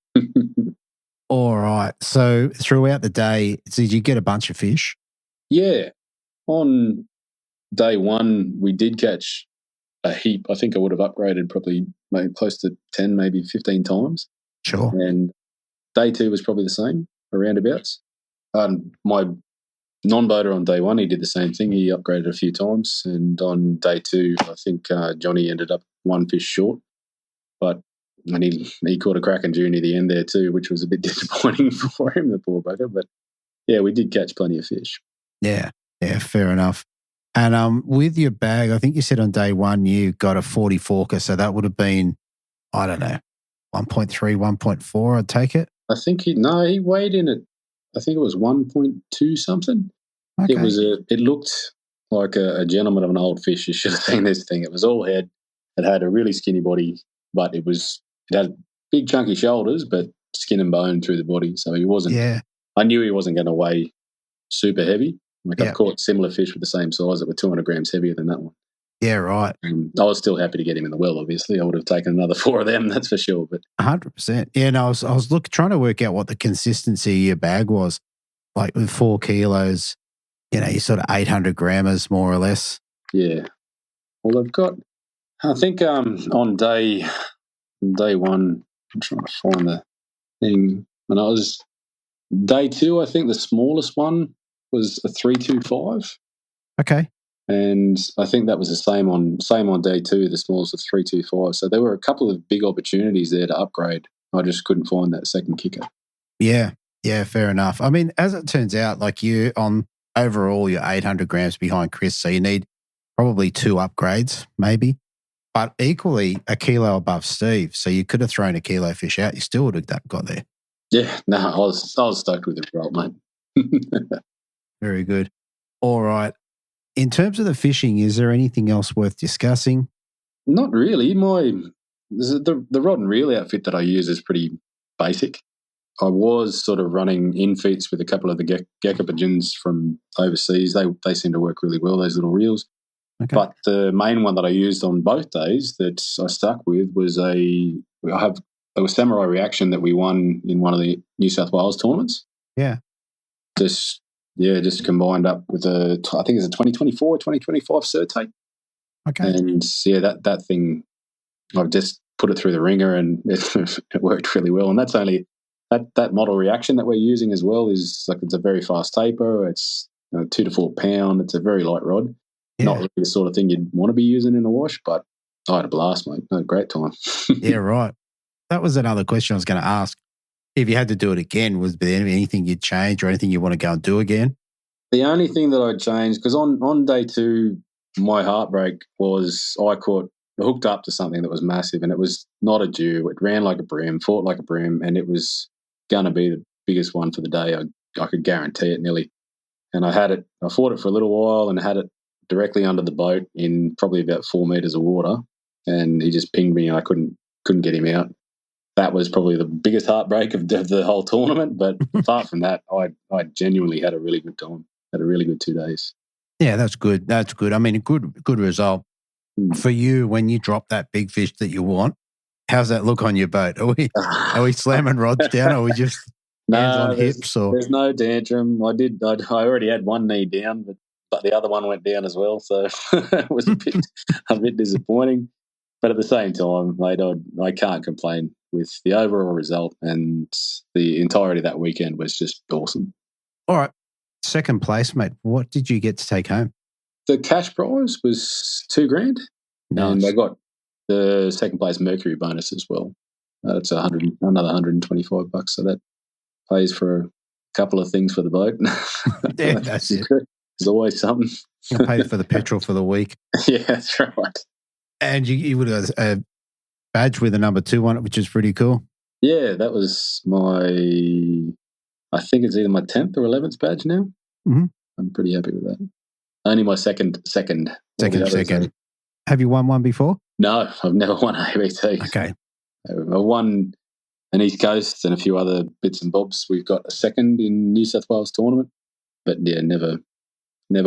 All right. So throughout the day, did you get a bunch of fish? Yeah. On day one, we did catch a heap. I think I would have upgraded probably maybe close to 10, maybe 15 times. Sure. And day two was probably the same, around abouts. My non-boater on day one, he did the same thing. He upgraded a few times. And on day two, I think Johnny ended up 1 fish short. And he caught a cracking June near the end there too, which was a bit disappointing for him, the poor bugger. But yeah, we did catch plenty of fish. Yeah, fair enough. And with your bag, I think you said on day one you got a 40 forker, so that would have been, I don't know, 1.3, 1.4, I'd take it. I think he weighed in at, I think it was 1.2 something. Okay. It looked like a gentleman of an old fish. You should have seen this thing. It was all head. It had a really skinny body, but it had big chunky shoulders, but skin and bone through the body. So he wasn't. Yeah. I knew he wasn't going to weigh super heavy. Like Yeah. I've caught similar fish with the same size that were 200 grams heavier than that one. Yeah, right. I was still happy to get him in the well, obviously. I would have taken another 4 of them, that's for sure. But 100%. Yeah, no, I was trying to work out what the consistency of your bag was. Like with 4 kilos, you're sort of 800 grammars, more or less. yeah. Well, I think on day one, I'm trying to find the thing. And day two, I think the smallest one was a 325. Okay. And I think that was the same on day two, the smallest was 325. So there were a couple of big opportunities there to upgrade. I just couldn't find that second kicker. Yeah, fair enough. I mean, as it turns out, like overall, you're 800 grams behind Chris, so you need probably 2 upgrades, maybe. But equally, a kilo above Steve. So you could have thrown a kilo fish out. You still would have got there. Yeah, no, I was stoked with the result, mate. Very good. All right. In terms of the fishing, is there anything else worth discussing? Not really. The rod and reel outfit that I use is pretty basic. I was sort of running in-feets with a couple of the Gecko from overseas. They seem to work really well, those little reels. Okay. But the main one that I used on both days that I stuck with was a Samurai Reaction that we won in one of the New South Wales tournaments. Yeah. Just combined up with I think it's a 2024, 2025 cert tape. Okay. And yeah, that thing, I've just put it through the ringer and it worked really well. And that's only that model reaction that we're using as well is like, it's a very fast taper. It's 2 to 4 pound. It's a very light rod. Yeah. Not really the sort of thing you'd want to be using in a wash, but I had a blast, mate. I had a great time. Yeah, right. That was another question I was going to ask. If you had to do it again, was there anything you'd change or anything you want to go and do again? The only thing that I'd change, because on day two, my heartbreak was I hooked up to something that was massive, and it was not a dew. It ran like a bream, fought like a bream, and it was going to be the biggest one for the day. I could guarantee it nearly. And I fought it for a little while and had it directly under the boat in probably about 4 meters of water, and he just pinged me and I couldn't get him out. That was probably the biggest heartbreak of the whole tournament. But apart from that, I genuinely had a really good time. Had a really good 2 days. Yeah, that's good. That's good. I mean, a good result. For you, when you drop that big fish that you want, how's that look on your boat? Are we slamming rods down, or are we just hands on hips? Or there's no tantrum. I already had one knee down, but the other one went down as well, so it was a bit disappointing. But at the same time, mate, I can't complain with the overall result, and the entirety of that weekend was just awesome. All right, second place, mate. What did you get to take home? The cash prize was $2,000, Nice. And I got the second place Mercury bonus as well. That's another $125, so that pays for a couple of things for the boat. Yeah, that's it. There's always something. I paid for the petrol for the week. Yeah, that's right. And you would have a badge with a number 2 on it, which is pretty cool. Yeah, that was I think it's either my 10th or 11th badge now. Mm-hmm. I'm pretty happy with that. Only my second. Second. Have you won one before? No, I've never won ABT. Okay. I won an East Coast and a few other bits and bobs. We've got a second in New South Wales tournament, but yeah, never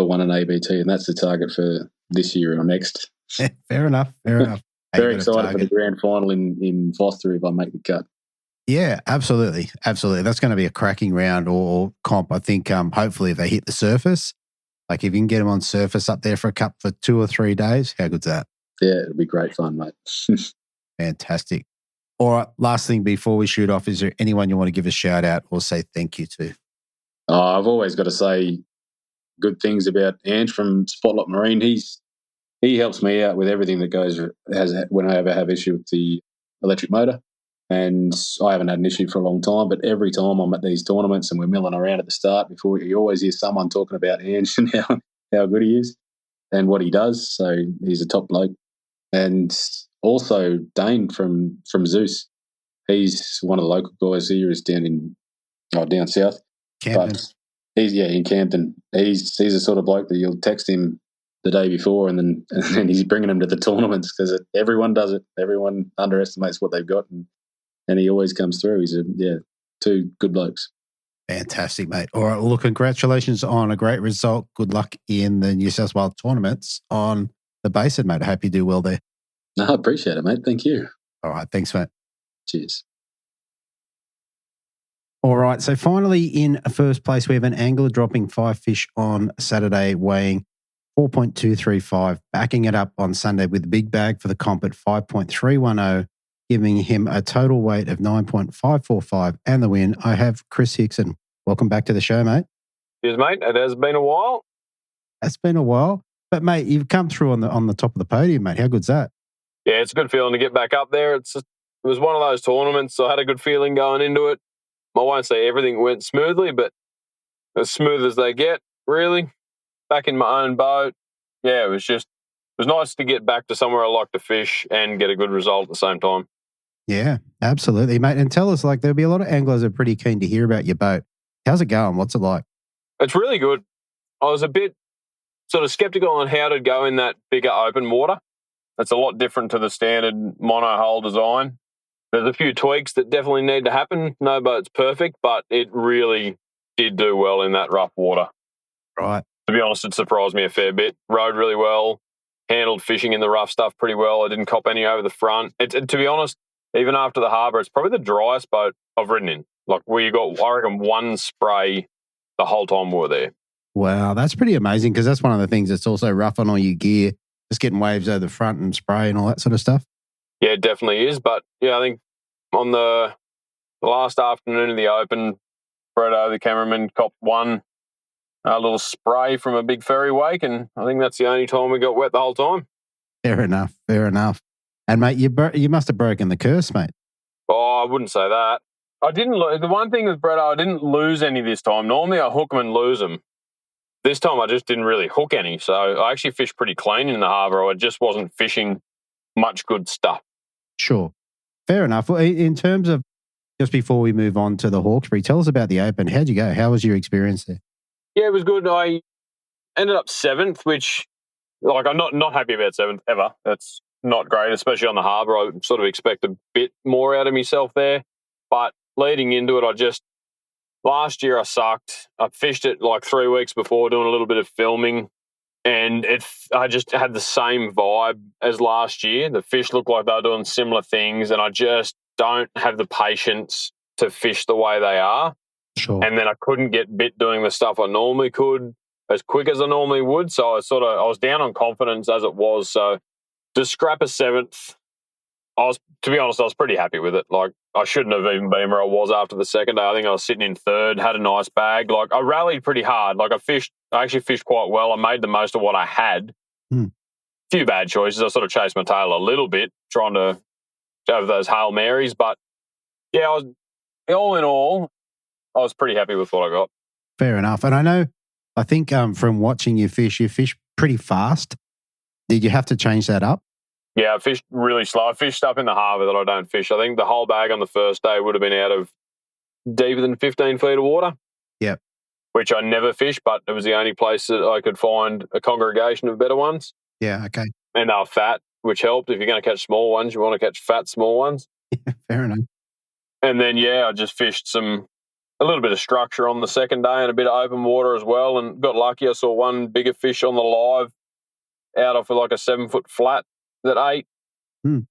won an ABT, and that's the target for this year or next. Yeah, fair enough. Very excited for the grand final in Foster if I make the cut. Yeah, absolutely. That's going to be a cracking round or comp. I think hopefully if they hit the surface, like if you can get them on surface up there for a cup for 2 or 3 days, how good's that? Yeah, it'll be great fun, mate. Fantastic. All right, last thing before we shoot off, is there anyone you want to give a shout out or say thank you to? I've always got to say good things about Ange from Spotlight Marine. He helps me out with everything that goes when I ever have issue with the electric motor. And I haven't had an issue for a long time, but every time I'm at these tournaments and we're milling around at the start, before you always hear someone talking about Ange and how good he is and what he does. So he's a top bloke. And also Dane from Zeus. He's one of the local guys here. He's down south. Camden. But he's in Camden. He's the sort of bloke that you'll text him the day before and then he's bringing him to the tournaments because everyone does it. Everyone underestimates what they've got and he always comes through. He's two good blokes. Fantastic, mate. All right, well, congratulations on a great result. Good luck in the New South Wales tournaments on the Basin, mate. I hope you do well there. No, I appreciate it, mate. Thank you. All right, thanks, mate. Cheers. All right, so finally in first place, we have an angler dropping 5 fish on Saturday, weighing 4.235, backing it up on Sunday with the big bag for the comp at 5.310, giving him a total weight of 9.545 and the win. I have Chris Hickson. Welcome back to the show, mate. Cheers, mate. It has been a while. It's been a while. But, mate, you've come through on the top of the podium, mate. How good's that? Yeah, it's a good feeling to get back up there. It was one of those tournaments. I had a good feeling going into it. I won't say everything went smoothly, but as smooth as they get, really. Back in my own boat. Yeah, it was nice to get back to somewhere I like to fish and get a good result at the same time. Yeah, absolutely, mate. And tell us, there'll be a lot of anglers that are pretty keen to hear about your boat. How's it going? What's it like? It's really good. I was a bit sort of skeptical on how to go in that bigger open water. It's a lot different to the standard mono-hull design. There's a few tweaks that definitely need to happen. No boat's perfect, but it really did do well in that rough water. Right. To be honest, it surprised me a fair bit. Rode really well, handled fishing in the rough stuff pretty well. I didn't cop any over the front. To be honest, even after the harbour, it's probably the driest boat I've ridden in. Where you got, I reckon, one spray the whole time we were there. Wow, that's pretty amazing because that's one of the things that's also rough on all your gear, just getting waves over the front and spray and all that sort of stuff. Yeah, it definitely is. But, yeah, I think on the last afternoon of the Open, Bretto, the cameraman, copped one little spray from a big ferry wake, and I think that's the only time we got wet the whole time. Fair enough. And, mate, you must have broken the curse, mate. Oh, I wouldn't say that. I didn't. The one thing with Bretto, I didn't lose any this time. Normally I hook them and lose them. this time I just didn't really hook any. So I actually fished pretty clean in the harbour. I just wasn't fishing much good stuff. Sure. Fair enough. Well, in terms of, just before we move on to the Hawkesbury, tell us about the Open. How'd you go? How was your experience there? Yeah, it was good. I ended up 7th, which, like, I'm not happy about 7th ever. That's not great, especially on the harbour. I sort of expect a bit more out of myself there. But leading into it, last year I sucked. I fished it like 3 weeks before, doing a little bit of filming, and I just had the same vibe as last year. The fish looked like they were doing similar things, and I just don't have the patience to fish the way they are. Sure. And then I couldn't get bit doing the stuff I normally could as quick as I normally would. So I was down on confidence as it was. So to scrap a 7th, to be honest, I was pretty happy with it. Like, I shouldn't have even been where I was after the second day. I think I was sitting in 3rd, had a nice bag. Like, I rallied pretty hard. Like, I actually fished quite well. I made the most of what I had. Few bad choices. I sort of chased my tail a little bit, trying to have those Hail Marys. But yeah, all in all, I was pretty happy with what I got. Fair enough. And I think from watching you fish pretty fast. Did you have to change that up? Yeah, I fished really slow. I fished up in the harbour that I don't fish. I think the whole bag on the first day would have been out of deeper than 15 feet of water. Yep. Which I never fished, but it was the only place that I could find a congregation of better ones. Yeah, okay. And they were fat, which helped. If you're going to catch small ones, you want to catch fat small ones. Yeah, fair enough. And then, yeah, I just fished a little bit of structure on the second day and a bit of open water as well, and got lucky. I saw one bigger fish on the live out off of like a 7-foot flat that ate. And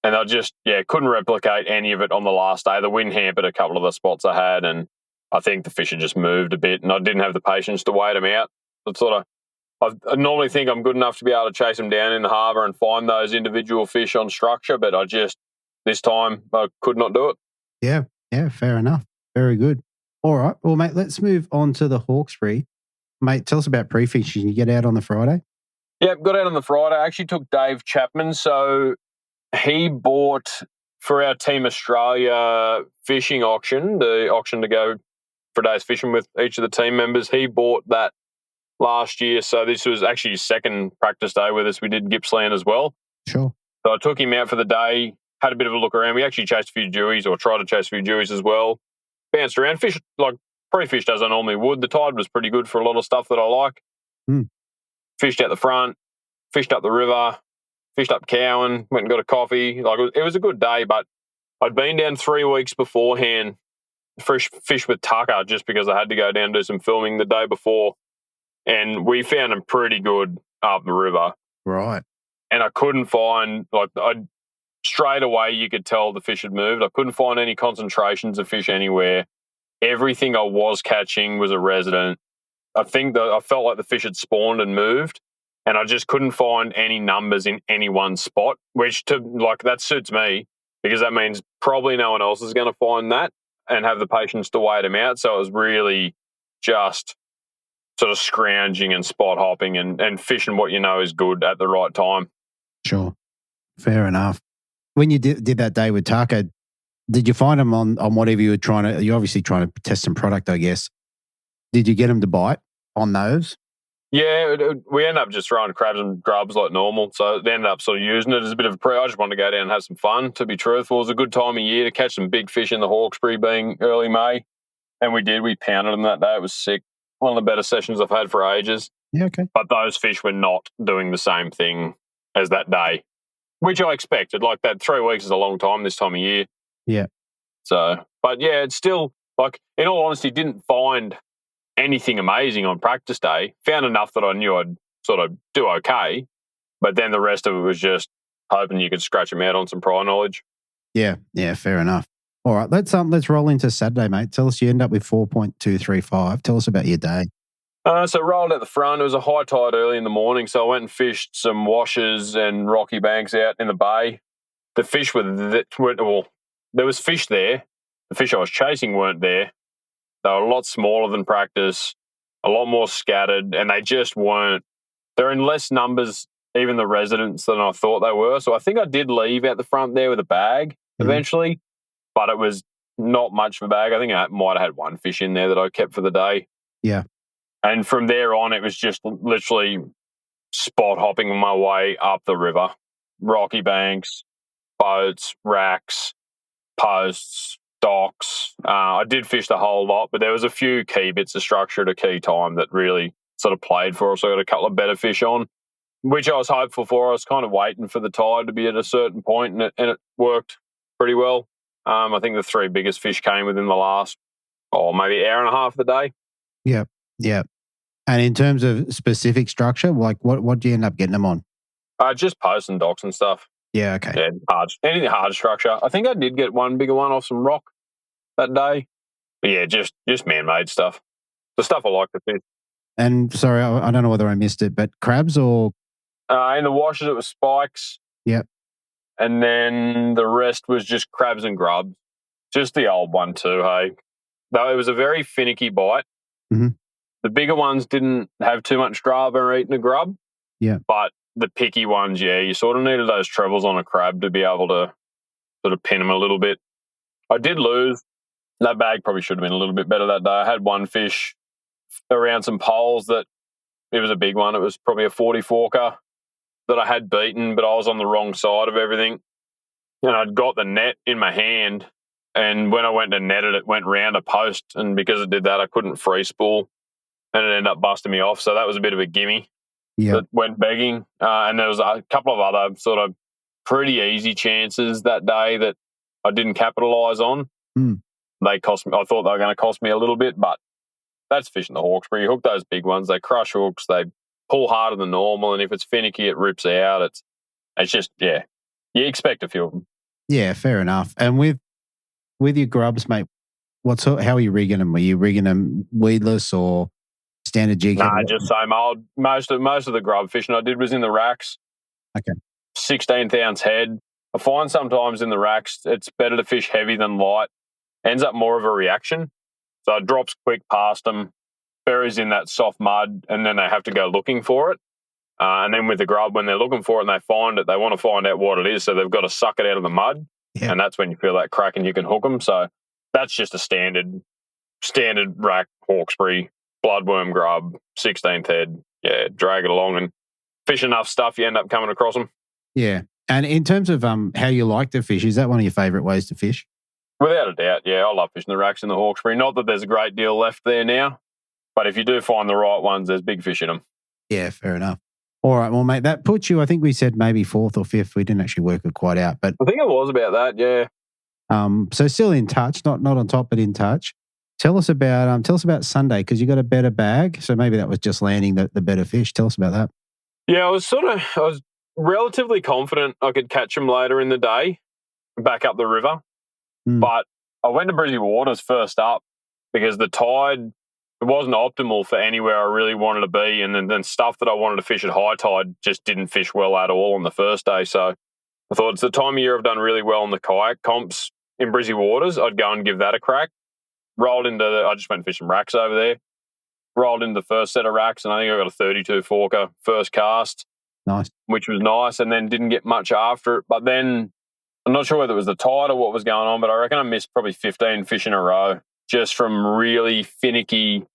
I just, couldn't replicate any of it on the last day. The wind hampered a couple of the spots I had, and I think the fish had just moved a bit, and I didn't have the patience to wait them out. I normally think I'm good enough to be able to chase them down in the harbour and find those individual fish on structure, but this time I could not do it. Yeah, fair enough. Very good. All right. Well, mate, let's move on to the Hawkesbury. Mate, tell us about pre-fishing. You get out on the Friday? Yep, got out on the Friday. I actually took Dave Chapman. So he bought, for our Team Australia fishing auction, the auction to go for days fishing with each of the team members, he bought that last year. So this was actually his second practice day with us. We did Gippsland as well. Sure. So I took him out for the day, had a bit of a look around. We actually chased a few dewies, or tried to chase a few dewies as well. Bounced around, fished, like pre-fished as I normally would. The tide was pretty good for a lot of stuff that I like. Fished out the front, fished up the river, fished up Cowan, went and got a coffee. Like, it was a good day, but I'd been down 3 weeks beforehand, fish with Tucker, just because I had to go down and do some filming the day before. And we found them pretty good up the river. Right. And I couldn't find, straight away you could tell the fish had moved. I couldn't find any concentrations of fish anywhere. Everything I was catching was a resident. I think that I felt like the fish had spawned and moved, and I just couldn't find any numbers in any one spot, which that suits me, because that means probably no one else is going to find that and have the patience to wait them out. So it was really just sort of scrounging and spot hopping and fishing what you know is good at the right time. Sure. Fair enough. When you did that day with Tucker, did you find them on whatever you were you're obviously trying to test some product, I guess. Did you get them to bite on those? Yeah, we ended up just throwing crabs and grubs like normal. So they ended up sort of using it as a bit of a I just wanted to go down and have some fun, to be truthful. It was a good time of year to catch some big fish in the Hawkesbury, being early May. And we did. We pounded them that day. It was sick. One of the better sessions I've had for ages. Yeah, okay. But those fish were not doing the same thing as that day, which I expected. Like, that 3 weeks is a long time this time of year. Yeah. So, but yeah, it's still, in all honesty, didn't find anything amazing on practice day. Found enough that I knew I'd sort of do okay, but then the rest of it was just hoping you could scratch them out on some prior knowledge. Yeah, fair enough. All right, let's roll into Saturday, mate. Tell us, you end up with 4.235. Tell us about your day. So rolled at the front. It was a high tide early in the morning, so I went and fished some washes and rocky banks out in the bay. The fish there was fish there. The fish I was chasing weren't there. They were a lot smaller than practice, a lot more scattered, and they just weren't. They're in less numbers, even the residents, than I thought they were. So I think I did leave out the front there with a bag eventually, but it was not much of a bag. I think I might have had one fish in there that I kept for the day. Yeah. And from there on, it was just literally spot hopping my way up the river. Rocky banks, boats, racks, posts, docks. I did fish the whole lot, but there was a few key bits of structure at a key time that really sort of played for us. I got a couple of better fish on, which I was hopeful for. I was kind of waiting for the tide to be at a certain point, and it worked pretty well. I think the 3 biggest fish came within the last, maybe hour and a half of the day. Yep, yep. And in terms of specific structure, like what do you end up getting them on? Just posts and docks and stuff. Yeah, okay. Yeah, anything hard structure. I think I did get one bigger one off some rock that day. But yeah, just man-made stuff. The stuff I like to fish. And sorry, I don't know whether I missed it, but crabs or? In the washes, it was spikes. Yep. And then the rest was just crabs and grubs. Just the old one too, hey. Though it was a very finicky bite. Mm-hmm. The bigger ones didn't have too much drama eating a grub. Yeah. But the picky ones, yeah, you sort of needed those trebles on a crab to be able to sort of pin them a little bit. I did lose. That bag probably should have been a little bit better that day. I had one fish around some poles that it was a big one. It was probably a 40-forker that I had beaten, but I was on the wrong side of everything. And I'd got the net in my hand, and when I went to net it, it went round a post, and because it did that, I couldn't free spool, and it ended up busting me off. So that was a bit of a gimme. Yeah. That went begging. And there was a couple of other sort of pretty easy chances that day that I didn't capitalise on. They cost me. I thought they were going to cost me a little bit, but that's fishing the Hawkesbury. You hook those big ones, they crush hooks, they pull harder than normal, and if it's finicky, it rips out. It's just, yeah, you expect a few of them. Yeah, fair enough. And with your grubs, mate, how are you rigging them? Are you rigging them weedless or standard jig? Nah, just same old. Most of the grub fishing I did was in the racks. Okay. 16th ounce head. I find sometimes in the racks it's better to fish heavy than light. Ends up more of a reaction. So it drops quick past them, buries in that soft mud, and then they have to go looking for it. And then with the grub, when they're looking for it and they find it, they want to find out what it is, so they've got to suck it out of the mud. Yeah. And that's when you feel that crack and you can hook them. So that's just a standard rack Hawkesbury, bloodworm grub, 16th head. Yeah, drag it along and fish enough stuff, you end up coming across them. Yeah. And in terms of how you like to fish, is that one of your favourite ways to fish? Without a doubt, yeah. I love fishing the racks in the Hawkesbury. Not that there's a great deal left there now, but if you do find the right ones, there's big fish in them. Yeah, fair enough. All right, well, mate, that puts you, I think we said maybe 4th or 5th. We didn't actually work it quite out, but I think it was about that, yeah. So still in touch, not on top, but in touch. Tell us about Sunday, because you got a better bag. So maybe that was just landing the better fish. Tell us about that. Yeah, I was relatively confident I could catch them later in the day, back up the river. But I went to Brizzy Waters first up because the tide, it wasn't optimal for anywhere I really wanted to be. And then stuff that I wanted to fish at high tide just didn't fish well at all on the first day. So I thought it's the time of year I've done really well in the kayak comps in Brizzy Waters. I'd go and give that a crack. I just went fishing racks over there. Rolled into the first set of racks, and I think I got a 32 forker first cast. Nice. Which was nice, and then didn't get much after it. But then I'm not sure whether it was the tide or what was going on, but I reckon I missed probably 15 fish in a row just from really finicky,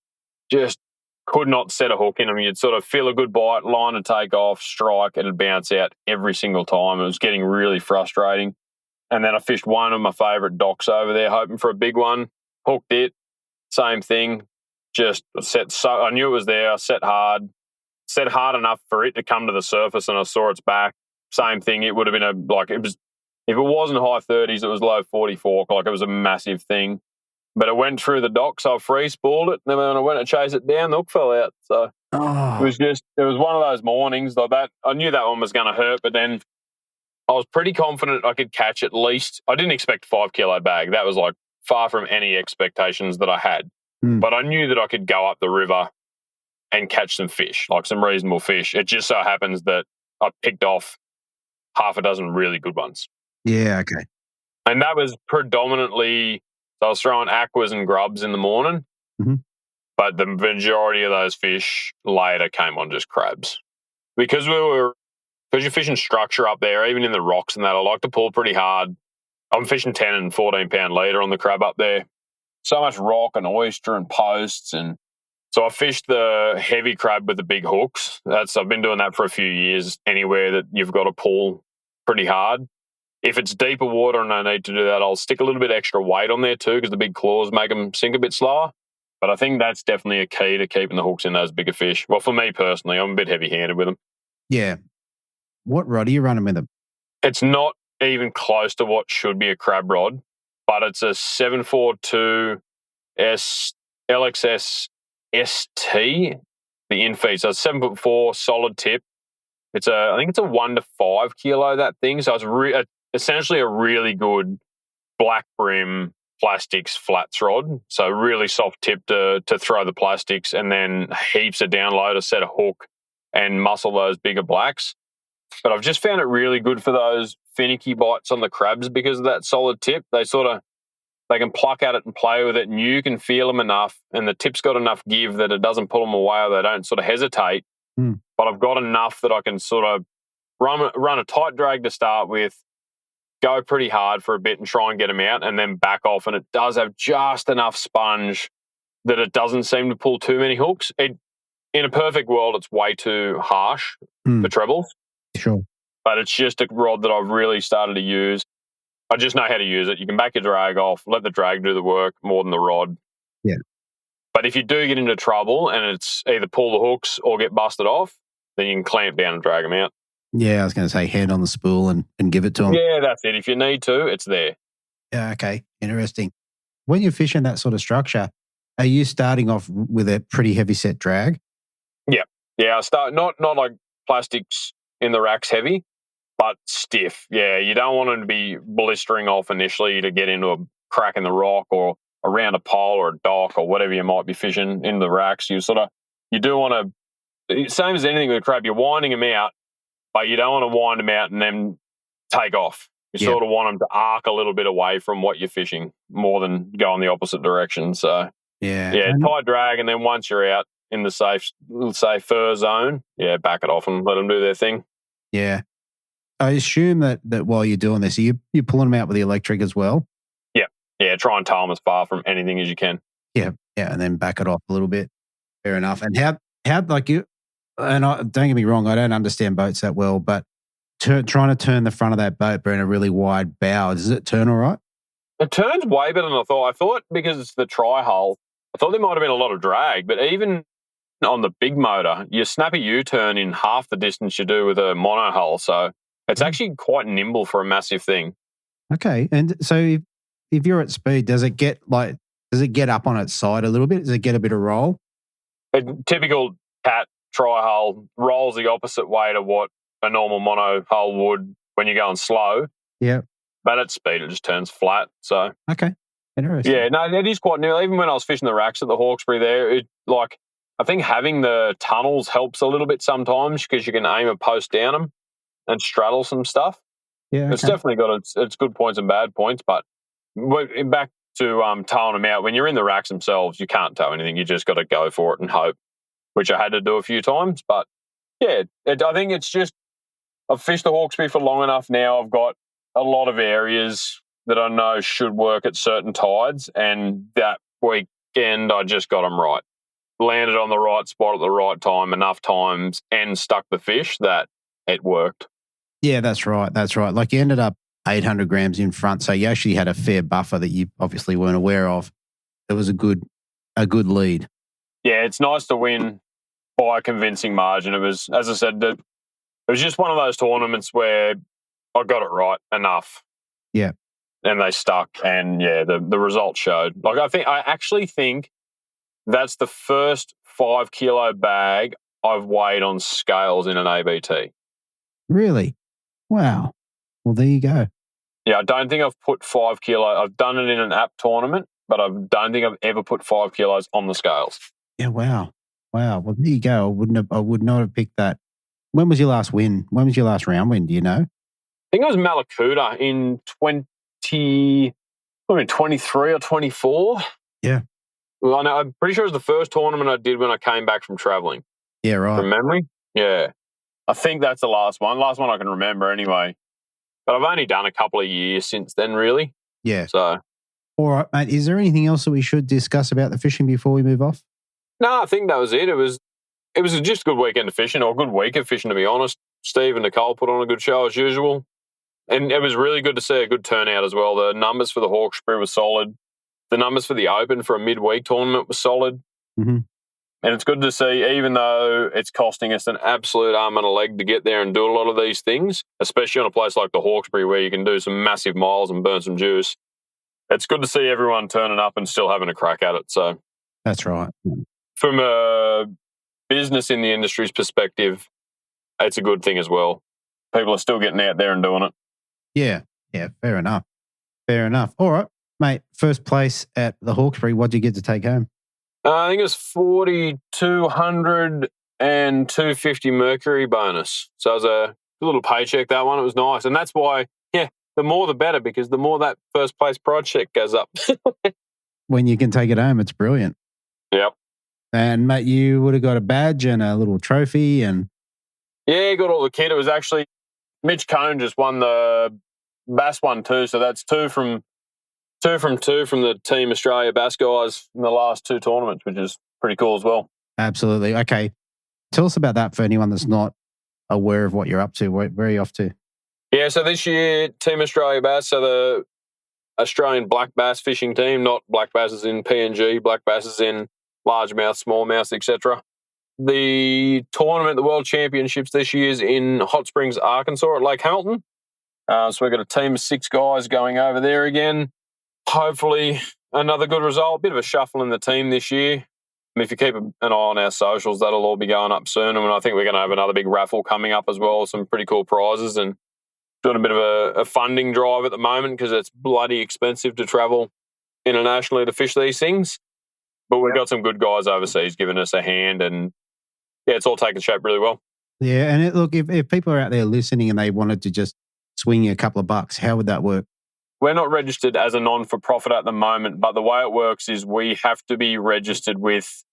just could not set a hook in them. You'd sort of feel a good bite, line and take off, strike, and it'd bounce out every single time. It was getting really frustrating. And then I fished one of my favourite docks over there, hoping for a big one. Hooked it, same thing. Just I knew it was there. I set hard enough for it to come to the surface, and I saw its back. Same thing. It would have been if it wasn't high 30s, it was low 40 fork. Like, it was a massive thing. But it went through the dock, so I free spooled it. And then when I went to chase it down, the hook fell out. So it was one of those mornings like that. I knew that one was going to hurt, but then I was pretty confident I could catch at least. I didn't expect a 5 kilo bag. That was like far from any expectations that I had. But I knew that I could go up the river and catch some fish, like some reasonable fish. It just so happens that I picked off half a dozen really good ones. Yeah, okay. And that was predominantly, so I was throwing aquas and grubs in the morning, but the majority of those fish later came on just crabs. Because you're fishing structure up there, even in the rocks and that, I like to pull pretty hard. I'm fishing 10 and 14 pound leader on the crab up there. So much rock and oyster and posts, and So I fished the heavy crab with the big hooks. I've been doing that for a few years anywhere that you've got to pull pretty hard. If it's deeper water and I need to do that, I'll stick a little bit extra weight on there too because the big claws make them sink a bit slower. But I think that's definitely a key to keeping the hooks in those bigger fish. Well, for me personally, I'm a bit heavy-handed with them. Yeah. What rod are you running with them? It's not even close to what should be a crab rod, but it's a 742 LXS ST, the infeed. So it's 7'4" solid tip. I think it's a 1 to 5 kilo, that thing. So it's essentially a really good black brim plastics flats rod. So really soft tip to throw the plastics, and then heaps of download, a set of hook, and muscle those bigger blacks. But I've just found it really good for those finicky bites on the crabs because of that solid tip. They can pluck at it and play with it, and you can feel them enough, and the tip's got enough give that it doesn't pull them away or they don't sort of hesitate. But I've got enough that I can sort of run a tight drag to start with, go pretty hard for a bit and try and get them out, and then back off. And it does have just enough sponge that it doesn't seem to pull too many hooks. In a perfect world, it's way too harsh for trebles. Sure. But it's just a rod that I've really started to use. I just know how to use it. You can back your drag off, let the drag do the work more than the rod. Yeah. But if you do get into trouble and it's either pull the hooks or get busted off, then you can clamp down and drag them out. Yeah, I was going to say hand on the spool and give it to them. Yeah, that's it. If you need to, it's there. Yeah, okay. Interesting. When you're fishing that sort of structure, are you starting off with a pretty heavy set drag? Yeah. Yeah, I start not like plastics in the racks heavy, but stiff. Yeah, you don't want them to be blistering off initially to get into a crack in the rock or around a pole or a dock or whatever you might be fishing in the racks. You do want to, same as anything with crab, you're winding them out, but you don't want to wind them out and then take off. You sort of want them to arc a little bit away from what you're fishing more than go in the opposite direction. So, tight drag, and then once you're out in the safe, let's say, fur zone, back it off and let them do their thing. Yeah. I assume that while you're doing this, you're pulling them out with the electric as well? Yeah, try and tow them as far from anything as you can. Yeah, and then back it off a little bit. Fair enough. And how like you, and don't get me wrong, I don't understand boats that well, but trying to turn the front of that boat in a really wide bow, does it turn all right? It turns way better than I thought. I thought because it's the tri-hull, I thought there might have been a lot of drag, but even on the big motor, you snap a U-turn in half the distance you do with a mono hull. So it's actually quite nimble for a massive thing. Okay. And so if you're at speed, does it get up on its side a little bit? Does it get a bit of roll? A typical cat tri-hull rolls the opposite way to what a normal mono hull would when you're going slow. Yeah. But at speed, it just turns flat. So okay. Interesting. Yeah, no, it is quite new. Even when I was fishing the racks at the Hawkesbury there, I think having the tunnels helps a little bit sometimes because you can aim a post down them and straddle some stuff. Yeah, okay. It's definitely got its good points and bad points, but back to towing them out, when you're in the racks themselves, you can't tow anything. You just got to go for it and hope, which I had to do a few times. But yeah, I think it's just, I've fished the Hawkesbury for long enough now. I've got a lot of areas that I know should work at certain tides, and that weekend I just got them right. Landed on the right spot at the right time enough times and stuck the fish that it worked. Yeah, that's right. Like you ended up 800 grams in front, so you actually had a fair buffer that you obviously weren't aware of. It was a good lead. Yeah, it's nice to win by a convincing margin. It was, as I said, it was just one of those tournaments where I got it right enough. Yeah. And they stuck, and the results showed. I actually think that's the first 5 kilo bag I've weighed on scales in an ABT. Really? Wow. Well, there you go. Yeah, I don't think I've put 5 kilo. I've done it in an app tournament, but I don't think I've ever put 5 kilos on the scales. Yeah, wow. Well, there you go. I would not have picked that. When was your last win? When was your last round win? Do you know? I think it was Malakuta in 23 or 24. Yeah. Well, I'm pretty sure it was the first tournament I did when I came back from traveling. Yeah, right. From memory? Yeah. I think that's the last one. Last one I can remember anyway. But I've only done a couple of years since then, really. Yeah. So. All right, mate. Is there anything else that we should discuss about the fishing before we move off? No, I think that was it. It was just a good weekend of fishing, or a good week of fishing, to be honest. Steve and Nicole put on a good show as usual. And it was really good to see a good turnout as well. The numbers for the Hawkesbury were solid. The numbers for the Open for a midweek tournament were solid. Mm-hmm. And it's good to see, even though it's costing us an absolute arm and a leg to get there and do a lot of these things, especially on a place like the Hawkesbury where you can do some massive miles and burn some juice. It's good to see everyone turning up and still having a crack at it. So that's right. From a business in the industry's perspective, it's a good thing as well. People are still getting out there and doing it. Yeah, fair enough. All right, mate, first place at the Hawkesbury, what did you get to take home? I think it was 4,200 and 250 Mercury bonus. So it was a little paycheck, that one. It was nice. And that's why, the more the better, because the more that first place prize check goes up. When you can take it home, it's brilliant. Yep. And, mate, you would have got a badge and a little trophy and... Yeah, got all the kit. It was actually... Mitch Cone just won the Bass one too, so that's two from the Team Australia Bass guys in the last two tournaments, which is pretty cool as well. Absolutely. Okay. Tell us about that for anyone that's not aware of what you're up to. Where are you off to? Yeah, so this year, Team Australia Bass, so the Australian black bass fishing team, not black basses in PNG, black basses in largemouth, smallmouth, etc. The tournament, the World Championships this year is in Hot Springs, Arkansas at Lake Hamilton. So we've got a team of 6 guys going over there again. Hopefully another good result. Bit of a shuffle in the team this year. If you keep an eye on our socials, that'll all be going up soon. And I think we're going to have another big raffle coming up as well. Some pretty cool prizes, and doing a bit of a funding drive at the moment because it's bloody expensive to travel internationally to fish these things. But we've got some good guys overseas giving us a hand, and it's all taken shape really well. Yeah, and look, if people are out there listening and they wanted to just swing you a couple of bucks, how would that work? We're not registered as a non-for-profit at the moment, but the way it works is we have to be registered with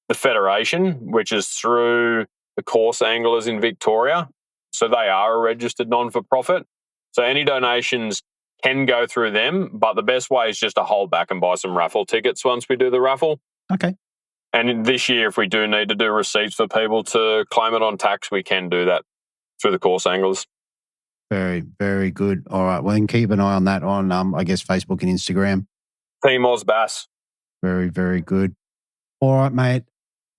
the Federation, which is through the course anglers in Victoria. So they are a registered non-for-profit. So any donations can go through them, but the best way is just to hold back and buy some raffle tickets once we do the raffle. Okay. And this year, if we do need to do receipts for people to claim it on tax, we can do that through the course anglers. Very, very good. All right. Well, then keep an eye on that on, I guess, Facebook and Instagram. Team Oz Bass. Very, very good. All right, mate.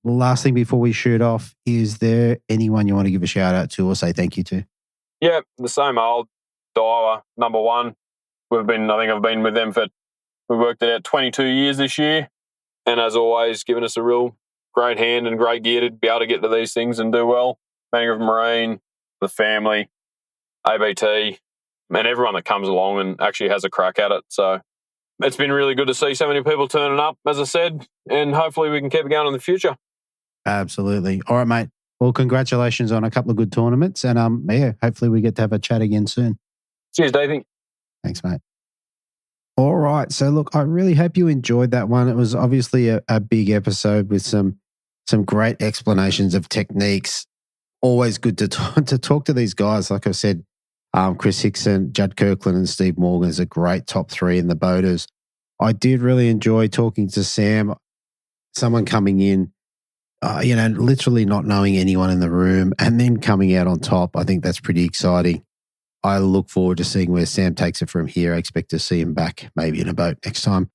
Last thing before we shoot off, is there anyone you want to give a shout out to or say thank you to? Yeah, the same old Daiwa, number one. I think I've been with them we worked it out 22 years this year. And as always, given us a real great hand and great gear to be able to get to these things and do well. Mangrove Marine, the family, ABT, and everyone that comes along and actually has a crack at it. So it's been really good to see so many people turning up, as I said, and hopefully we can keep it going in the future. Absolutely. All right, mate. Well, congratulations on a couple of good tournaments, and hopefully we get to have a chat again soon. Cheers, Davey. Thanks, mate. All right. So, look, I really hope you enjoyed that one. It was obviously a big episode with some great explanations of techniques. Always good to talk to these guys. Like I said, Chris Hickson, Judd Kirkland, and Steve Morgan is a great top 3 in the boaters. I did really enjoy talking to Sam, someone coming in, literally not knowing anyone in the room and then coming out on top. I think that's pretty exciting. I look forward to seeing where Sam takes it from here. I expect to see him back maybe in a boat next time.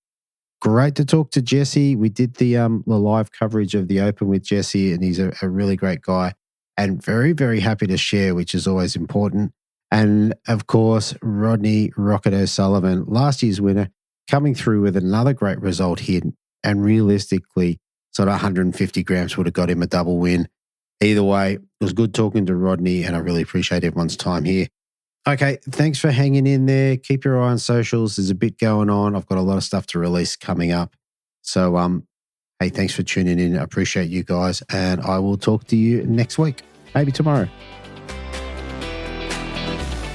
Great to talk to Jesse. We did the live coverage of the Open with Jesse, and he's a really great guy and very, very happy to share, which is always important. And, of course, Rodney Rocket O'Sullivan, last year's winner, coming through with another great result here. And realistically, sort of 150 grams would have got him a double win. Either way, it was good talking to Rodney, and I really appreciate everyone's time here. Okay, thanks for hanging in there. Keep your eye on socials. There's a bit going on. I've got a lot of stuff to release coming up. So, hey, thanks for tuning in. I appreciate you guys, and I will talk to you next week, maybe tomorrow.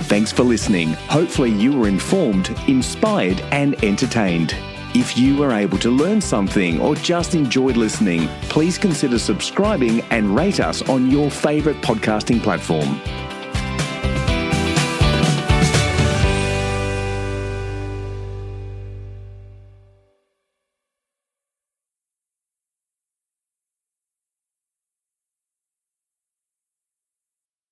Thanks for listening. Hopefully you were informed, inspired, and entertained. If you were able to learn something or just enjoyed listening, please consider subscribing and rate us on your favourite podcasting platform.